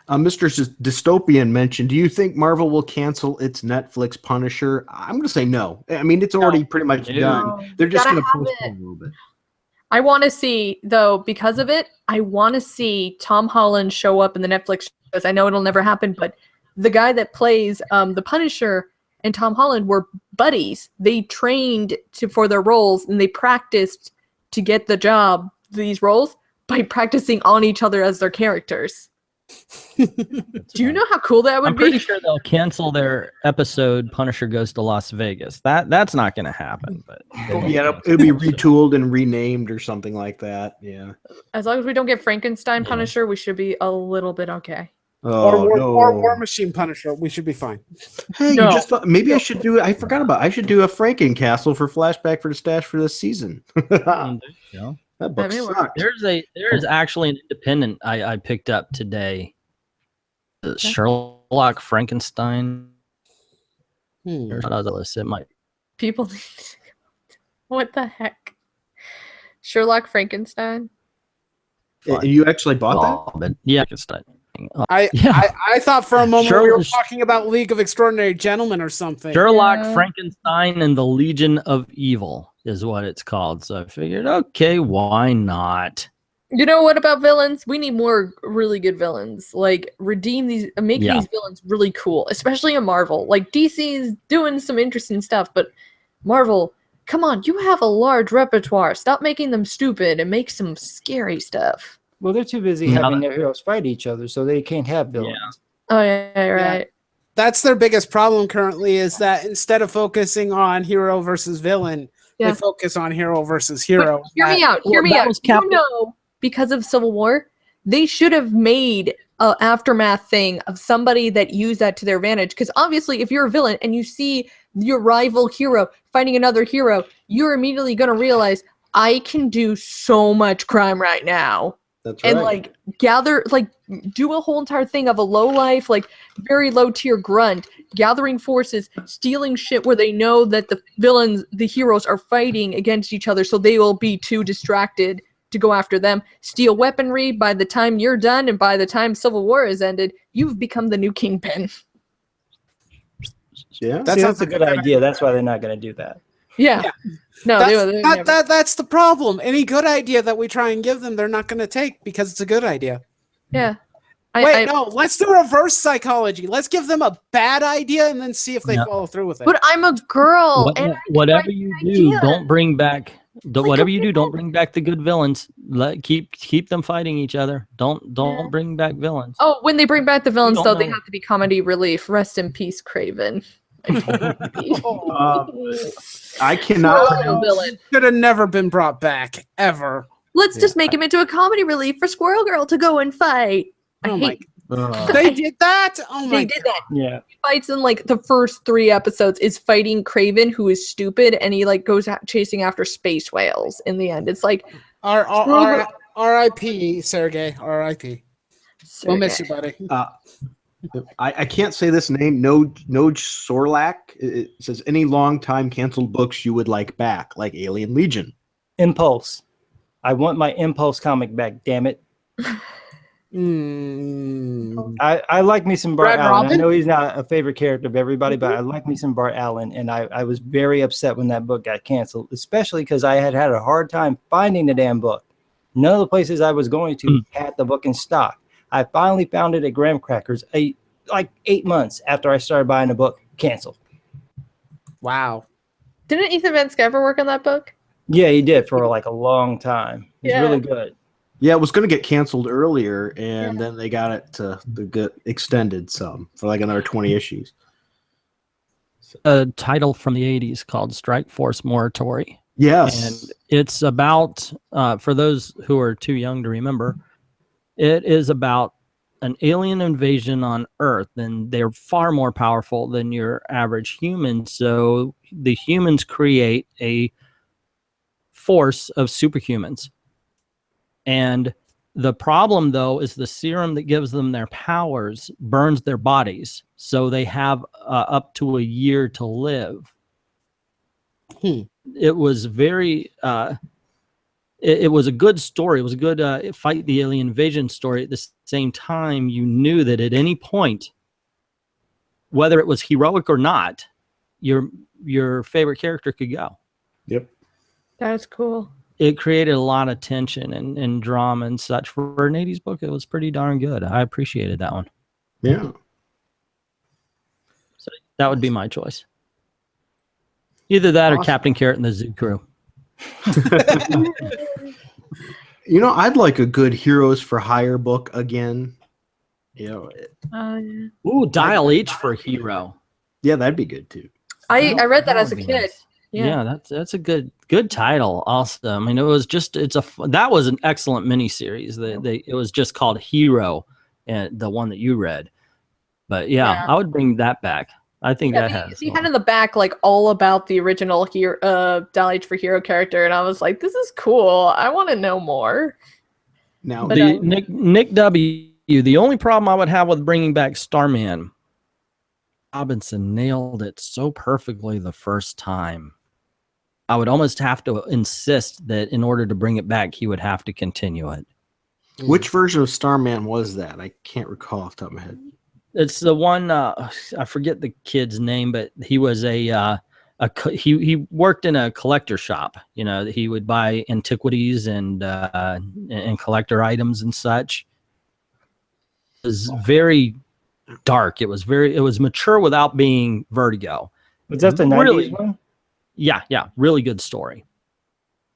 Mr. Dystopian mentioned, do you think Marvel will cancel its Netflix Punisher? I'm going to say no. I mean, it's already pretty much No. done. They're just Gotta going to have postpone it. a little bit. I want to see, though, because of it, I want to see Tom Holland show up in the Netflix shows. I know it'll never happen, but the guy that plays the Punisher and Tom Holland were buddies. They trained for their roles, and they practiced to get these roles, by practicing on each other as their characters. Do you know how cool that would I'm be? pretty sure they'll cancel their episode Punisher Goes to Las Vegas. That's not going to happen. But Yeah, it'll be retooled and renamed or something like that. Yeah. As long as we don't get Frankenstein Punisher, we should be a little bit okay. Oh, or War Machine Punisher. We should be fine. Hey, No. you just thought maybe I should do it. I forgot about. I should do a Frankencastle for flashback for the stash for this season. there you go. That book That may work. sucked. There is actually an independent I picked up today. Sherlock Frankenstein. It might. People need to... What the heck? Sherlock Frankenstein? You actually bought that? But yeah, Frankenstein. I thought for a moment we were Sherlock- talking about League of Extraordinary Gentlemen or something. Sherlock Yeah. Frankenstein and the Legion of Evil is what it's called. So I figured, okay, why not? You know what about villains? We need more really good villains. Like, redeem these, make these villains really cool, especially in Marvel. Like, DC's doing some interesting stuff, but Marvel, come on, you have a large repertoire. Stop making them stupid and make some scary stuff. Well, they're too busy No, having their heroes fight each other, so they can't have villains. Oh, yeah, right. That's their biggest problem currently is that instead of focusing on hero versus villain, Yeah. they focus on hero versus hero. But hear me out. Hear me that out. was Captain- You know, because of Civil War, they should have made an aftermath thing of somebody that used that to their advantage. Because obviously, if you're a villain and you see your rival hero fighting another hero, you're immediately going to realize, I can do so much crime right now. That's right. And like do a whole entire thing of a low life, like very low tier grunt, gathering forces, stealing shit where they know that the heroes are fighting against each other, so they will be too distracted to go after them. Steal weaponry. By the time you're done, and by the time Civil War is ended, you've become the new Kingpin. Yeah. That's a good idea. That's why they're not going to do that. Yeah. No, That's the problem. Any good idea that we try and give them, they're not going to take because it's a good idea. Yeah. No, let's do reverse psychology. Let's give them a bad idea and then see if they follow through with it. But I'm a girl, and I Whatever can you write do, ideas. don't bring back. like Whatever a you do, don't villain. bring back the good villains. Keep them fighting each other. Don't bring back villains. Oh, when they bring back the villains, don't though, they know. have to be comedy relief. Rest in peace, Craven. I cannot Horrible pronounce. villain. Should have never been brought back ever. Let's just make him into a comedy relief for Squirrel Girl to go and fight. Oh my! Ugh. They did that. Oh my! They did that. Yeah. He fights in like the first 3 episodes is fighting Craven, who is stupid, and he like goes chasing after space whales in the end. It's like R.I.P. Sergey. R.I.P. We'll miss you, buddy. I can't say this name. Noj Sorlak. It says any long time canceled books you would like back, like Alien Legion. Impulse. I want my Impulse comic back. Damn it. I like me some Bart Red Allen. I Robin? know he's not a favorite character of everybody, but I like me some Bart Allen, and I was very upset when that book got canceled, especially because I had a hard time finding the damn book. None of the places I was going to had the book in stock. I finally found it at Graham Crackers like 8 months after I started buying the book. Canceled. Wow. Didn't Ethan Van Sciver work on that book? Yeah, he did for like a long time. He's really good. Yeah, it was going to get canceled earlier, and then they got it to get extended some for like another 20 issues. A title from the 80s called Strike Force Morituri. Yes. And it's about, for those who are too young to remember, it is about an alien invasion on Earth, and they're far more powerful than your average human. So the humans create a force of superhumans. And the problem, though, is the serum that gives them their powers burns their bodies. So they have up to a year to live. It was very... It was a good story. It was a good fight the alien invasion story. At the same time, you knew that at any point, whether it was heroic or not, your favorite character could go. Yep. That's cool. It created a lot of tension and drama and such. For an 80s book, it was pretty darn good. I appreciated that one. Yeah. So that would be my choice. Either that or Captain Carrot and the Zoo Crew. You know, I'd like a good Heroes for Hire book again. You know, Ooh, Dial H for Hero. Yeah, that'd be good too. I read that as a kid. Nice. Yeah, that's a good title. Also, I mean, it was just that was an excellent miniseries. It was just called Hero, and the one that you read. But yeah, I would bring that back. I think that has. He had in the back like all about the original Dial H for Hero character, and I was like, "This is cool. I want to know more." Now, Nick W. The only problem I would have with bringing back Starman, Robinson nailed it so perfectly the first time. I would almost have to insist that in order to bring it back, he would have to continue it. Which version of Starman was that? I can't recall off the top of my head. It's the one I forget the kid's name, but he was he worked in a collector shop. You know, he would buy antiquities and collector items and such. It was very dark. It was mature without being Vertigo. Was that the 90s one? Yeah, really good story.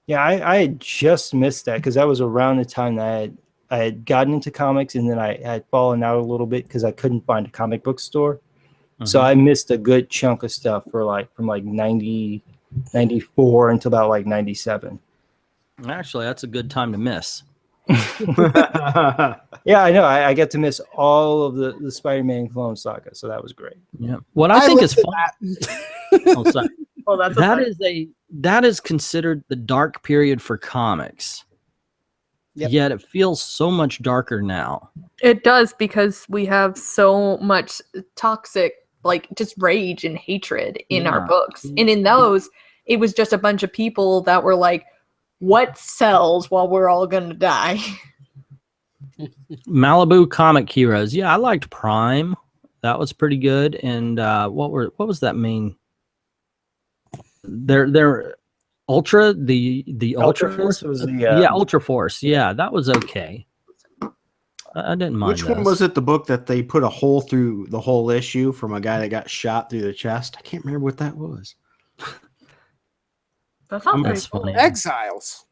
Yeah, I had just missed that because that was around the time that I had gotten into comics, and then I had fallen out a little bit because I couldn't find a comic book store. So I missed a good chunk of stuff from 90, 94 until about like 97. Actually, that's a good time to miss. Yeah, I know. I get to miss all of the Spider-Man Clone Saga, so that was great. Yeah. What I think is fun. Oh, sorry. Oh, that is considered the dark period for comics. Yet it feels so much darker now. It does, because we have so much toxic, like just rage and hatred in our books. And in those, it was just a bunch of people that were like, what sells while we're all going to die? Malibu Comic Heroes. Yeah, I liked Prime. That was pretty good. And what was that main? They're Ultra, the Ultra Force was Ultra Force. Yeah, that was okay. I didn't mind. Which one was it? The book that they put a hole through the whole issue from a guy that got shot through the chest? I can't remember what that was. That's funny. Exiles.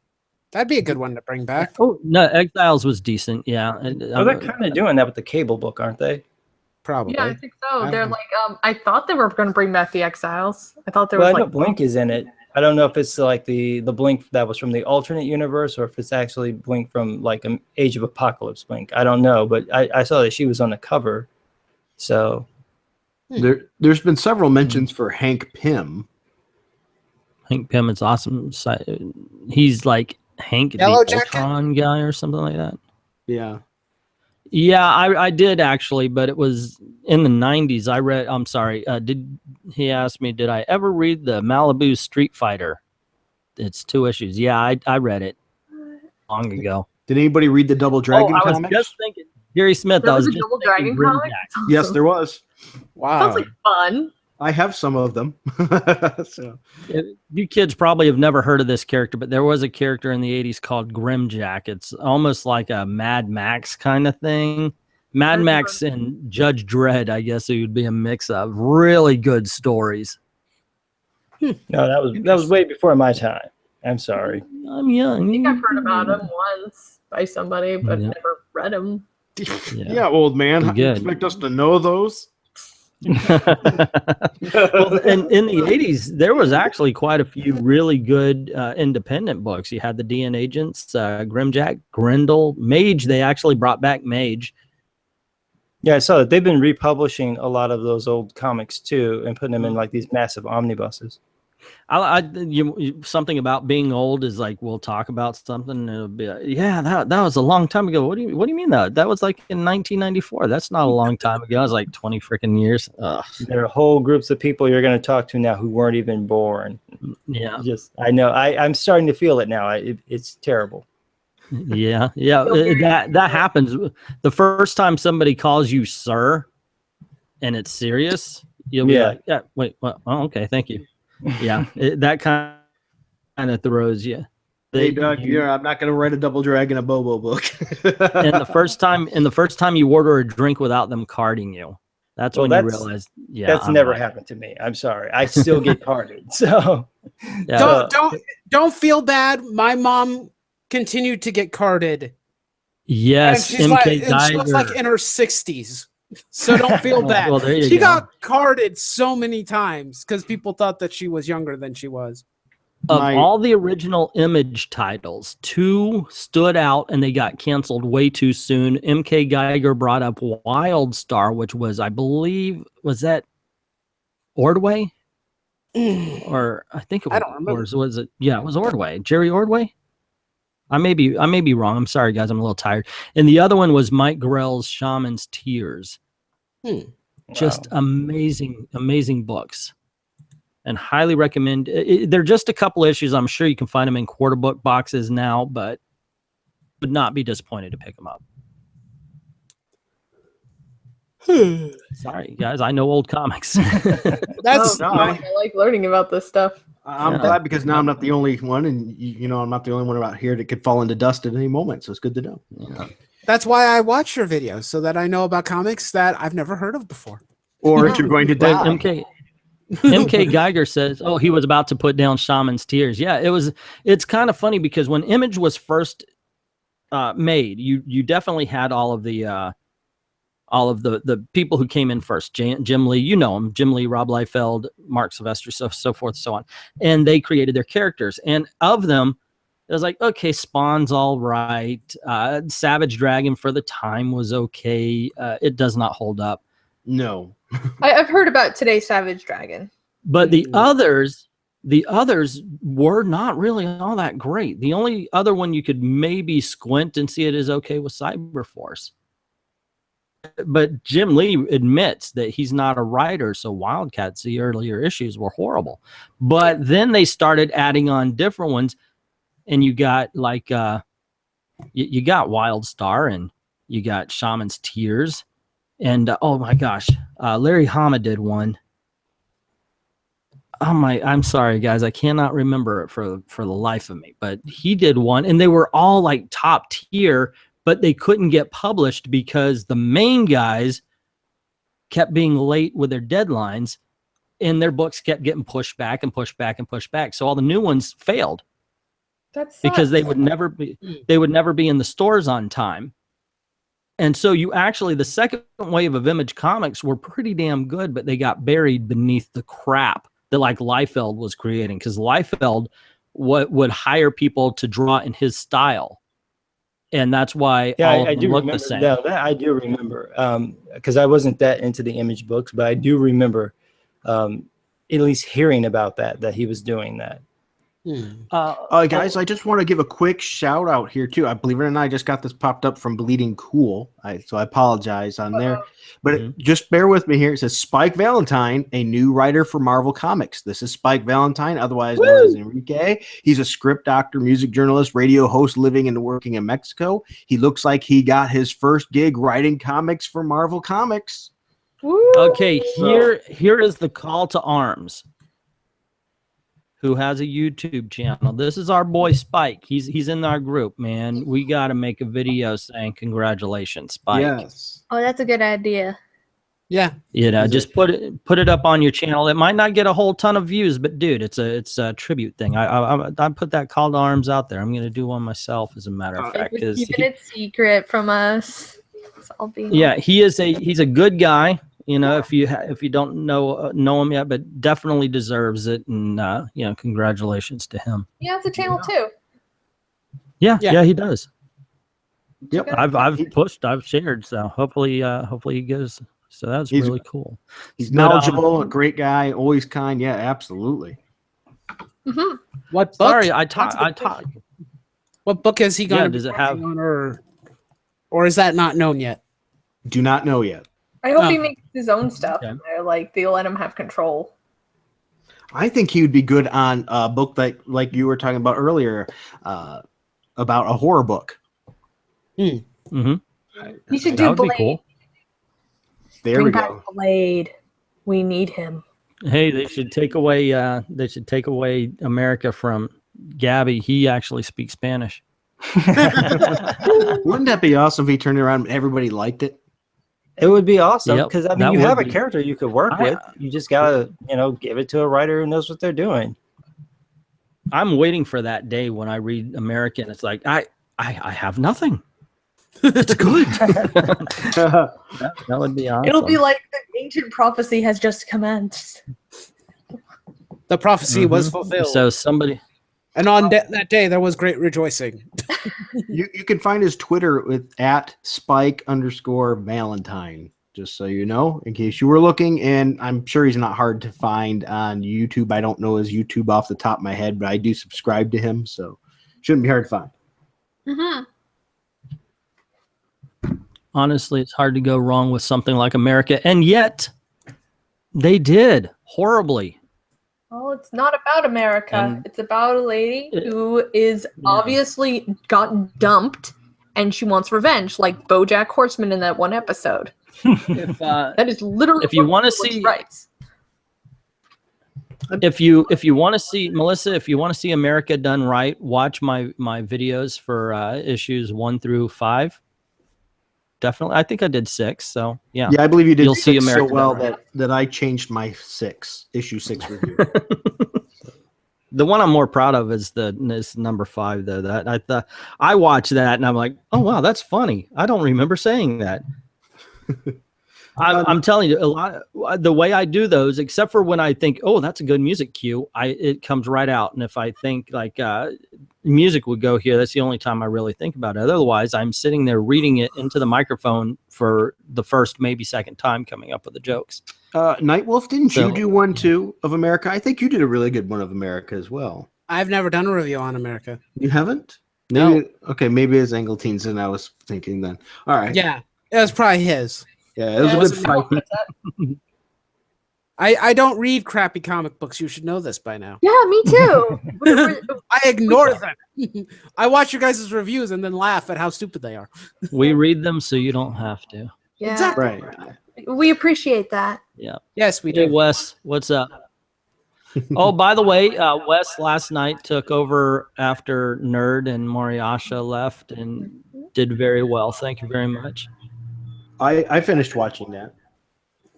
That'd be a good one to bring back. Oh no, Exiles was decent. Yeah, they're kind of doing that with the Cable book, aren't they? Probably. Yeah, I think so. They're like, I thought they were going to bring back the Exiles. I thought there was I know like Blink is in it. I don't know if it's like the Blink that was from the alternate universe, or if it's actually Blink from like an Age of Apocalypse Blink. I don't know, but I saw that she was on the cover. So there's been several mentions for Hank Pym. Hank Pym is awesome. He's like Hank Yellow the Ultron guy or something like that. Yeah. Yeah, I did actually, but it was in the 90s. I read, I'm sorry, he asked me, did I ever read the Malibu Street Fighter? It's 2 issues. Yeah, I read it long ago. Did anybody read the Double Dragon I was comics? just thinking, Gary Smith, There I was was a just Double thinking Dragon Grimjack. comic? That's Yes, awesome. there was. Wow. Sounds like fun. I have some of them. So. You kids probably have never heard of this character, but there was a character in the 80s called Grimjack. It's almost like a Mad Max kind of thing. Mad Max and Judge Dredd, I guess it would be a mix of really good stories. No, that was way before my time. I'm sorry. I'm young. I think I've heard about them once by somebody, but Yeah. never read them. Yeah, old man. How do you Good. expect us to know those? Well, in the 80s, there was actually quite a few really good independent books. You had the DN Agents, Grimjack, Grendel, Mage. They actually brought back Mage. Yeah, I saw that they've been republishing a lot of those old comics too, and putting them in like these massive omnibuses. Something about being old is like we'll talk about something and it'll be like, yeah, that was a long time ago. What do you mean that was like in 1994? That's not a long time ago. It was like 20 freaking years. Ugh. There are whole groups of people you're going to talk to now who weren't even born. Yeah, I know. I'm starting to feel it now. It's terrible. yeah. That happens. The first time somebody calls you sir, and it's serious, you'll be like, yeah, wait, well, oh, okay, thank you. Yeah, that kind of throws you. Hey, Doug, I'm not going to write a Double Dragon, a Bobo book. and the first time you order a drink without them carding you, that's when you realize. Yeah, that's never happened to me. I'm sorry. I still get carded. So yeah. Don't feel bad. My mom continued to get carded. Yes, and she was like in her 60s. So don't feel bad. Well, there you she go. got carded so many times because people thought that she was younger than she was. Of all the original Image titles, 2 stood out and they got canceled way too soon. M.K. Geiger brought up Wildstar, which was, I believe, was that Ordway? Or I think it was. I don't remember. Or was it? Yeah, it was Ordway. Jerry Ordway? I may be wrong. I'm sorry, guys. I'm a little tired. And the other one was Mike Grell's Shaman's Tears. Just amazing books. And highly recommend. They're just a couple issues. I'm sure you can find them in quarter book boxes now, but would not be disappointed to pick them up. Sorry, guys. I know old comics. That's I like learning about this stuff. I'm glad because now I'm not the only one, and I'm not the only one out here that could fall into dust at any moment. So it's good to know. Yeah. That's why I watch your videos, so that I know about comics that I've never heard of before. Or if you're going to die. M.K. Geiger says, "Oh, he was about to put down Shaman's Tears." Yeah, it's kind of funny because when Image was first made, you definitely had all of the people who came in first. Jim Lee, you know him, Jim Lee, Rob Liefeld, Mark Sylvester, so forth, so on. And they created their characters. And of them, it was like, okay, Spawn's all right. Savage Dragon for the time was okay. It does not hold up. No. I've heard about today's Savage Dragon. But the others were not really all that great. The only other one you could maybe squint and see it is okay was Cyberforce. But Jim Lee admits that he's not a writer, so Wildcats, the earlier issues were horrible. But then they started adding on different ones, and you got like you got Wildstar, and you got Shaman's Tears, and oh my gosh, Larry Hama did one. Oh my, I'm sorry guys, I cannot remember it for the life of me, but he did one, and they were all like top tier. But they couldn't get published because the main guys kept being late with their deadlines, and their books kept getting pushed back and pushed back and pushed back. So all the new ones failed because they would never be in the stores on time. And so the second wave of Image comics were pretty damn good, but they got buried beneath the crap that like Liefeld was creating, because Liefeld would hire people to draw in his style. And that's why all of them look the same. Yeah, that I do remember, because I wasn't that into the Image books, but I do remember at least hearing about that he was doing that. Guys, I just want to give a quick shout out here too. I believe it or not, I just got this popped up from Bleeding Cool. So I apologize on there, but just bear with me here. It says Spike Valentine, a new writer for Marvel Comics. This is Spike Valentine, otherwise known as Enrique. He's a script doctor, music journalist, radio host living and working in Mexico. He looks like he got his first gig writing comics for Marvel Comics. Woo! Okay, here is the call to arms. Who has a YouTube channel? This is our boy Spike. He's in our group, man. We got to make a video saying congratulations, Spike. Yes. Oh, that's a good idea. Yeah. You know, just put it up on your channel. It might not get a whole ton of views, but dude, it's a tribute thing. I put that call to arms out there. I'm gonna do one myself, as a matter of fact. We're keeping it secret from us. It's all being he's a good guy. You know, if you don't know him yet, but definitely deserves it, and congratulations to him. He has a channel too. Yeah, he does. Yep. I've shared, so hopefully he goes. So that's really cool. He's knowledgeable, a great guy, always kind. Yeah, absolutely. Mm-hmm. What book? Sorry, I talk. What book is he going to? Does it have? Or is that not known yet? Do not know yet. I hope he makes his own stuff. Okay. Like they let him have control. I think he would be good on a book like you were talking about earlier, about a horror book. Mm-hmm. He should That do would Blade. be cool. There we Bring go. back Blade. We need him. Hey, they should take away America from Gabby. He actually speaks Spanish. Wouldn't that be awesome if he turned around and everybody liked it? It would be awesome Yep, because that you would have a be. character you could work with. You just gotta give it to a writer who knows what they're doing. I'm waiting for that day when I read America and it's like I have nothing. It's good. that would be awesome. It'll be like the ancient prophecy has just commenced. The prophecy was fulfilled. So somebody. And on that day, there was great rejoicing. You can find his Twitter with @Spike_Valentine, just so you know, in case you were looking. And I'm sure he's not hard to find on YouTube. I don't know his YouTube off the top of my head, but I do subscribe to him, so shouldn't be hard to find. Mm-hmm. Honestly, it's hard to go wrong with something like America, and yet they did horribly. Well, it's not about America. And it's about a lady who is obviously got dumped and she wants revenge, like BoJack Horseman in that one episode. That is literally if you what want to Netflix see writes. if you want to see Melissa, if you want to see America done right, watch my videos for issues 1 through 5. Definitely, I think I did 6. So yeah, I believe you did. You'll see so America well done right. that I changed my issue 6 review. The one I'm more proud of is number 5 though. That I watched that and I'm like, oh wow, that's funny. I don't remember saying that. I'm telling you, a lot. The way I do those, except for when I think, oh, that's a good music cue, it comes right out. And if I think like music would go here, that's the only time I really think about it. Otherwise, I'm sitting there reading it into the microphone for the first, maybe second time, coming up with the jokes. Nightwolf, didn't you do one too of America? I think you did a really good one of America as well. I've never done a review on America. You haven't? No. Maybe, okay, maybe it's Angleteens than I was thinking then. All right. Yeah, it was probably his. Yeah, it was a good fight. I don't read crappy comic books. You should know this by now. Yeah, me too. I ignore them. I watch your guys' reviews and then laugh at how stupid they are. We read them so you don't have to. Yeah, Exactly. Right. we appreciate that. Yeah. Yes, we Hey, do. Wes, what's up? Oh, by the way, Wes last night took over after Nerd and Moriasha left and did very well. Thank you very much. I finished watching that.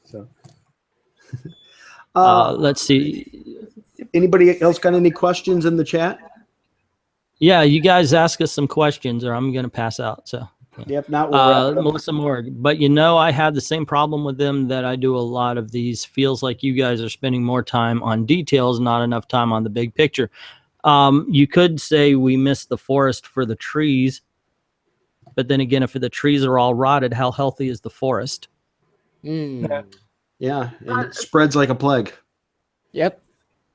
So, Let's see. anybody else got any questions in the chat? Yeah, you guys ask us some questions, or I'm going to pass out. So, Yeah, if not, we'll wrap it up. Melissa Morg. But I have the same problem with them that I do a lot of these. Feels like you guys are spending more time on details, not enough time on the big picture. You could say we missed the forest for the trees. But then again, if the trees are all rotted, how healthy is the forest? Mm. Yeah, and it spreads like a plague. Yep.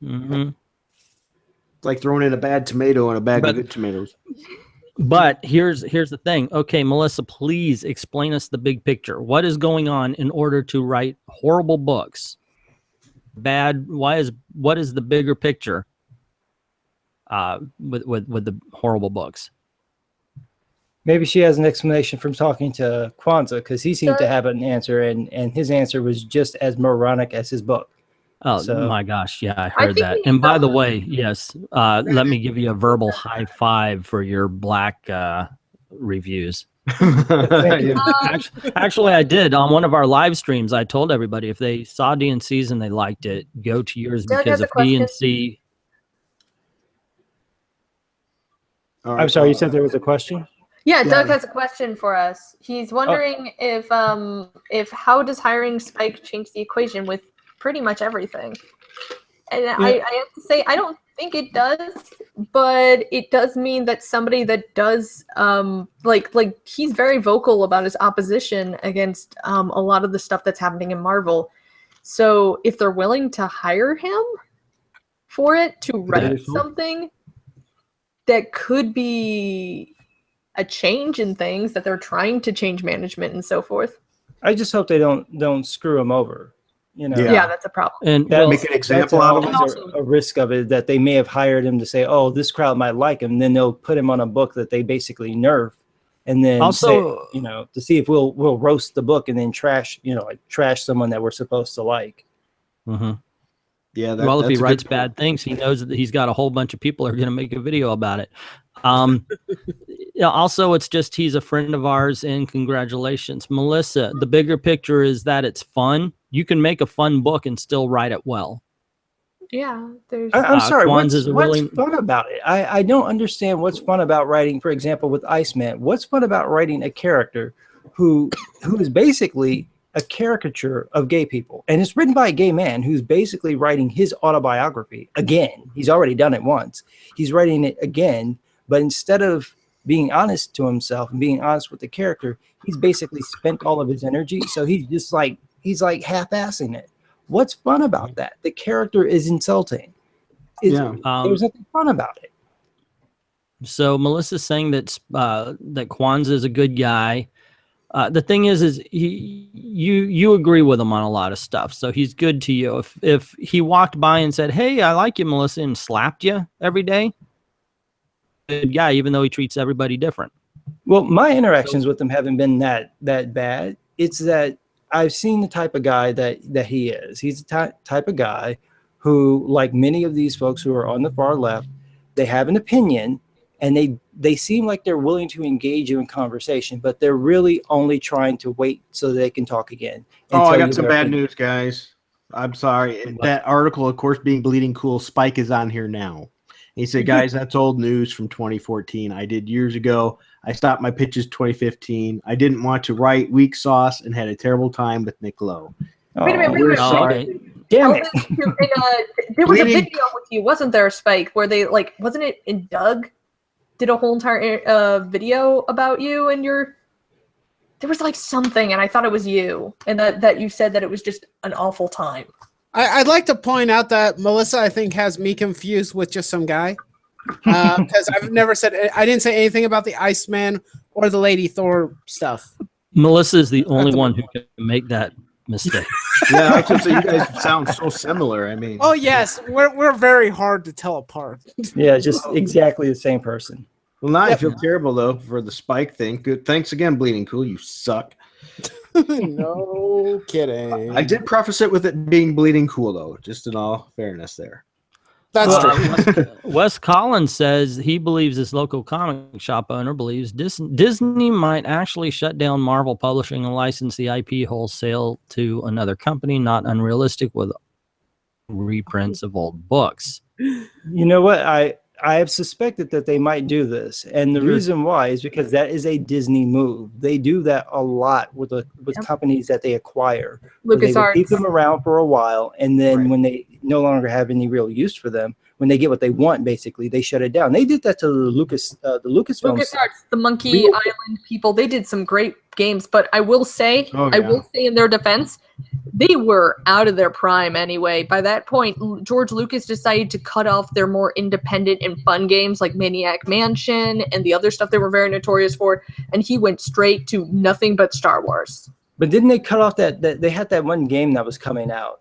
Mm-hmm. It's like throwing in a bad tomato and a bag But- of good tomatoes. But here's the thing. Okay, Melissa, please explain us the big picture. What is going on in order to write horrible books? What is the bigger picture with the horrible books? Maybe she has an explanation from talking to Kwanzaa, because he seemed to have an answer, and his answer was just as moronic as his book. Oh So- my gosh, yeah, I I heard think that. we And by the need way, yes, let me give you a verbal high five for your black reviews. Thank you. Actually, I did on one of our live streams. I told everybody if they saw DNC's and they liked it, go to yours, Doug because has a if question. DNC, All I'm sorry, you said there was a question? Yeah, Yeah. Doug has a question for us. He's wondering if how does hiring Spike change the equation with pretty much everything? And I have to say I don't think it does, but it does mean that somebody that does like he's very vocal about his opposition against a lot of the stuff that's happening in Marvel. So if they're willing to hire him for it to write something that could be a change in things, that they're trying to change management and so forth. I just hope they don't screw him over. You know, Yeah. Yeah, that's a problem. and That's- Make an example that's out of him. always a risk of it, that they may have hired him to say, "Oh, this crowd might like him," and then they'll put him on a book that they basically nerf, and then Also- say, to see if we'll roast the book and then trash someone that we're supposed to like. Mhm. Yeah. well, if he that's a writes good bad things, he knows that he's got a whole bunch of people who are going to make a video about it. Yeah, also, it's just he's a friend of ours, and congratulations, Melissa. The bigger picture is that it's fun. You can make a fun book and still write it well. Yeah, there's I'm sorry, Kwanzaa's what's a really- fun about it? I don't understand what's fun about writing, for example, with Iceman. What's fun about writing a character who is basically a caricature of gay people? And it's written by a gay man who's basically writing his autobiography again. He's already done it once. He's writing it again, but instead of being honest to himself and being honest with the character, he's basically spent all of his energy. So he's like half-assing it. What's fun about that? The character is insulting. Yeah. There's nothing fun about it. So Melissa's saying that that Kwanzaa is a good guy. The thing is you agree with him on a lot of stuff, so he's good to you. If he walked by and said, "Hey, I like you, Melissa," and slapped you every day, good guy, even though he treats everybody different. Well, my interactions with him haven't been that bad. It's that I've seen the type of guy that he is. He's the type of guy who, like many of these folks who are on the far left, they have an opinion, and they seem like they're willing to engage you in conversation, but they're really only trying to wait so they can talk again. and Oh, tell I you got some their bad opinion. news, guys. I'm sorry. That article, of course, being bleeding cool, Spike is on here now. He said, guys, that's old news from 2014. I did years ago. I stopped my pitches 2015. I didn't want to write weak sauce and had a terrible time with Nick Lowe. Wait a minute, Oh, wait a minute. Oh, sorry. okay. damn Oh, it. there was a Bleeding- video with you, wasn't there, Spike, where they wasn't it in Doug did a whole entire video about you and your. There was something, and I thought it was you, and that you said that it was just an awful time. I'd like to point out that Melissa, I think, has me confused with just some guy. Because I've never I didn't say anything about the Iceman or the Lady Thor stuff. Melissa is the only one who can make that mistake. Yeah, I was gonna say, you guys sound so similar. I mean, Oh yes, we're very hard to tell apart. Yeah, just exactly the same person. well, now I Yep. feel terrible though for the Spike thing. Good, thanks again, Bleeding Cool. You suck. No kidding. I did preface it with it being bleeding cool though, just in all fairness there. That's true. Wes Collins says he believes this local comic shop owner believes Disney might actually shut down Marvel Publishing and license the IP wholesale to another company. Not unrealistic with reprints of old books. You know what? I have suspected that they might do this, and the Sure. reason why is because that is a Disney move. They do that a lot with companies that they acquire. Where they will keep LucasArts. them around for a while, and then Right. when they no longer have any real use for them, when they get what they want, basically they shut it down. They did that to the Lucasfilm. LucasArts, the Monkey Real- Island people, they did some great games, but I will say, Oh, I yeah. will say in their defense, they were out of their prime anyway. By that point, George Lucas decided to cut off their more independent and fun games like Maniac Mansion and the other stuff they were very notorious for, and he went straight to nothing but Star Wars. But didn't they cut off that they had that one game that was coming out?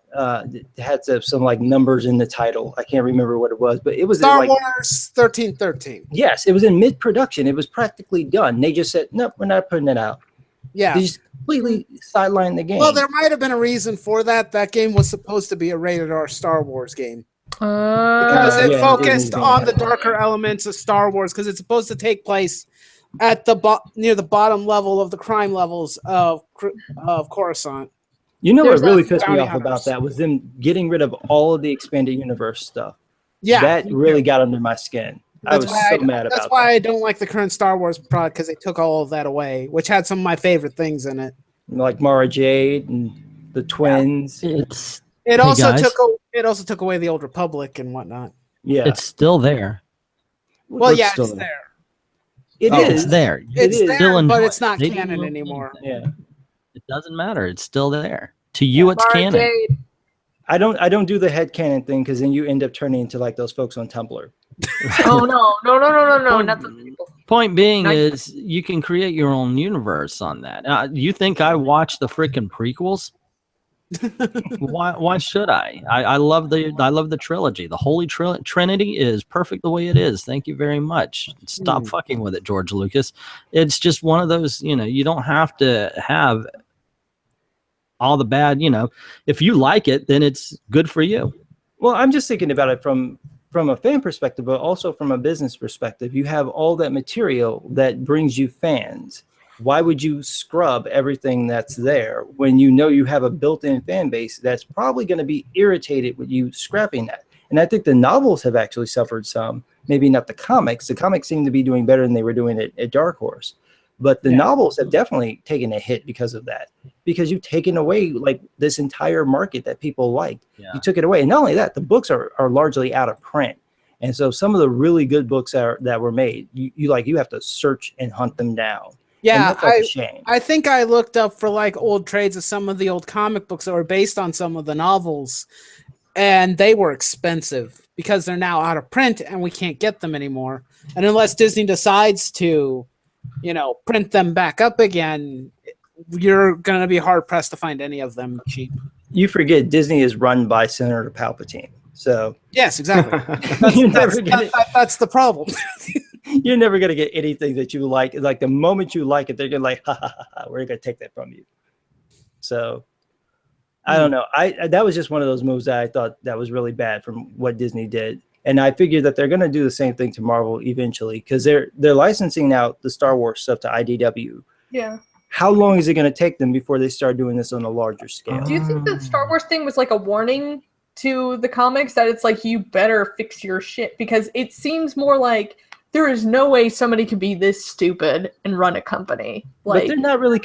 It had some like numbers in the title. I can't remember what it was, but it was Star Wars 1313. Yes, it was in mid-production. It was practically done. They just said, nope, we're not putting it out. Yeah. They just completely sidelined the game. Well, there might have been a reason for that. That game was supposed to be a rated R Star Wars game. Because it focused on the darker elements of Star Wars, because it's supposed to take place at the near the bottom level of the crime levels of Coruscant. You know what really pissed me off about that was them getting rid of all of the expanded universe stuff. Yeah, that really got under my skin. I was so mad about that. That's why I don't like the current Star Wars product, because they took all of that away, which had some of my favorite things in it, like Mara Jade and the twins. It also took away the Old Republic and whatnot. Yeah, it's still there. Well, yeah, it's there. It's there. It's there, still but it's not canon anymore. Yeah, it doesn't matter. It's still there. To you, it's canon. Jade. I don't do the headcanon thing, because then you end up turning into like those folks on Tumblr. Oh no, not the people. Point being is you can create your own universe on that. You think I watch the freaking prequels? Why should I? I love the trilogy. The Holy Trinity is perfect the way it is. Thank you very much. Stop fucking with it, George Lucas. It's just one of those, you don't have to have all the bad, if you like it, then it's good for you. Well, I'm just thinking about it from a fan perspective, but also from a business perspective. You have all that material that brings you fans. Why would you scrub everything that's there when you know you have a built-in fan base that's probably going to be irritated with you scrapping that? And I think the novels have actually suffered some, maybe not the comics. The comics seem to be doing better than they were doing at Dark Horse. But the novels have definitely taken a hit because of that, because you've taken away like this entire market that people liked. Yeah. You took it away. And not only that, the books are largely out of print. And so some of the really good books that were made, you have to search and hunt them down. Yeah, I think I looked up for like old trades of some of the old comic books that were based on some of the novels, and they were expensive because they're now out of print and we can't get them anymore. And unless Disney decides to, print them back up again, you're going to be hard pressed to find any of them cheap. You forget Disney is run by Senator Palpatine. So yes, exactly. That's the problem. You're never going to get anything that you like. Like the moment you like it, they're going to like, we're going to take that from you. So I don't know. That was just one of those moves that I thought that was really bad from what Disney did. And I figured that they're going to do the same thing to Marvel eventually, because they're licensing out the Star Wars stuff to IDW. Yeah. How long is it going to take them before they start doing this on a larger scale? Do you think that Star Wars thing was like a warning to the comics that it's like, you better fix your shit? Because it seems more like there is no way somebody could be this stupid and run a company. But they're not really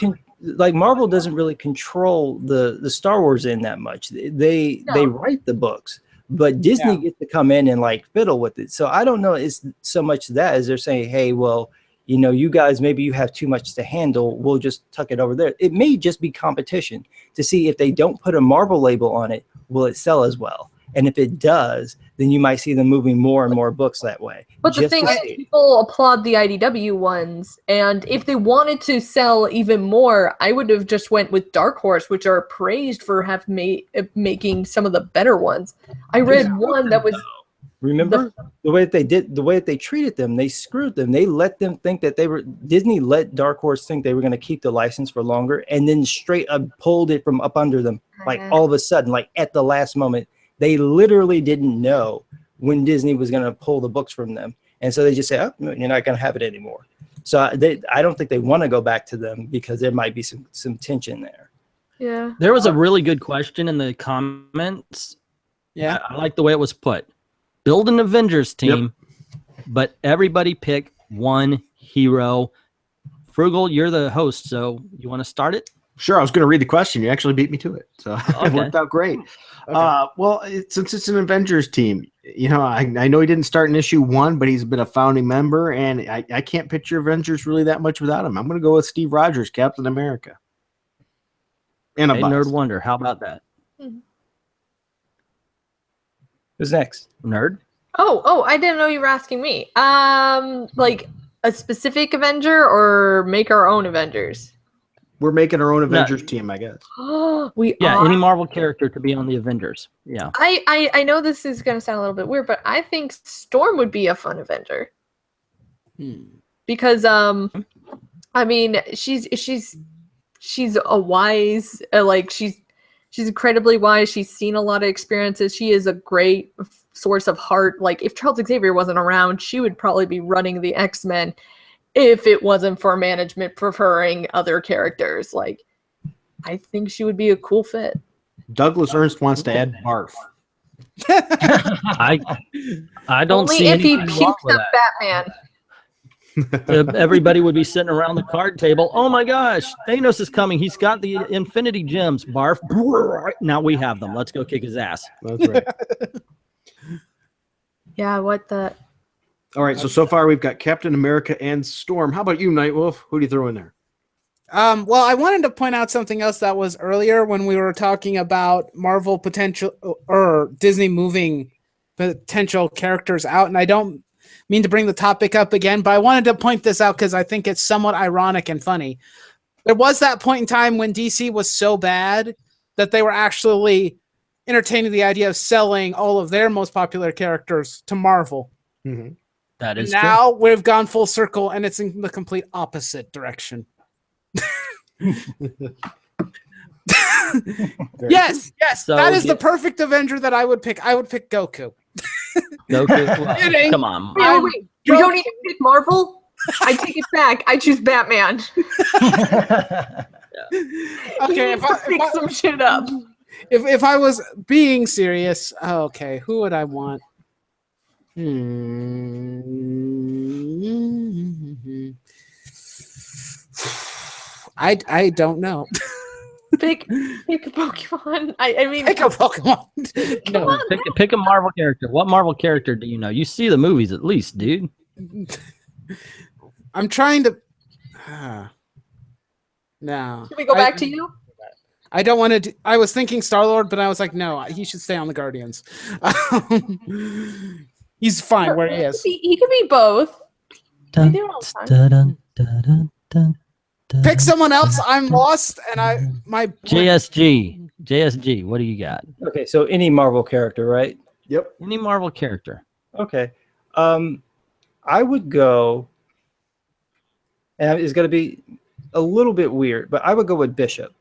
Marvel doesn't really control the Star Wars in that much. They write the books, but Disney gets to come in and like fiddle with it. So I don't know. It's so much that as they're saying, hey, well, you guys, maybe you have too much to handle. We'll just tuck it over there. It may just be competition to see if they don't put a Marvel label on it, will it sell as well? And if it does, then you might see them moving more and more books that way. But the thing is, people applaud the IDW ones, and if they wanted to sell even more, I would have just went with Dark Horse, which are praised for making some of the better ones. I read one that was... Remember the way that they treated them, they screwed them. They let them think that Disney let Dark Horse think they were going to keep the license for longer, and then straight up pulled it from up under them. Like all of a sudden, like at the last moment, they literally didn't know when Disney was going to pull the books from them. And so they just say, oh, you're not going to have it anymore. So I don't think they want to go back to them, because there might be some tension there. Yeah. There was a really good question in the comments. Yeah. I like the way it was put. Build an Avengers team, but everybody pick one hero. Frugal, you're the host, so you want to start it? Sure. I was going to read the question. You actually beat me to it, so it worked out great. Okay. Well, since it's an Avengers team, I know he didn't start in issue 1, but he's been a founding member, and I can't picture Avengers really that much without him. I'm going to go with Steve Rogers, Captain America. And a Hey, bus. Nerd Wonder, how about that? Who's next? Nerd? Oh, I didn't know you were asking me. Like a specific Avenger or make our own Avengers? We're making our own Avengers team, I guess. We Yeah, are. any Marvel character to be on the Avengers. Yeah. I know this is gonna sound a little bit weird, but I think Storm would be a fun Avenger. Because I mean she's a wise she's incredibly wise. She's seen a lot of experiences. She is a great source of heart. Like if Charles Xavier wasn't around, she would probably be running the X-Men if it wasn't for management preferring other characters. Like I think she would be a cool fit. Douglas Ernst wants to add barf. I don't Only see if he anything wrong pukes with up that. Batman. Everybody would be sitting around the card table. Oh my gosh, Thanos is coming. He's got the Infinity Gems. Barf. Now we have them. Let's go kick his ass. That's right. Yeah, what the All right, so far we've got Captain America and Storm. How about you, Nightwolf? Who do you throw in there? Well, I wanted to point out something else that was earlier when we were talking about Marvel potential or Disney moving potential characters out. And I don't mean to bring the topic up again, but I wanted to point this out because I think it's somewhat ironic and funny. There was that point in time when DC was so bad that they were actually entertaining the idea of selling all of their most popular characters to Marvel. Mm-hmm. That is And now we've gone full circle and it's in the complete opposite direction. Yes, So that is the perfect Avenger that I would pick. I would pick Goku. Goku. Kidding. Come on. wait. You don't even pick Marvel? I take it back. I choose Batman. Okay, Pick some shit up. if I was being serious, okay, who would I want? I don't know. Pick a Pokemon. I mean, Pick a Pokemon. No. Pick a Marvel character. What Marvel character do you know? You see the movies at least, dude. I'm trying to. No. Should we go back to you? I don't want to. I was thinking Star-Lord, but I was like, no, he should stay on the Guardians. He's fine where he is. He could be both. They do it all the time. Pick someone else. I'm lost, and my JSG. What do you got? Okay, so any Marvel character, right? Yep. Any Marvel character. Okay. I would go, and it's going to be a little bit weird, but I would go with Bishop.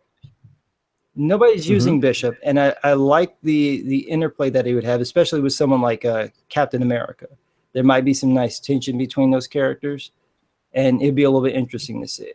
Nobody's using Bishop, and I like the interplay that he would have, especially with someone like Captain America. There might be some nice tension between those characters, and it'd be a little bit interesting to see.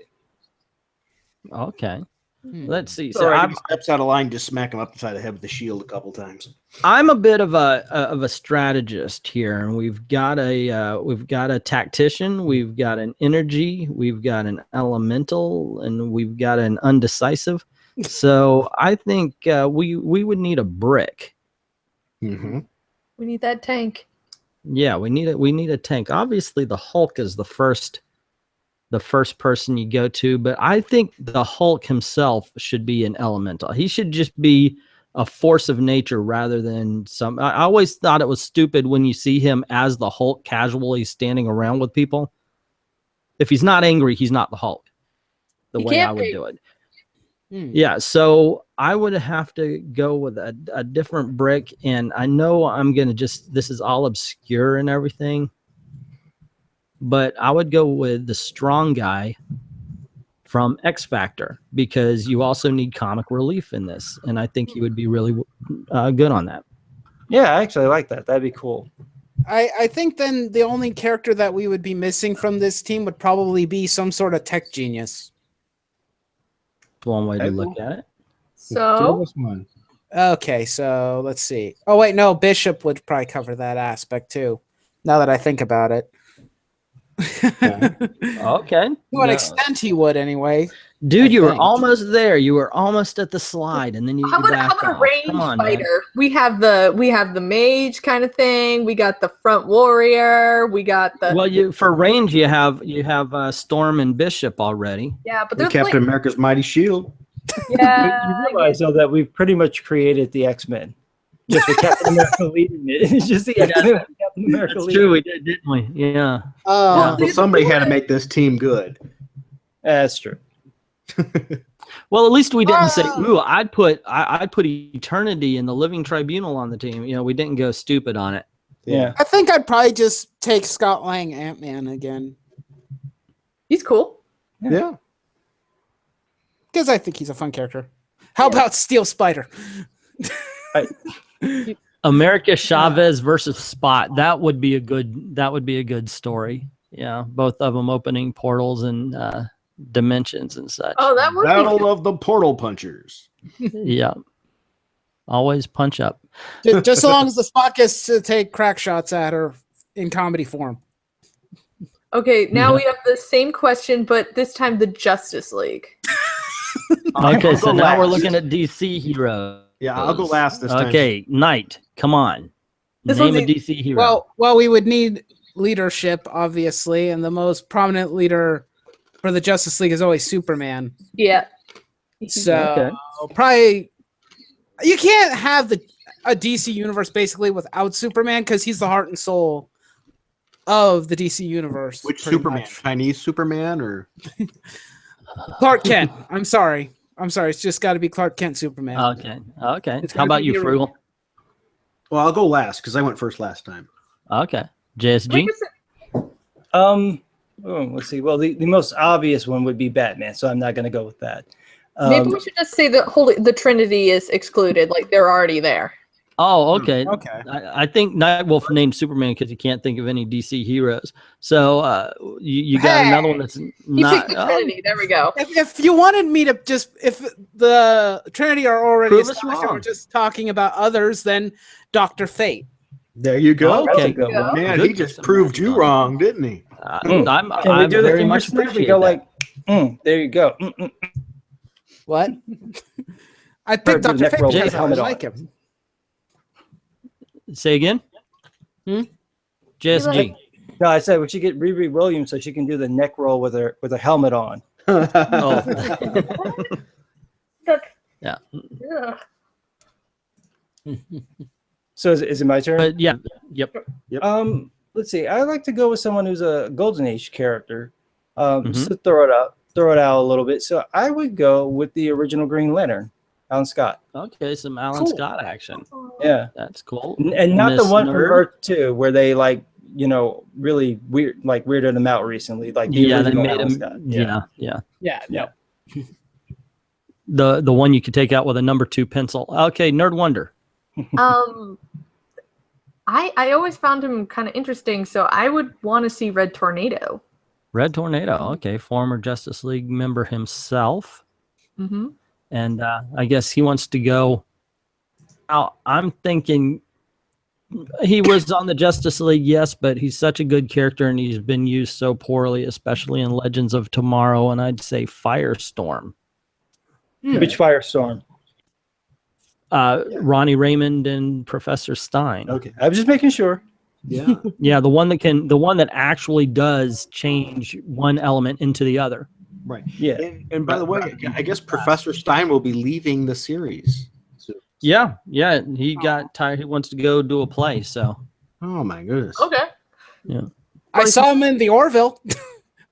Okay. Let's see. So So right, if he steps out of line, just smack him upside the head with the shield a couple times. I'm a bit of a strategist here, and we've got a tactician, we've got an energy, we've got an elemental, and we've got an undecisive. So I think we would need a brick. Mm-hmm. We need that tank. Yeah, we need a tank. Obviously, the Hulk is the first person you go to, but I think the Hulk himself should be an elemental. He should just be a force of nature rather than some. I always thought it was stupid when you see him as the Hulk casually standing around with people. If he's not angry, he's not the Hulk. The He way can't I would be. do it. Yeah, so I would have to go with a different brick, and I know I'm gonna this is all obscure and everything, but I would go with the strong guy from X Factor because you also need comic relief in this, and I think he would be really good on that. Yeah, I actually like that. That'd be cool. I think then the only character that we would be missing from this team would probably be some sort of tech genius. One way to look at it. So One. Okay, so let's see. Oh wait, no, Bishop would probably cover that aspect too. Now that I think about it. Okay. To an extent, he would anyway. Dude, I you were think. almost there. You were almost at the slide, and then you how about backed a off. range Come on, man. fighter? We have the mage kind of thing. We got the front warrior. We got the Well, for range, you have Storm and Bishop already. yeah, but And there's Captain like America's mighty shield. Yeah. You realize though that we've pretty much created the X-Men. Just with Captain America leading it. It's just the X-Men with Captain America That's leading true, we did, didn't we? Yeah. Oh, Well, somebody had to make this team good. That's true. Well, at least we didn't say, Ah. "Ooh, I'd put Eternity and the Living Tribunal on the team." You know, we didn't go stupid on it. Yeah. I think I'd probably just take Scott Lang Ant-Man again He's cool. Yeah. because I think he's a fun character. How about Steel Spider? America Chavez versus Spot. That would be a good story. Yeah, both of them opening portals and dimensions and such. Oh, that would be Battle of the Portal Punchers. Yeah. Always punch up. Just as long as the Spot gets to take crack shots at her in comedy form. Okay, now Yeah. we have the same question, but this time the Justice League. Okay, I'll so go now we're last. looking at DC heroes. Yeah, I'll go last this time. Okay, Knight, come on. This Name a one's DC hero. Well, we would need leadership, obviously, and the most prominent leader for the Justice League is always Superman. Yeah. So Okay. probably you can't have a DC universe basically without Superman because he's the heart and soul of the DC universe. Which pretty Superman? much. Chinese Superman or? Clark Kent. I'm sorry. It's just got to be Clark Kent Superman. Okay. It's How gonna about be you, the Frugal? Well, I'll go last because I went first last time. Okay. JSG? Let's see. Well, the most obvious one would be Batman, so I'm not going to go with that. Maybe we should just say the Trinity is excluded, like they're already there. Oh, okay. Okay. I think Nightwolf named Superman because he can't think of any DC heroes. So you got another one that's He not. picked the Trinity. There we go. If you wanted me to if the Trinity are already Prove us established and wrong. we're just talking about others, then Dr. Fate. There you go. Okay, good Yeah. one. Man, Good he just system. proved you wrong, didn't he? Can we I do the very finger much snap? We appreciate go that. like, there you go. What? I picked Or do Dr. the neck Fate roll because with I helmet like on. him. Say again. JSG. No, I said we should get Riri Williams so she can do the neck roll with her helmet on. Oh. Yeah. Yeah. So is it my turn? But yeah. Yep. Let's see. I like to go with someone who's a Golden Age character. Mm-hmm. Just to throw it out a little bit. So I would go with the original Green Lantern, Alan Scott. Okay, some Alan Cool. Scott action. Yeah, That's cool. and not the Miss one from Nerd? Earth 2 where they really weirded him out recently. Like the Yeah, they original made Alan him. Scott. Yeah. Yeah. The one you could take out with a number 2 pencil. Okay, Nerd Wonder. I always found him kind of interesting, so I would want to see Red Tornado. Red Tornado. Okay, former Justice League member himself. Mm-hmm. And I guess he wants to go. Now, I'm thinking he was on the Justice League, yes, but he's such a good character and he's been used so poorly, especially in Legends of Tomorrow. And I'd say Firestorm. Which Firestorm? Ronnie Raymond and Professor Stein. Okay, I was just making sure. Yeah. Yeah, the one that actually does change one element into the other. Right. Yeah. And by the way, I guess Professor Stein will be leaving the series. Yeah, he got tired. He wants to go do a play. So Oh my goodness. Okay. I saw him in the Orville.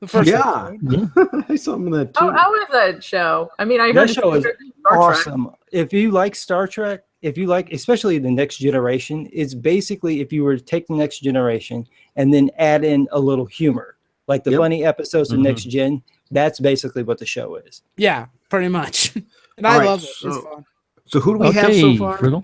The first Yeah. episode. I saw him in that too. How was that show? I mean, I heard That it's show is better than Star Trek. awesome. If you like Star Trek, if you like, especially the Next Generation, it's basically if you were to take the Next Generation and then add in a little humor, like the Yep. funny episodes of Mhm. Next Gen. That's basically what the show is. Yeah, pretty much. And All I right, love it. It's so- fun. So who do we have so far? Frugal.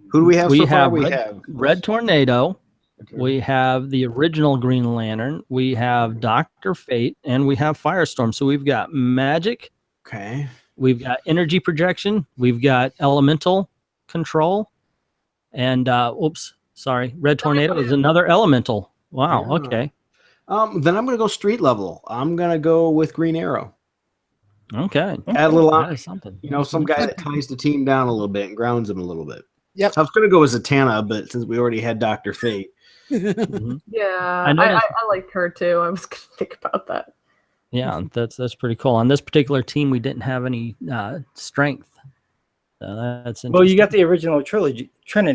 Who do we have We so far? have We Red- have Red Tornado. Okay. We have the original Green Lantern. We have Dr. Fate, and we have Firestorm. So we've got magic. Okay. We've got energy projection. We've got elemental control. And Red Tornado is another elemental. Wow. Yeah. Okay. Then I'm gonna go street level. I'm gonna go with Green Arrow. Okay. Add a little, That is something. some guy that ties the team down a little bit and grounds him a little bit. Yep. I was gonna go with Zatanna, but since we already had Dr. Fate, Mhm. Yeah, I I noticed- liked her too. I was gonna think about that. Yeah, that's pretty cool. On this particular team, we didn't have any strength. So that's interesting. Well, you got the original Trinity.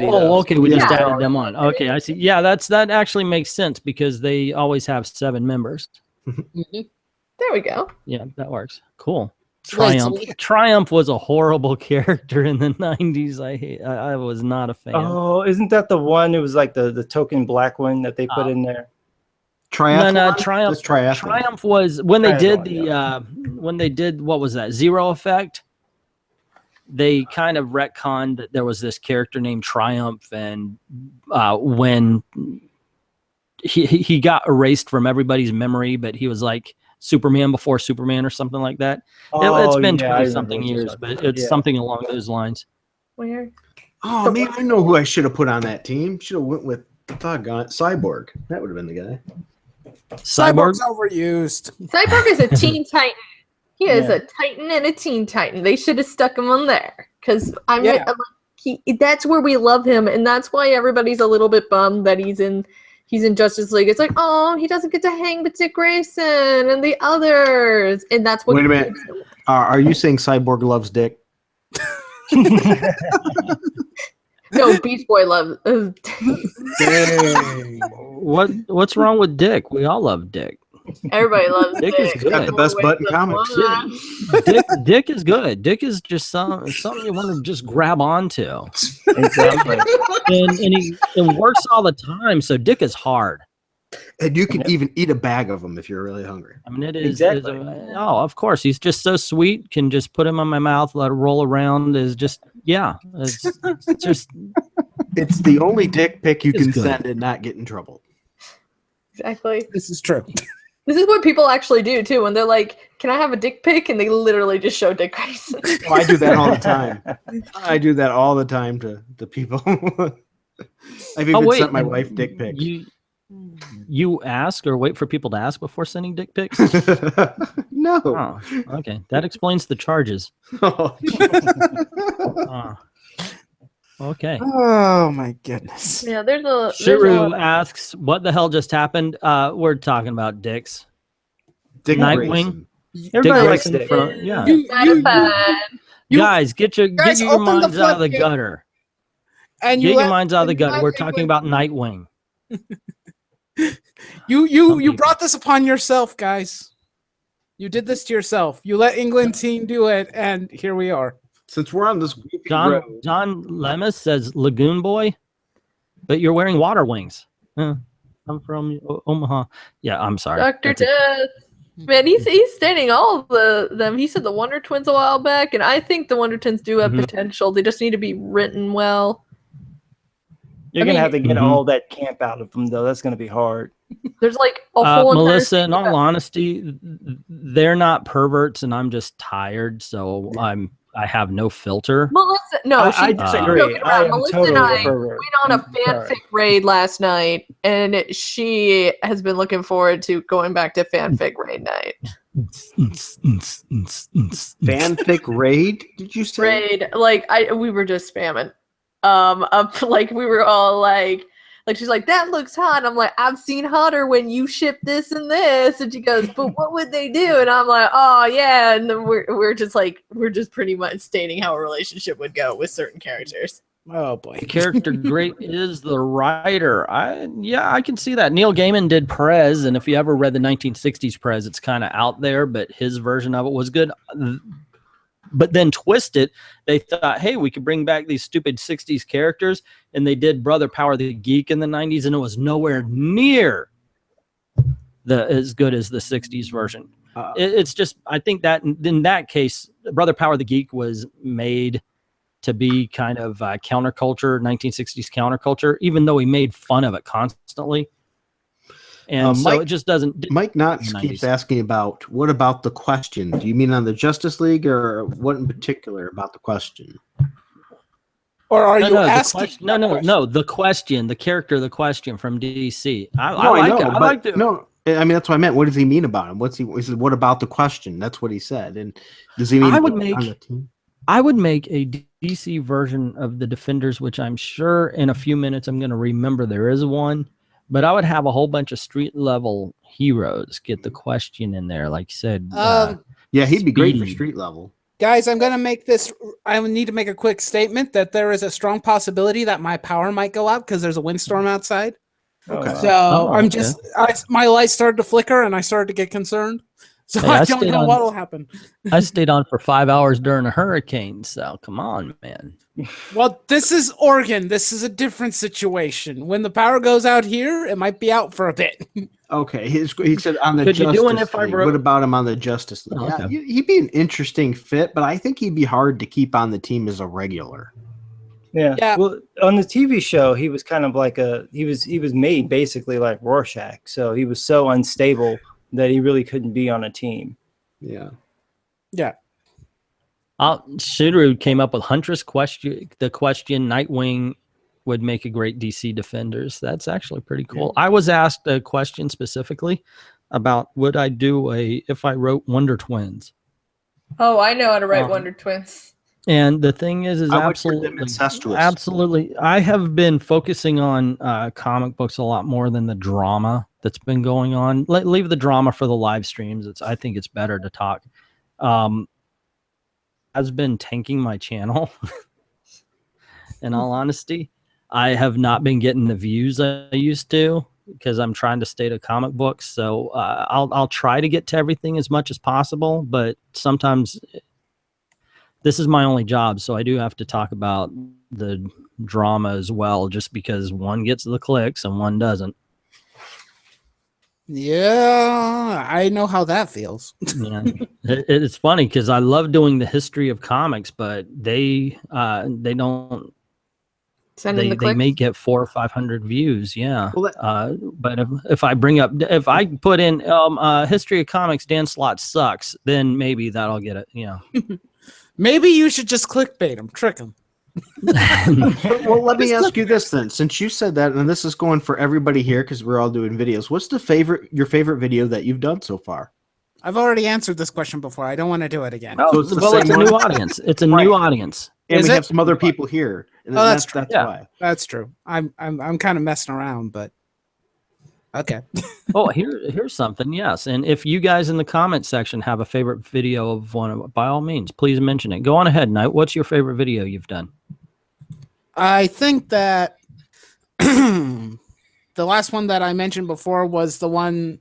Oh, though. okay. We just Yeah. added them on. Okay, I see. Yeah, that actually makes sense because they always have 7 members. There we go. Yeah, that works. Cool. Right, so Triumph. Triumph was a horrible character in the 90s. I was not a fan. Oh, isn't that the one who was like the token black one that they put in there? Triathlon? No, Triumph. That's triathlon. Triumph was when they did Triathlon, when they did what was that? Zero Effect. They kind of retconned that there was this character named Triumph, and when he got erased from everybody's memory, but he was like Superman before Superman or something like that. It's been 20 something years, but it's something along those lines. Where? Oh man, I know who I should have put on that team. Should have went with Cyborg. That would have been the guy. Cyborg. Cyborg's overused. Cyborg is a Teen Titan. He is a Titan and a Teen Titan. They should have stuck him on there because that's where we love him, and that's why everybody's a little bit bummed that he's in Justice League. It's like, oh, he doesn't get to hang with Dick Grayson and the others, and that's what. Wait a minute. Are you saying Cyborg loves Dick? No, Beast Boy loves. What's wrong with Dick? We all love Dick. Everybody loves Dick Dick. is good. Got the best butt in comics. Dick is good. Dick is just something you want to just grab onto. Exactly. and he works all the time. So Dick is hard. And you can even eat a bag of them if you're really hungry. I mean, it is. Exactly. Of course. He's just so sweet. Can just put him in my mouth, let it roll around. Is just, It's just. It's the only dick pic you can good. send and not get in trouble. Exactly. This is true. This is what people actually do too when they're like, "Can I have a dick pic?" and they literally just show Dick Grayson. Oh, I do that all the time. I do that all the time to people. I've even sent my wife dick pics. You ask or wait for people to ask before sending dick pics? No. Oh, okay. That explains the charges. Okay. Oh my goodness. Yeah, there's a Shiru asks, "What the hell just happened?" We're talking about dicks. Dick Nightwing. Grayson. Everybody likes Grayson Dick. Guys, get your Guys, your open the minds out of the floodgate. gutter. And Get you your let- minds out of the and gutter. let We're talking England- about Nightwing. You brought this upon yourself, guys. You did this to yourself. You let England team do it, and here we are. Since we're on this weeping road, John Lemus says Lagoon Boy, but you're wearing water wings. I'm from Omaha. Yeah, I'm sorry. Dr. That's it. Death. Man, he's stating all of them. He said the Wonder Twins a while back, and I think the Wonder Twins do have potential. They just need to be written well. You're gonna have to get Mhm. all that camp out of them, though. That's gonna be hard. There's like a whole entire Melissa, thing in all about- honesty, they're not perverts, and I'm just tired, so I have no filter. Melissa, no, I she disagree. don't get me I wrong. am Melissa totally and I a pervert. went on a fanfic raid last night, and she has been looking forward to going back to fanfic raid night. fanfic raid? Did you say? Raid, we were just spamming. Like we were all like she's like, that looks hot. I'm like, I've seen hotter when you ship this and this, and she goes, but what would they do? And I'm like, oh yeah, and then we're just pretty much stating how a relationship would go with certain characters. Oh boy. Character great is the writer. I can see that. Neil Gaiman did Perez, and if you ever read the 1960s Perez, it's kind of out there, but his version of it was good. But then Twisted, they thought, hey, we could bring back these stupid 60s characters, and they did Brother Power the Geek in the 90s, and it was nowhere near as good as the 60s version. It's just, I think that in that case, Brother Power the Geek was made to be kind of counterculture, 1960s counterculture, even though he made fun of it constantly. And so Mike, it just doesn't. Mike Knotts 90s. keeps asking about, what about the question? Do you mean on the Justice League, or what in particular about the question? Or are you the asking? question, no, the question, the character, the question from DC. I I like it. No, I mean, that's what I meant. What does he mean about him? He said, what about the question? That's what he said. And does he mean I would on make- the team? I would make a DC version of the Defenders, which I'm sure in a few minutes I'm going to remember there is one, But I would have a whole bunch of street level heroes get the question in there, like you said. Yeah, he'd be great for Speed. street level. Guys, I'm gonna make this. I need to make a quick statement that there is a strong possibility that my power might go out because there's a windstorm outside. Okay. So I'm just, my lights started to flicker and I started to get concerned. So Hey, I don't know on- what'll happen. I stayed on for 5 hours during a hurricane, so come on, man. Well, this is Oregon. This is a different situation. When the power goes out here, it might be out for a bit. Okay, he said on the Could you Justice do an if I League. wrote- What about him on the Justice League? Oh, Yeah, okay. he'd be an interesting fit, but I think he'd be hard to keep on the team as a regular. Yeah. Well, on the TV show, he was kind of like he was made basically like Rorschach. So he was so unstable that he really couldn't be on a team. Yeah. Yeah. Shiru came up with Huntress question. The question Nightwing would make a great DC Defenders. That's actually pretty cool. I was asked a question specifically about would I do if I wrote Wonder Twins. Oh, I know how to write Wonder Twins. And the thing is I would hear them incestuous. absolutely. I have been focusing on comic books a lot more than the drama that's been going on. Leave the drama for the live streams. I think it's better to talk. Has been tanking my channel. In all honesty, I have not been getting the views I used to because I'm trying to stay to comic books. So I'll try to get to everything as much as possible, but sometimes this is my only job, so I do have to talk about the drama as well, just because one gets the clicks and one doesn't. Yeah, I know how that feels. Yeah, it's funny because I love doing the history of comics, but they don't. They may get 400 or 500 views, yeah. Well, but if I put in history of comics, Dan Slott sucks, then maybe that'll get it. Yeah. Maybe you should just clickbait him, trick him. Well, let me ask you this then. Since you said that, and this is going for everybody here because we're all doing videos. What's your favorite video that you've done so far? I've already answered this question before. I don't want to do it again. Oh, So it's a new audience. It's a new audience. And Is we it? have some other people here. And Oh, that's true. That's Yeah. why. That's true. I'm kind of messing around, but okay. Oh, here's something. Yes, and if you guys in the comment section have a favorite video of one, by all means, please mention it. Go on ahead, Knight. What's your favorite video you've done? I think that the last one that I mentioned before was the one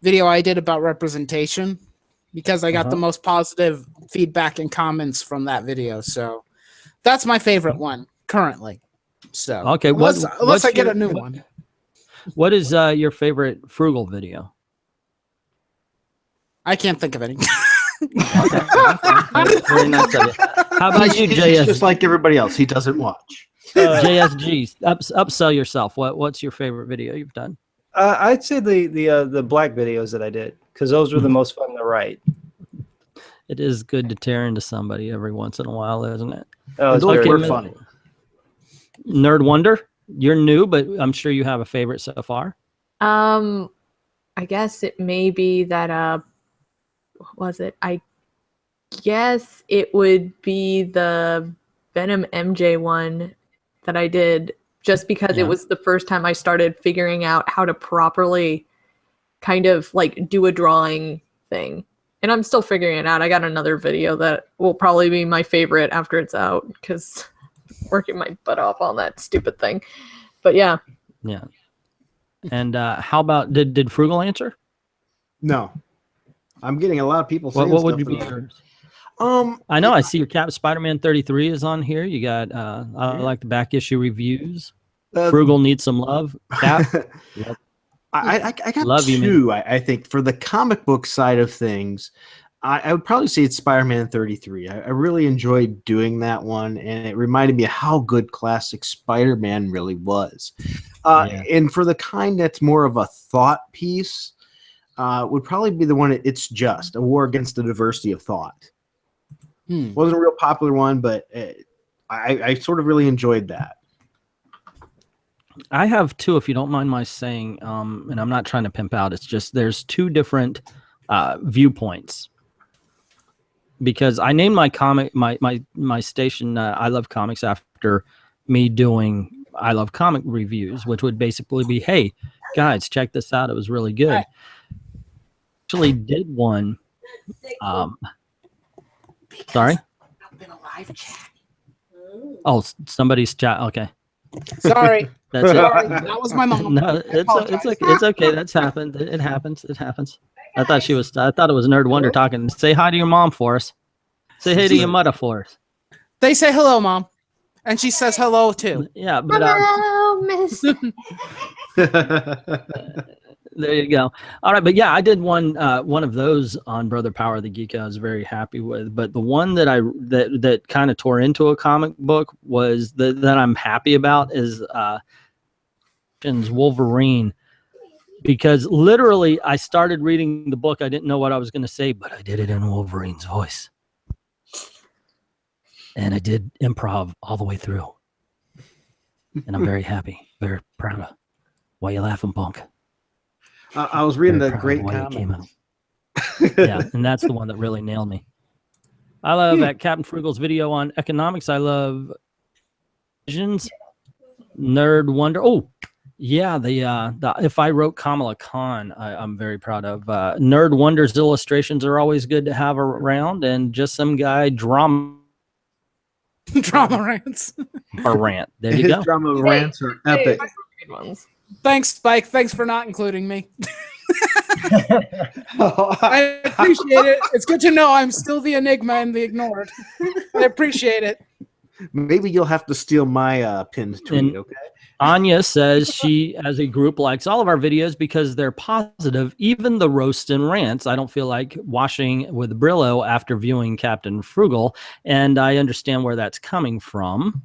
video I did about representation because I got the most positive feedback and comments from that video. So that's my favorite one currently. So Okay, unless I get a new one. What is your favorite Frugal video? I can't think of any. Very nice of you. How about you, He's JS? just like everybody else. He doesn't watch. JSG, upsell yourself. What's your favorite video you've done? I'd say the black videos that I did because those were the most fun to write. It is good to tear into somebody every once in a while, isn't it? Oh, it's Those very were fun. funny. Nerd Wonder, you're new, but I'm sure you have a favorite so far. I guess it may be that what was it? I guess it would be the Venom MJ one that I did just because it was the first time I started figuring out how to properly kind of like do a drawing thing. And I'm still figuring it out. I got another video that will probably be my favorite after it's out because I'm working my butt off on that stupid thing. But yeah. Yeah. And how about did Frugal answer? No. I'm getting a lot of people saying What would stuff you be about it. yours? I know. I see your Cap Spider-Man 33 is on here. You got I like the back issue reviews. Frugal needs some love. Cap. Yep. I got Love you, two. I think for the comic book side of things, I would probably say it's Spider-Man 33. I really enjoyed doing that one, and it reminded me of how good classic Spider-Man really was. And for the kind that's more of a thought piece, would probably be the one. It's Just a War Against the Diversity of Thought. Wasn't a real popular one, but I sort of really enjoyed that. I have two, if you don't mind my saying, and I'm not trying to pimp out. It's just there's two different viewpoints. Because I named my comic my station I Love Comics after me doing I Love Comic reviews, which would basically be, hey, guys, check this out. It was really good. Actually did one. Sorry? Oh, somebody's chat. Okay. Sorry. That's it. Sorry. That was my mom. No, it's okay. That's happened. It happens. It happens. I thought it was Nerd Wonder talking. Say hi to your mom for us. Say hey to your mother for us. They say hello, Mom. And she says hello too. Yeah, but Hello, Miss. there you go. All right, but yeah, I did one of those on Brother Power of the Geek. I was very happy with, but the one that that kind of tore into a comic book was that I'm happy about is Wolverine, because literally I started reading the book. I didn't know what I was going to say, but I did it in Wolverine's voice. And I did improv all the way through. And I'm very happy, very proud of. Why you laughing, punk? I was reading Very the proud of great the way it came comment. out. Yeah, and that's the one that really nailed me. I love at Captain Frugal's video on economics. I love visions, Nerd Wonder. Oh, yeah, the If I Wrote Kamala Khan, I'm very proud of. Nerd Wonder's illustrations are always good to have around, and just some guy drama Rants. or rant. There you His go. drama rants are epic. Good ones. Thanks, Spike. Thanks for not including me. I appreciate it. It's good to know I'm still the enigma and the ignored. I appreciate it. Maybe you'll have to steal my pinned tweet, And- okay? Anya says she, as a group, likes all of our videos because they're positive, even the roasts and rants. I don't feel like washing with Brillo after viewing Captain Frugal, and I understand where that's coming from.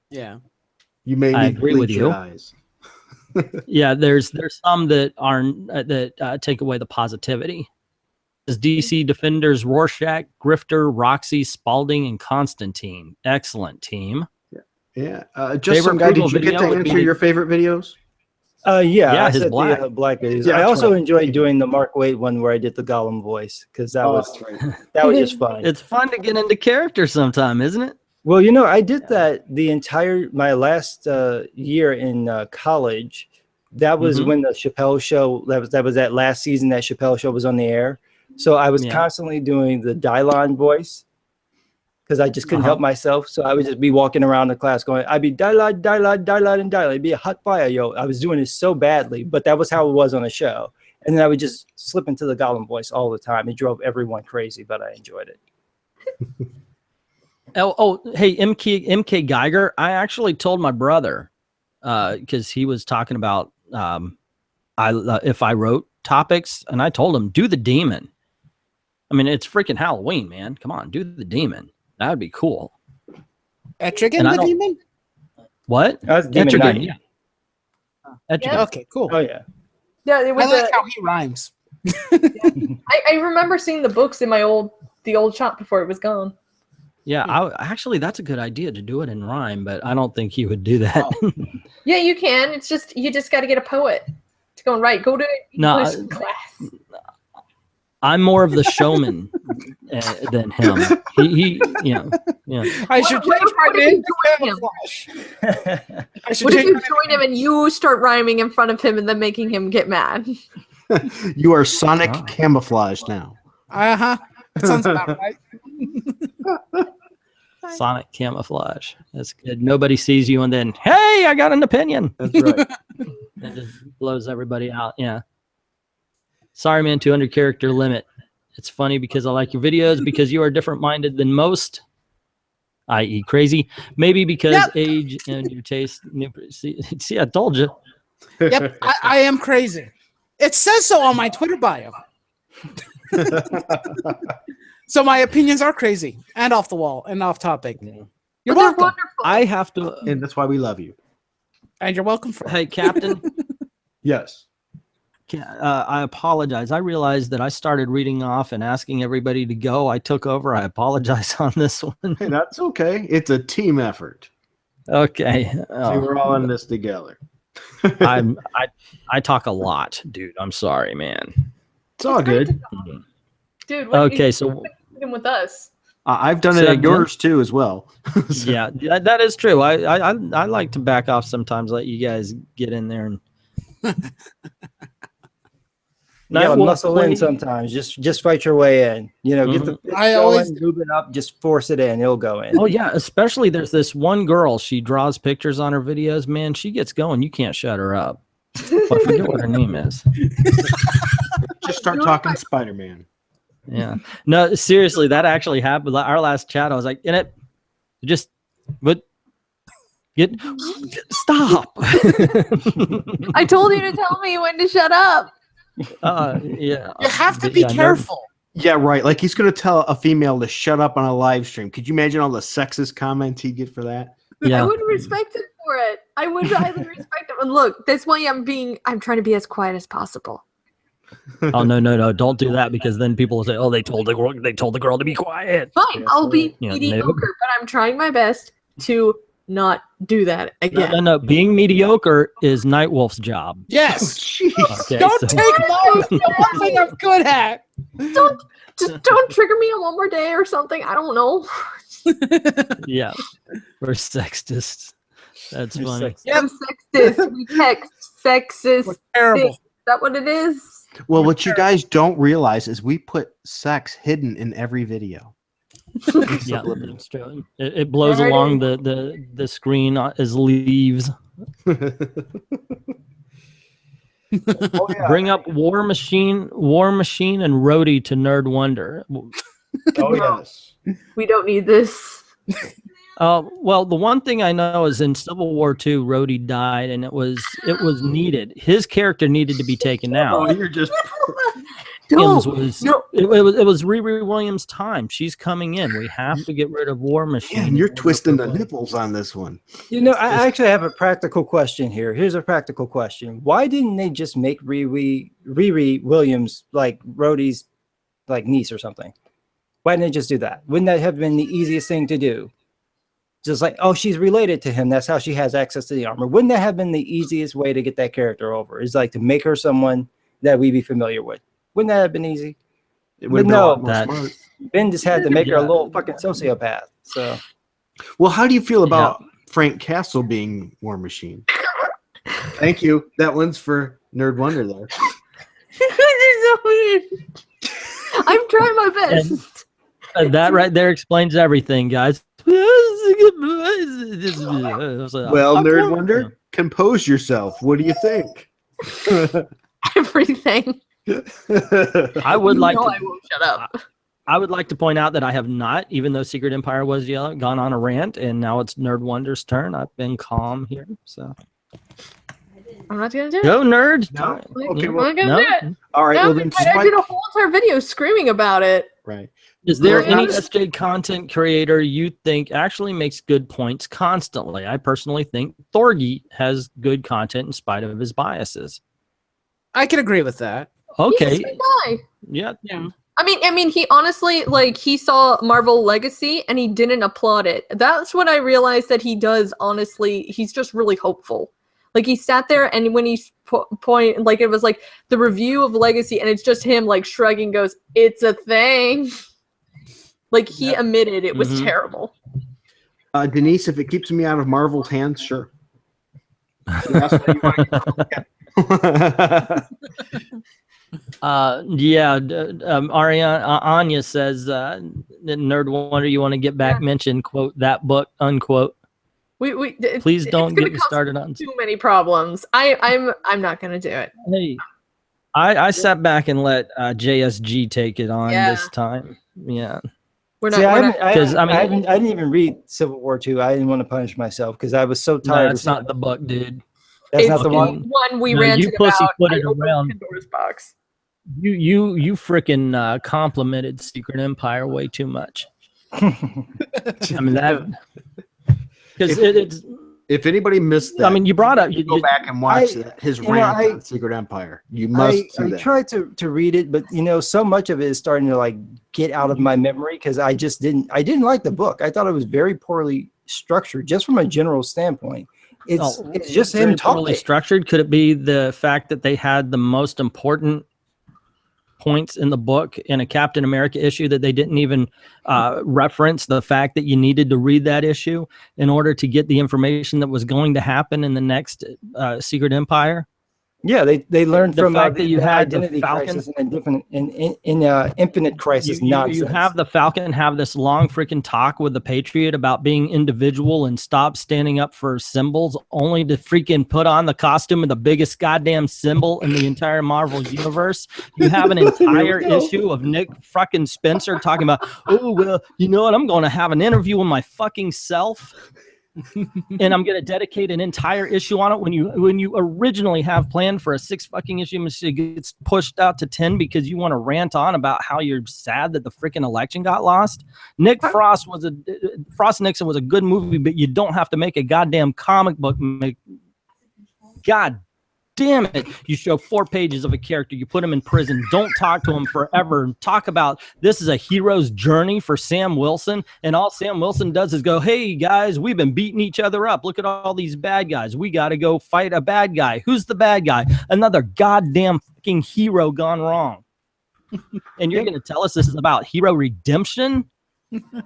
Yeah. You may I need to agree with bleach your you. eyes. Yeah, there's some that aren't that take away the positivity. There's DC Defenders, Rorschach, Grifter, Roxy, Spalding, and Constantine. Excellent team. Yeah. Just Favorite some guy. Did Frugal you get to video would answer be- your favorite videos? Yeah, I his said black. the black videos. Yeah, I that's also right. enjoyed doing the Mark Waid one where I did the Gollum voice because that was that's right. that was just fun. It's fun to get into character sometime, isn't it? Well, I did that the entire my last year in college. That was Mhm. when the Chappelle show that was that last season that Chappelle show was on the air. So I was Yeah. constantly doing the Dylon voice because I just couldn't help myself. So I would just be walking around the class going, I'd be Dylon, Dylon, Dylon, and Dylon. It'd be a hot fire, yo. I was doing it so badly, but that was how it was on the show. And then I would just slip into the Gollum voice all the time. It drove everyone crazy, but I enjoyed it. Hey, MK Geiger. I actually told my brother because he was talking about if I wrote topics, and I told him do the demon. I mean, it's freaking Halloween, man. Come on, do the demon. That would be cool. Etrigan And I the don't- demon? What? That's Demon Etrigan, Knight. yeah. Etrigan. Yeah. Okay, cool. Oh yeah. Yeah, it I was. like how he rhymes. I remember seeing the books in the old shop before it was gone. Yeah, actually, that's a good idea to do it in rhyme, but I don't think he would do that. Yeah, you can. It's just you just got to get a poet to go and write. Go to No, English class. I'm more of the showman than him. He yeah. I should What change my if you name to join him? Camouflage. I should What if change you my join him and you start rhyming in front of him and then making him get mad? You are Sonic Oh. camouflage now. Uh-huh. That sounds about right. Sonic camouflage. That's good. Nobody sees you, and then, hey, I got an opinion. That's right. It just blows everybody out. Yeah. Sorry, man. 200 character limit. It's funny because I like your videos because you are different minded than most, i.e., crazy. Maybe because Yep. age and your taste. See, I told you. Yep, I am crazy. It says so on my Twitter bio. So my opinions are crazy and off the wall and off topic. Yeah. You're But they're welcome. wonderful. I have to. And that's why we love you. And you're welcome for it. Hey, Captain. Yes. I apologize. I realized that I started reading off and asking everybody to go. I took over. I apologize on this one. Hey, that's okay. It's a team effort. Okay. See, Oh, we're all in this together. I talk a lot, dude. I'm sorry, man. It's all good. Dude, what Okay, you so him with us? I've done it at yours too as well. So- Yeah, that is true. I like to back off sometimes, let you guys get in there and. You gotta Nightwolf muscle in played- sometimes. Just fight your way in. You know, get the pitch I going, always- move it up, just force it in. It'll go in. Oh yeah, especially there's this one girl. She draws pictures on her videos. Man, she gets going. You can't shut her up. I forget what her name is. Just start talking Spider-Man. Yeah. No, seriously, that actually happened. Our last chat, I was like, in it, just what? Stop. I told you to tell me when to shut up. Yeah. You have to be careful. Yeah, right. Like he's going to tell a female to shut up on a live stream. Could you imagine all the sexist comments he'd get for that? Yeah. I would respect him for it. I would highly respect him. And look, that's why I'm trying to be as quiet as possible. Oh no! Don't do that because then people will say, "Oh, they told the girl to be quiet." Fine, I'll be Yeah, mediocre, no. but I'm trying my best to not do that again. No. Being mediocre is Nightwolf's job. Yes. Jeez. Okay, Don't so- take more than one thing I'm good at. Don't trigger me on one more day or something. I don't know. Yeah, we're sexist. That's funny. I'm sexist. We text sexist. Is Terrible. that what it is? Well, what you guys don't realize is we put sex hidden in every video. Yeah, it's true. It blows There it along the screen as leaves. Bring up War Machine, and Rhodey to Nerd Wonder. Oh, yes. We don't need this. Well, the one thing I know is in Civil War II, Rhodey died, and it was needed. His character needed to be taken out. Oh, you're just... Williams No, was no. it was Riri Williams' time. She's coming in. We have to get rid of War Machine. Yeah, and you're twisting the nipples on this one. You know, I actually have a practical question here. Here's a practical question. Why didn't they just make Riri Williams like Rhodey's like niece or something? Why didn't they just do that? Wouldn't that have been the easiest thing to do? Just like, oh, she's related to him. That's how she has access to the armor. Wouldn't that have been the easiest way to get that character over? Is like to make her someone that we'd be familiar with. Wouldn't that have been easy? It would have But been a no, lot more that- smart. Ben just had to make her a Yeah. little fucking sociopath. So Well, how do you feel about Frank Castle being War Machine? Thank you. That one's for Nerd Wonder there. I'm trying my best. That right there explains everything, guys. Well, Well, Nerd Wonder, compose yourself. What do you think? Everything. I would like No, to. I won't shut up. I would like to point out that I have not, even though Secret Empire was yellow, gone on a rant, and now it's Nerd Wonder's turn. I've been calm here, so I'm not gonna do it. go nerd. No? Like, Okay, I'm well, not gonna no. do it. All right. No, Well, then, I did a whole entire video screaming about it. right. Is there Well, any yeah. SJ content creator you think actually makes good points constantly? I personally think Thorgy has good content in spite of his biases. I can agree with that. He's a Okay, sweet guy. yeah, I mean, he honestly, like, he saw Marvel Legacy and he didn't applaud it. That's what I realized that he does, honestly. He's just really hopeful. Like, he sat there and when he like, it was like the review of Legacy and it's just him, like, shrugging, goes, it's a thing. Like, he admitted it was Mhm. terrible. Denise, if it keeps me out of Marvel's hands, sure. That's what you want to Anya says, Nerd Wonder, you want to get back mention, quote, that book, unquote. Please don't get me started on. Too many problems. I'm not gonna do it. Hey, I sat back and let JSG take it on Yeah. this time. Yeah. We're not. see, we're not Because, I mean- I didn't even read Civil War II. I didn't want to punish myself because I was so No, tired. that's not the book, dude. That's it's not the the one. one we No, ranted you pussyfooted about. I opened around. Pandora's box. You freaking complimented Secret Empire way too much. I mean that because it's. If anybody missed that, I mean, you brought up. go back and watch his rant I- on Secret Empire. You must I see that. tried to read it, but so much of it is starting to like get out of my memory because I didn't like the book. I thought it was very poorly structured, just from a general standpoint. It's just him very poorly talking. structured. Could it be the fact that they had the most important points in the book in a Captain America issue that they didn't even reference the fact that you needed to read that issue in order to get the information that was going to happen in the next Secret Empire. Yeah, they learned The from fact that you the had the identity Falcon. crisis and different in Infinite Crisis nonsense. You have the Falcon have this long freaking talk with the Patriot about being individual and stop standing up for symbols, only to freaking put on the costume of the biggest goddamn symbol in the entire Marvel universe. You have an entire issue of Nick fucking Spencer talking about, oh, well, you know what? I'm going to have an interview with my fucking self. And I'm going to dedicate an entire issue on it when you originally have planned for a 6 fucking issue, it gets pushed out to 10 because you want to rant on about how you're sad that the freaking election got lost. Frost Nixon was a good movie, but you don't have to make a goddamn comic book. God damn it. You show 4 pages of a character, you put him in prison, don't talk to him forever, talk about this is a hero's journey for Sam Wilson, and all Sam Wilson does is go, hey guys, we've been beating each other up, look at all these bad guys, we got to go fight a bad guy. Who's the bad guy? Another goddamn fucking hero gone wrong. And you're going to tell us this is about hero redemption?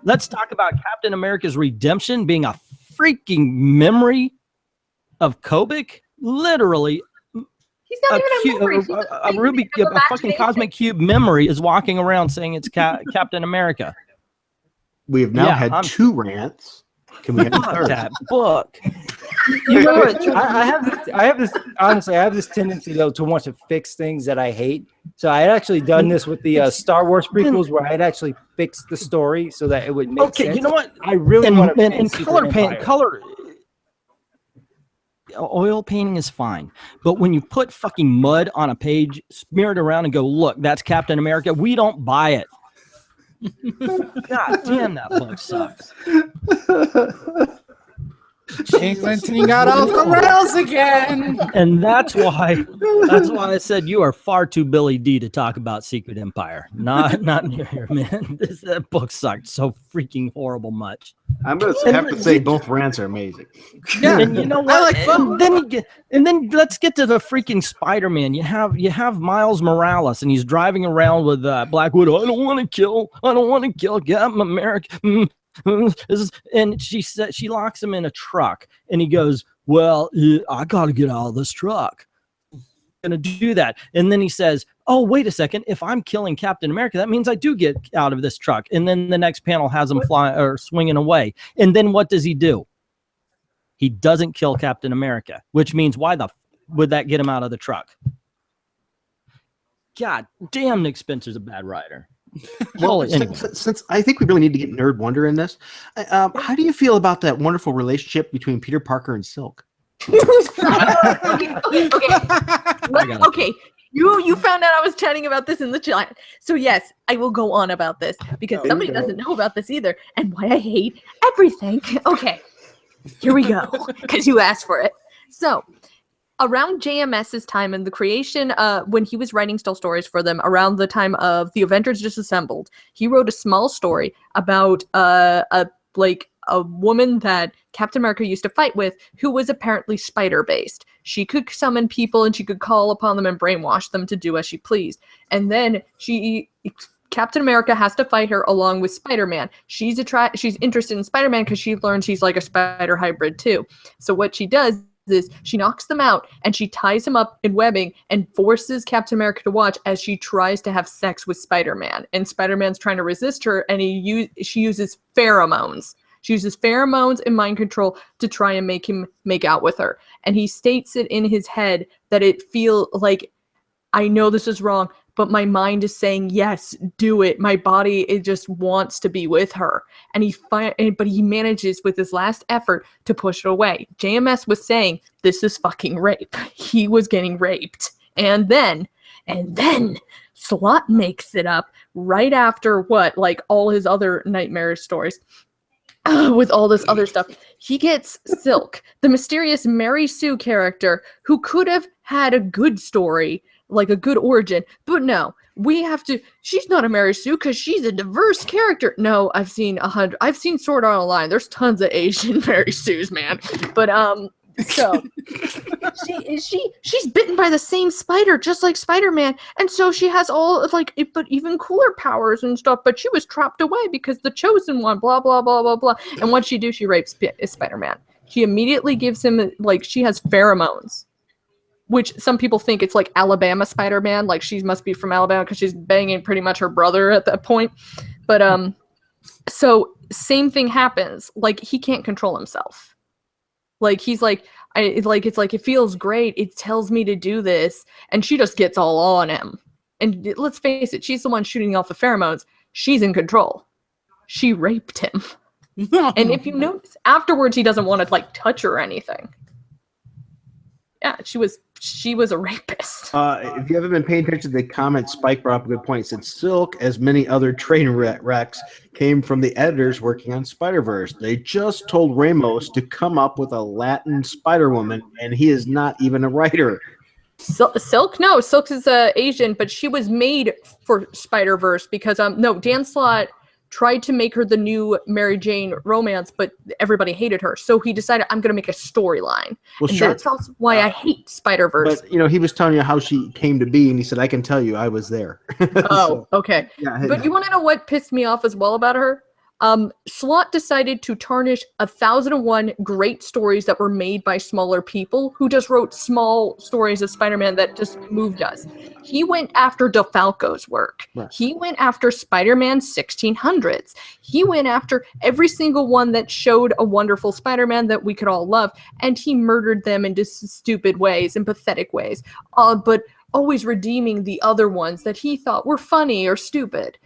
Let's talk about Captain America's redemption being a freaking memory of Kobik. Literally, He's not even a memory. A fucking cosmic cube memory is walking around saying it's Captain America. We have now had 2 rants. Can we have a third? That book. You know what? I have this. Honestly, I have this tendency though to want to fix things that I hate. So I had actually done this with the Star Wars prequels, where I had actually fixed the story so that it would make sense. You know what? I really want to. And color. Oil painting is fine, but when you put fucking mud on a page, smear it around and go, look, that's Captain America, we don't buy it. God damn, that book sucks. England got off the rails again. And that's why I said you are far too Billy D to talk about Secret Empire. Not near here, man. That book sucked so freaking horrible much. I'm gonna have to say both rants are amazing. Yeah, and you know what? And then let's get to the freaking Spider-Man. You have Miles Morales, and he's driving around with Black Widow. I don't want to kill. Captain America. And she locks him in a truck, and he goes, well, I gotta get out of this truck. I'm gonna do that. And then he says, oh, wait a second, if I'm killing Captain America, that means I do get out of this truck. And then the next panel has him fly or swinging away. And then what does he do? He doesn't kill Captain America, which means why the would that get him out of the truck? God damn, Nick Spencer's a bad writer. Well, since I think we really need to get Nerd Wonder in this, how do you feel about that wonderful relationship between Peter Parker and Silk? Okay. You found out I was chatting about this in the chat. So yes, I will go on about this because somebody doesn't know about this either, and why I hate everything. Okay, here we go, because you asked for it. So around JMS's time and the creation, when he was writing still stories for them, around the time of the Avengers Disassembled, he wrote a small story about a woman that Captain America used to fight with, who was apparently spider-based. She could summon people and she could call upon them and brainwash them to do as she pleased. And then Captain America has to fight her along with Spider-Man. She's interested in Spider-Man because she learns he's like a spider hybrid too. So what she does is she knocks them out and she ties him up in webbing and forces Captain America to watch as she tries to have sex with Spider-Man. And Spider-Man's trying to resist her, and she uses pheromones. She uses pheromones and mind control to try and make him make out with her. And he states it in his head that it feels like, I know this is wrong, but my mind is saying, yes, do it. My body, it just wants to be with her. And but he manages with his last effort to push it away. JMS was saying, this is fucking rape. He was getting raped. And then Slott makes it up right after all his other nightmarish stories. With all this other stuff, he gets Silk, the mysterious Mary Sue character, who could have had a good story, like a good origin, but no, she's not a Mary Sue because she's a diverse character. No, I've seen Sword Art Online. There's tons of Asian Mary Sues, man. But So she's bitten by the same spider, just like Spider-Man, and so she has all of like, but even cooler powers and stuff. But she was trapped away because the chosen one, blah blah blah blah blah. And what she do? She rapes Spider-Man. She immediately gives him like she has pheromones, which some people think it's like Alabama Spider-Man, like she must be from Alabama because she's banging pretty much her brother at that point. But so same thing happens. Like he can't control himself. Like he's like, it's like it feels great. It tells me to do this, and she just gets all on him. And let's face it, she's the one shooting off the pheromones. She's in control. She raped him. And if you notice, afterwards he doesn't want to like touch her or anything. Yeah, she was a rapist. If you haven't been paying attention to the comments, Spike brought up a good point. He said Silk, as many other train wrecks, came from the editors working on Spider-Verse. They just told Ramos to come up with a Latin Spider-Woman, and he is not even a writer. Silk? No, Silk is Asian, but she was made for Spider-Verse because Dan Slott tried to make her the new Mary Jane romance, but everybody hated her. So he decided, I'm going to make a storyline. Well, and sure. that's also why I hate Spider-Verse. But, he was telling you how she came to be, and he said, I can tell you I was there. Oh, okay. Yeah, but you want to know what pissed me off as well about her? Slott decided to tarnish 1001 great stories that were made by smaller people who just wrote small stories of Spider-Man that just moved us. He went after DeFalco's work. Right. He went after Spider-Man 1600s. He went after every single one that showed a wonderful Spider-Man that we could all love, and he murdered them in just stupid ways and pathetic ways, but always redeeming the other ones that he thought were funny or stupid.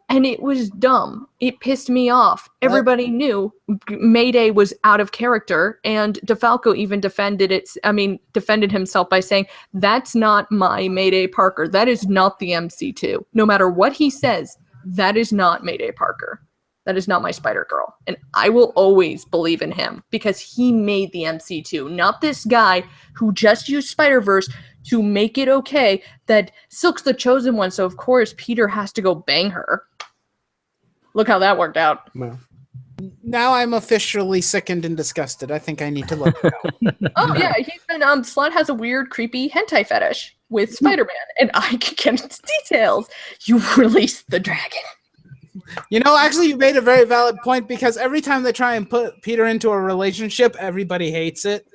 And it was dumb. It pissed me off. Everybody knew Mayday was out of character, and DeFalco even defended himself by saying, that's not my Mayday Parker. That is not the MC2. No matter what he says, that is not Mayday Parker. That is not my Spider-Girl. And I will always believe in him because he made the MC2, not this guy who just used Spider-Verse to make it okay that Silk's the chosen one, so of course Peter has to go bang her. Look how that worked out. Well, now I'm officially sickened and disgusted. I think I need to look it up. Oh yeah, he's been Slott has a weird, creepy hentai fetish with Spider-Man, and I can get into details. You released the dragon. Actually, you made a very valid point because every time they try and put Peter into a relationship, everybody hates it.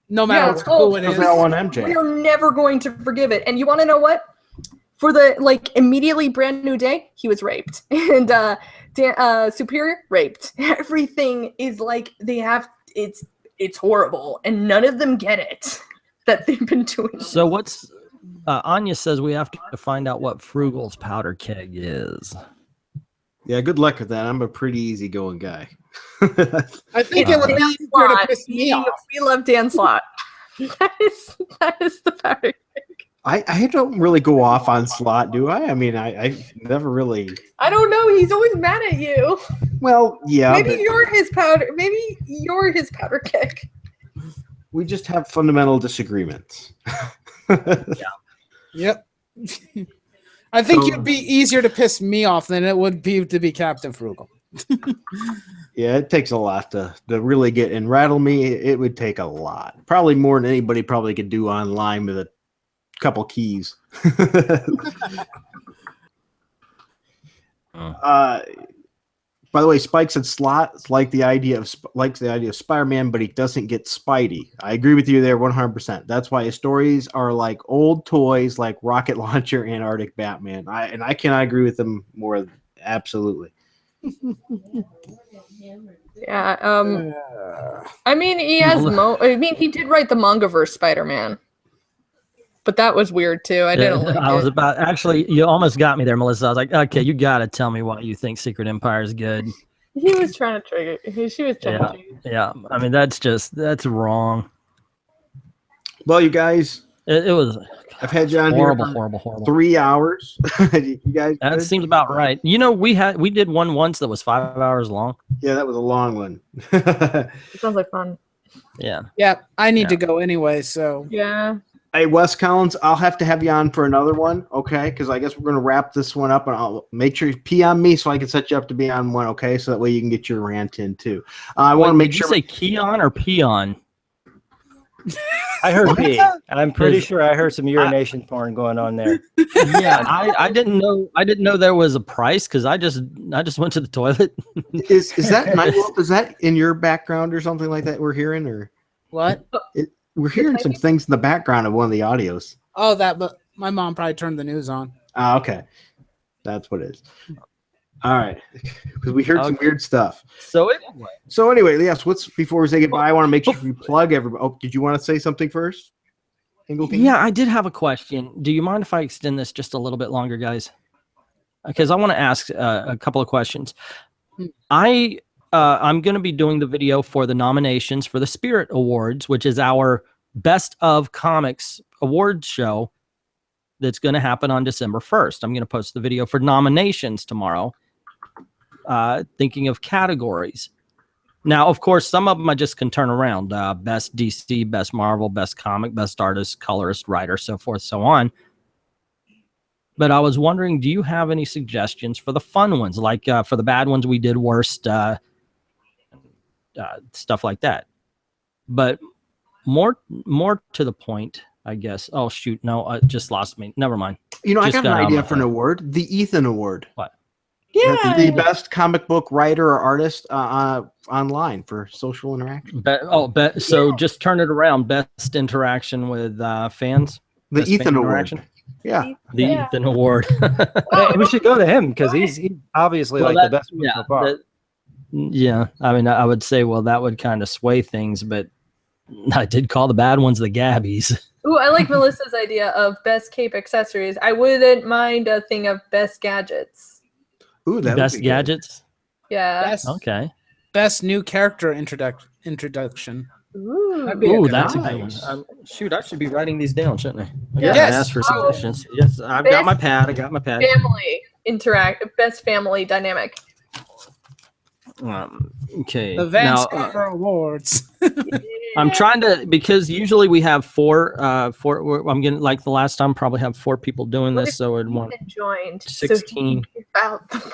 No matter who it is. We are never going to forgive it. And you want to know what? For the immediately brand new day, he was raped, and Superior raped. Everything is like they have. It's horrible, and none of them get it that they've been doing. So what's Anya says we have to find out what Frugal's powder keg is. Yeah, good luck with that. I'm a pretty easygoing guy. I think it would be easier to piss me off. We love Dan Slott. that is the powder keg. I don't really go off on Slott, do I? I mean, I never really. I don't know. He's always mad at you. Well, yeah. Maybe you're his powder keg. We just have fundamental disagreements. Yeah. Yep. I think it'd be easier to piss me off than it would be to be Captain Frugal. Yeah, it takes a lot to really get and rattle me. It would take a lot. Probably more than anybody probably could do online with a couple keys. By the way, Spike said Slott likes the idea of Spider-Man, but he doesn't get Spidey. I agree with you there 100%. That's why his stories are like old toys like Rocket Launcher and Arctic Batman. I cannot agree with them more. Absolutely. Yeah. I mean, he has. He did write the Mangaverse Spider-Man. But that was weird too. I didn't like it. Actually, you almost got me there, Melissa. I was like, okay, you got to tell me why you think Secret Empire is good. He was trying to trigger. She was trying to trigger. Yeah. I mean, that's wrong. Well, you guys, it was. I've had you on horrible. 3 hours. You guys, that seems about right. We did one once that was 5 hours long. Yeah, that was a long one. It sounds like fun. Yeah. Yeah, I need to go anyway. So yeah. Hey, Wes Collins, I'll have to have you on for another one, okay? Because I guess we're going to wrap this one up, and I'll make sure you pee on me so I can set you up to be on one, okay? So that way you can get your rant in, too. I want to make sure. Did you say Keon or Peon? I heard pee. I'm pretty sure I heard some urination porn going on there. Yeah, I didn't know there was a price because I just went to the toilet. Is that Nightwolf? Is that in your background or something like that? We're hearing or What? we're hearing some things in the background of one of the audios. Oh, but my mom probably turned the news on. Ah, okay, that's what it is. All right, because we heard some weird stuff. So anyway, yes. Before we say goodbye? I want to make sure you plug everybody. Oh, did you want to say something first? Yeah, I did have a question. Do you mind if I extend this just a little bit longer, guys? Because I want to ask a couple of questions. I'm going to be doing the video for the nominations for the Spirit Awards, which is our Best of Comics awards show that's going to happen on December 1st. I'm going to post the video for nominations tomorrow, thinking of categories. Now, of course, some of them I just can turn around. Best DC, Best Marvel, Best Comic, Best Artist, Colorist, Writer, so forth, so on. But I was wondering, do you have any suggestions for the fun ones? Like for the bad ones, we did worst, stuff like that. But more to the point, I guess. Oh, shoot. No, I just lost me. Never mind. I got an idea for an award. The Ethan Award. What? Yeah. The best comic book writer or artist online for social interaction. So just turn it around. Best interaction with fans. The Best Ethan fan Award. interaction? Yeah. The Ethan Award. Hey, we should go to him because he's obviously the best one so far. Yeah, I mean, I would say, well, that would kind of sway things, but I did call the bad ones the Gabbies. Ooh, I like Melissa's idea of best cape accessories. I wouldn't mind a thing of best gadgets. Ooh, that Best gadgets. Yeah. Okay. Best new character introduction. Ooh, That's a good one. Shoot, I should be writing these down, shouldn't I? Yes. Ask for suggestions. Yes, I've got my pad. Family best family dynamic. Okay. The Vance Cover Awards. I'm trying to, because usually we have four. I'm getting like the last time probably have 4 people doing this, so I'd want joined 16. So about the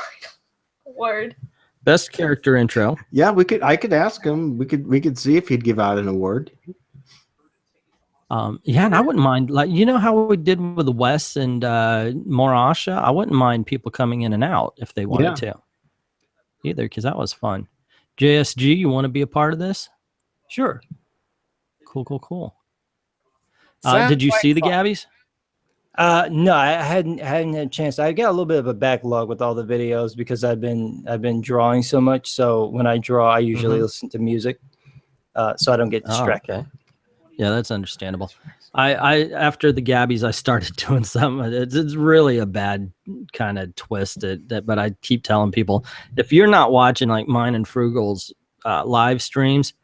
word. Best character intro. Yeah, I could ask him. We could see if he'd give out an award. Yeah, and I wouldn't mind, like, you know how we did with Wes and Morasha? I wouldn't mind people coming in and out if they wanted to. Either, because that was fun. JSG, you want to be a part of this? Sure. Cool. Did you see the Gabbies? No, I hadn't had a chance. I got a little bit of a backlog with all the videos because I've been drawing so much. So when I draw, I usually listen to music, so I don't get distracted. Okay. Yeah, that's understandable. I after the Gabbies, I started doing something. It's really a bad kind of twist. But I keep telling people, if you're not watching like mine and Frugal's live streams,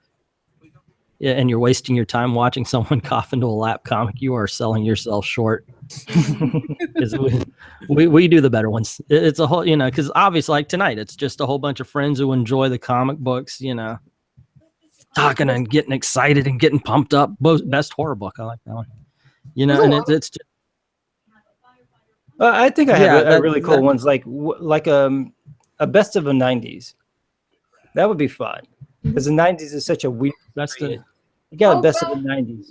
and you're wasting your time watching someone cough into a lap comic, you are selling yourself short. Because we do the better ones. It's a whole, because obviously like tonight, it's just a whole bunch of friends who enjoy the comic books, talking and getting excited and getting pumped up. Best horror book. I like that one. And it's just, I think I have a really cool ones like a best of the 90s. That would be fun because the 90s is such a weird. You got a best of the 90s.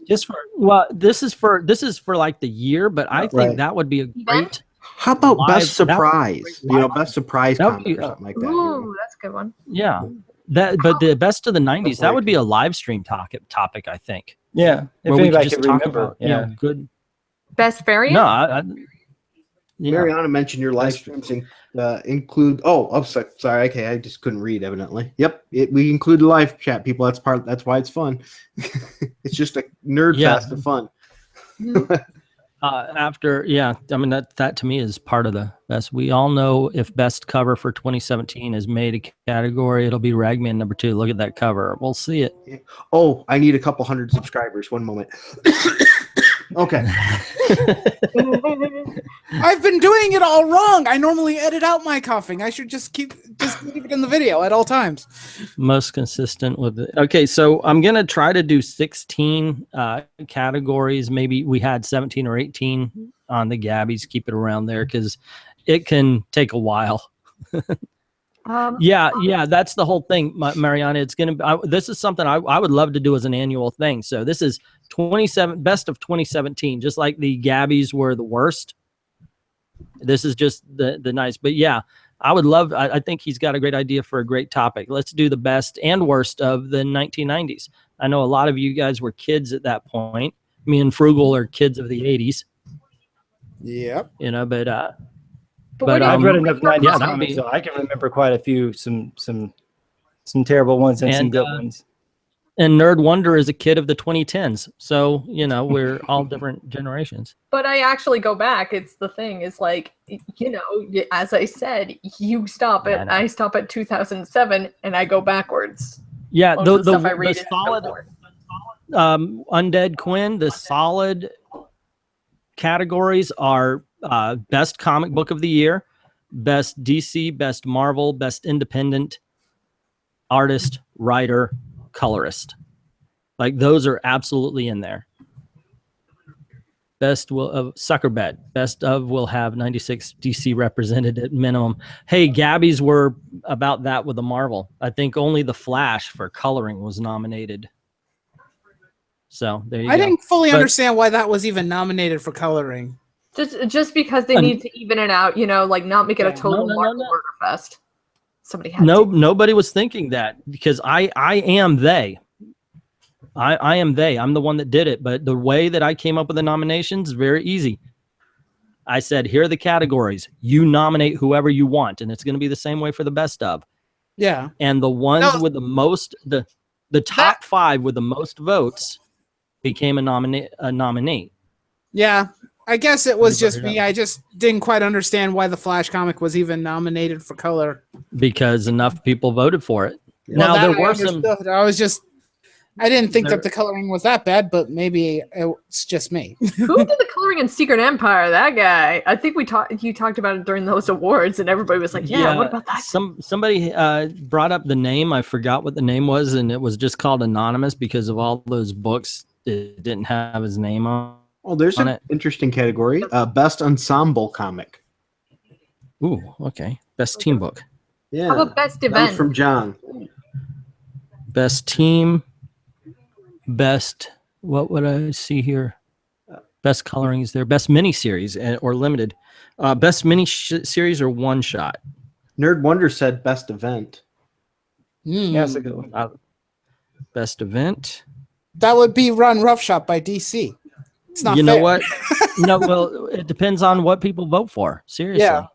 This is for like the year, but I think that would be a great. How about best surprise? Best surprise comic or something like that. Ooh, that's a good one. Yeah. But the best of the 90s, that would be a live stream topic, I think. Yeah. If where we could anybody just can talk remember. about good. Best variant? No, Mariana mentioned your live streams include. Sorry. Okay, I just couldn't read. Evidently, yep. We include live chat, people. That's why it's fun. It's just a nerd fest of fun. I mean that to me is part of the best. We all know if best cover for 2017 is made a category, it'll be Ragman #2. Look at that cover. We'll see it. Oh, I need a couple hundred subscribers. One moment. Okay. I've been doing it all wrong. I normally edit out my coughing. I should just leave it in the video at all times. Most consistent with it. Okay, so I'm gonna try to do 16 categories. Maybe we had 17 or 18 on the Gabbies. Keep it around there because it can take a while. Yeah, that's the whole thing, Mariana. It's gonna. This is something I would love to do as an annual thing. So this is 27 best of 2017. Just like the Gabbies were the worst. This is just the nice. But yeah, I would love. I think he's got a great idea for a great topic. Let's do the best and worst of the 1990s. I know a lot of you guys were kids at that point. Me and Frugal are kids of the 80s. Yep. You know, but I've read enough 90s yeah, that'd comics, be- so I can remember quite a few, some terrible ones and some And, good ones. And Nerd Wonder is a kid of the 2010s. So, you know, we're all different generations. But I actually go back. It's the thing is like, you know, as I said, you stop Yeah, I at know. I stop at 2007 and I go backwards. Yeah, Most of the stuff I read is solid before. Undead Quinn, the solid categories are best comic book of the year, best DC, best Marvel, best independent, artist, writer, colorist. Like those are absolutely in there. Best of Sucker Bet. Best of will have 96 DC represented at minimum. Hey, Gabby's were about that with the Marvel. I think only the Flash for coloring was nominated. So there you go. I didn't fully But- understand why that was even nominated for coloring. Just because they need to even it out, you know, like not make it a total no, Marvel no. murder fest. Somebody had No, to. nobody was thinking that because I am they. I am they. I'm the one that did it. But the way that I came up with the nominations is very easy. I said, here are the categories. You nominate whoever you want, and it's going to be the same way for the best of. Yeah. And the ones No. with the most, the top 5 with the most votes became a nominee. Yeah. I guess it was just Everybody me. I just didn't quite understand why the Flash comic was even nominated for color. Because enough people voted for it. Well, Now that there I were some. understood. I didn't think There- that the coloring was that bad, but maybe it's just me. Who did the coloring in Secret Empire? That guy. I think you talked about it during those awards, and everybody was like, "Yeah, what about that?" Somebody brought up the name. I forgot what the name was, and it was just called Anonymous because of all those books it didn't have his name on. Oh, there's On an it. interesting category. Best ensemble comic. Ooh, okay. Best team book. Yeah. How about best That was event? from John. Best team. Best. What would I see here? Best coloring is there. Best miniseries or limited. Best series or one shot. Nerd Wonder said best event. Yeah, that's a good one. Best event. That would be Run Roughshot by DC. It's not You fair. know what? No, well, it depends on what people vote for. Seriously. Yeah.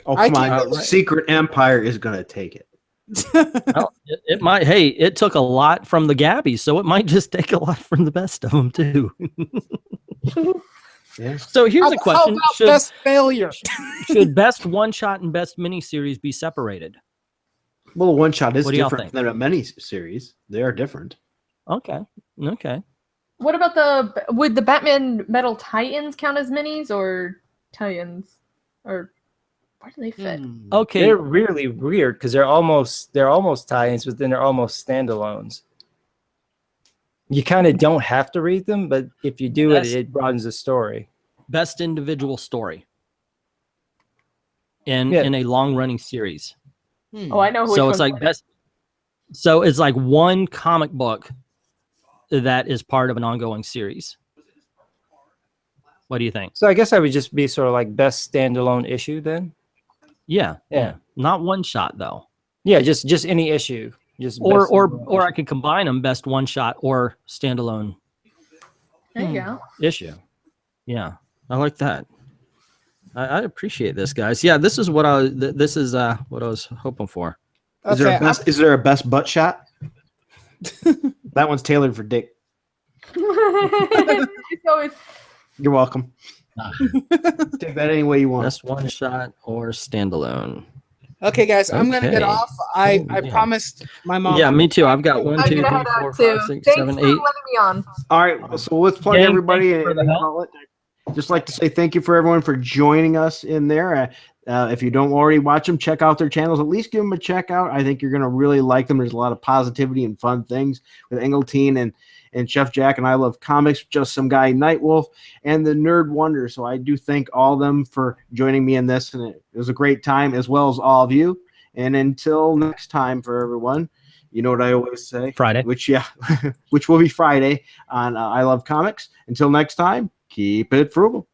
Oh, I come can't- on. Secret Empire is going to take it. Well, it might. Hey, it took a lot from the Gabbies, so it might just take a lot from the best of them too. Yeah. So here's a How question: about best failure? should best one shot and best miniseries be separated? Well, a one shot is What do y'all different think? than a mini series. They are different. Okay. What about would the Batman Metal Titans count as minis or Titans, or where do they fit? Okay. They're really weird because they're almost tie-ins, but then they're almost standalones. You kind of don't have to read them, but if you do it broadens the story. Best individual story in Yeah. a long running series. Oh, I know. So it's like best. So it's like one comic book that is part of an ongoing series. What do you think? So I guess I would just be sort of like best standalone issue then. Yeah. Yeah. Not one shot though. Yeah, just any issue. Just best standalone Or I issue. could combine them, best one shot or standalone There you go. issue. Yeah, I like that. I appreciate this, guys. Yeah, this is what I was hoping for. Is there a best butt shot? That one's tailored for Dick. It's always You're welcome. Take that any way you want. Best one shot or standalone. Okay, guys, I'm gonna get Okay. off. I Yeah. promised my mom. Yeah, me too. I've got 1, I'm 2, 3, gonna head 4, out 5, too. 6, Thanks 7, for 8. letting me on. All right, so let's plug Gang, everybody thank you for and the then help. call it. Just like to say thank you for everyone for joining us in there. If you don't already watch them, check out their channels. At least give them a check out. I think you're going to really like them. There's a lot of positivity and fun things with Engeltine and Chef Jack and I Love Comics, Just Some Guy, Nightwolf, and the Nerd Wonder. So I do thank all of them for joining me in this, and it was a great time, as well as all of you. And until next time, for everyone, you know what I always say? Friday. Which will be Friday on I Love Comics. Until next time, keep it frugal.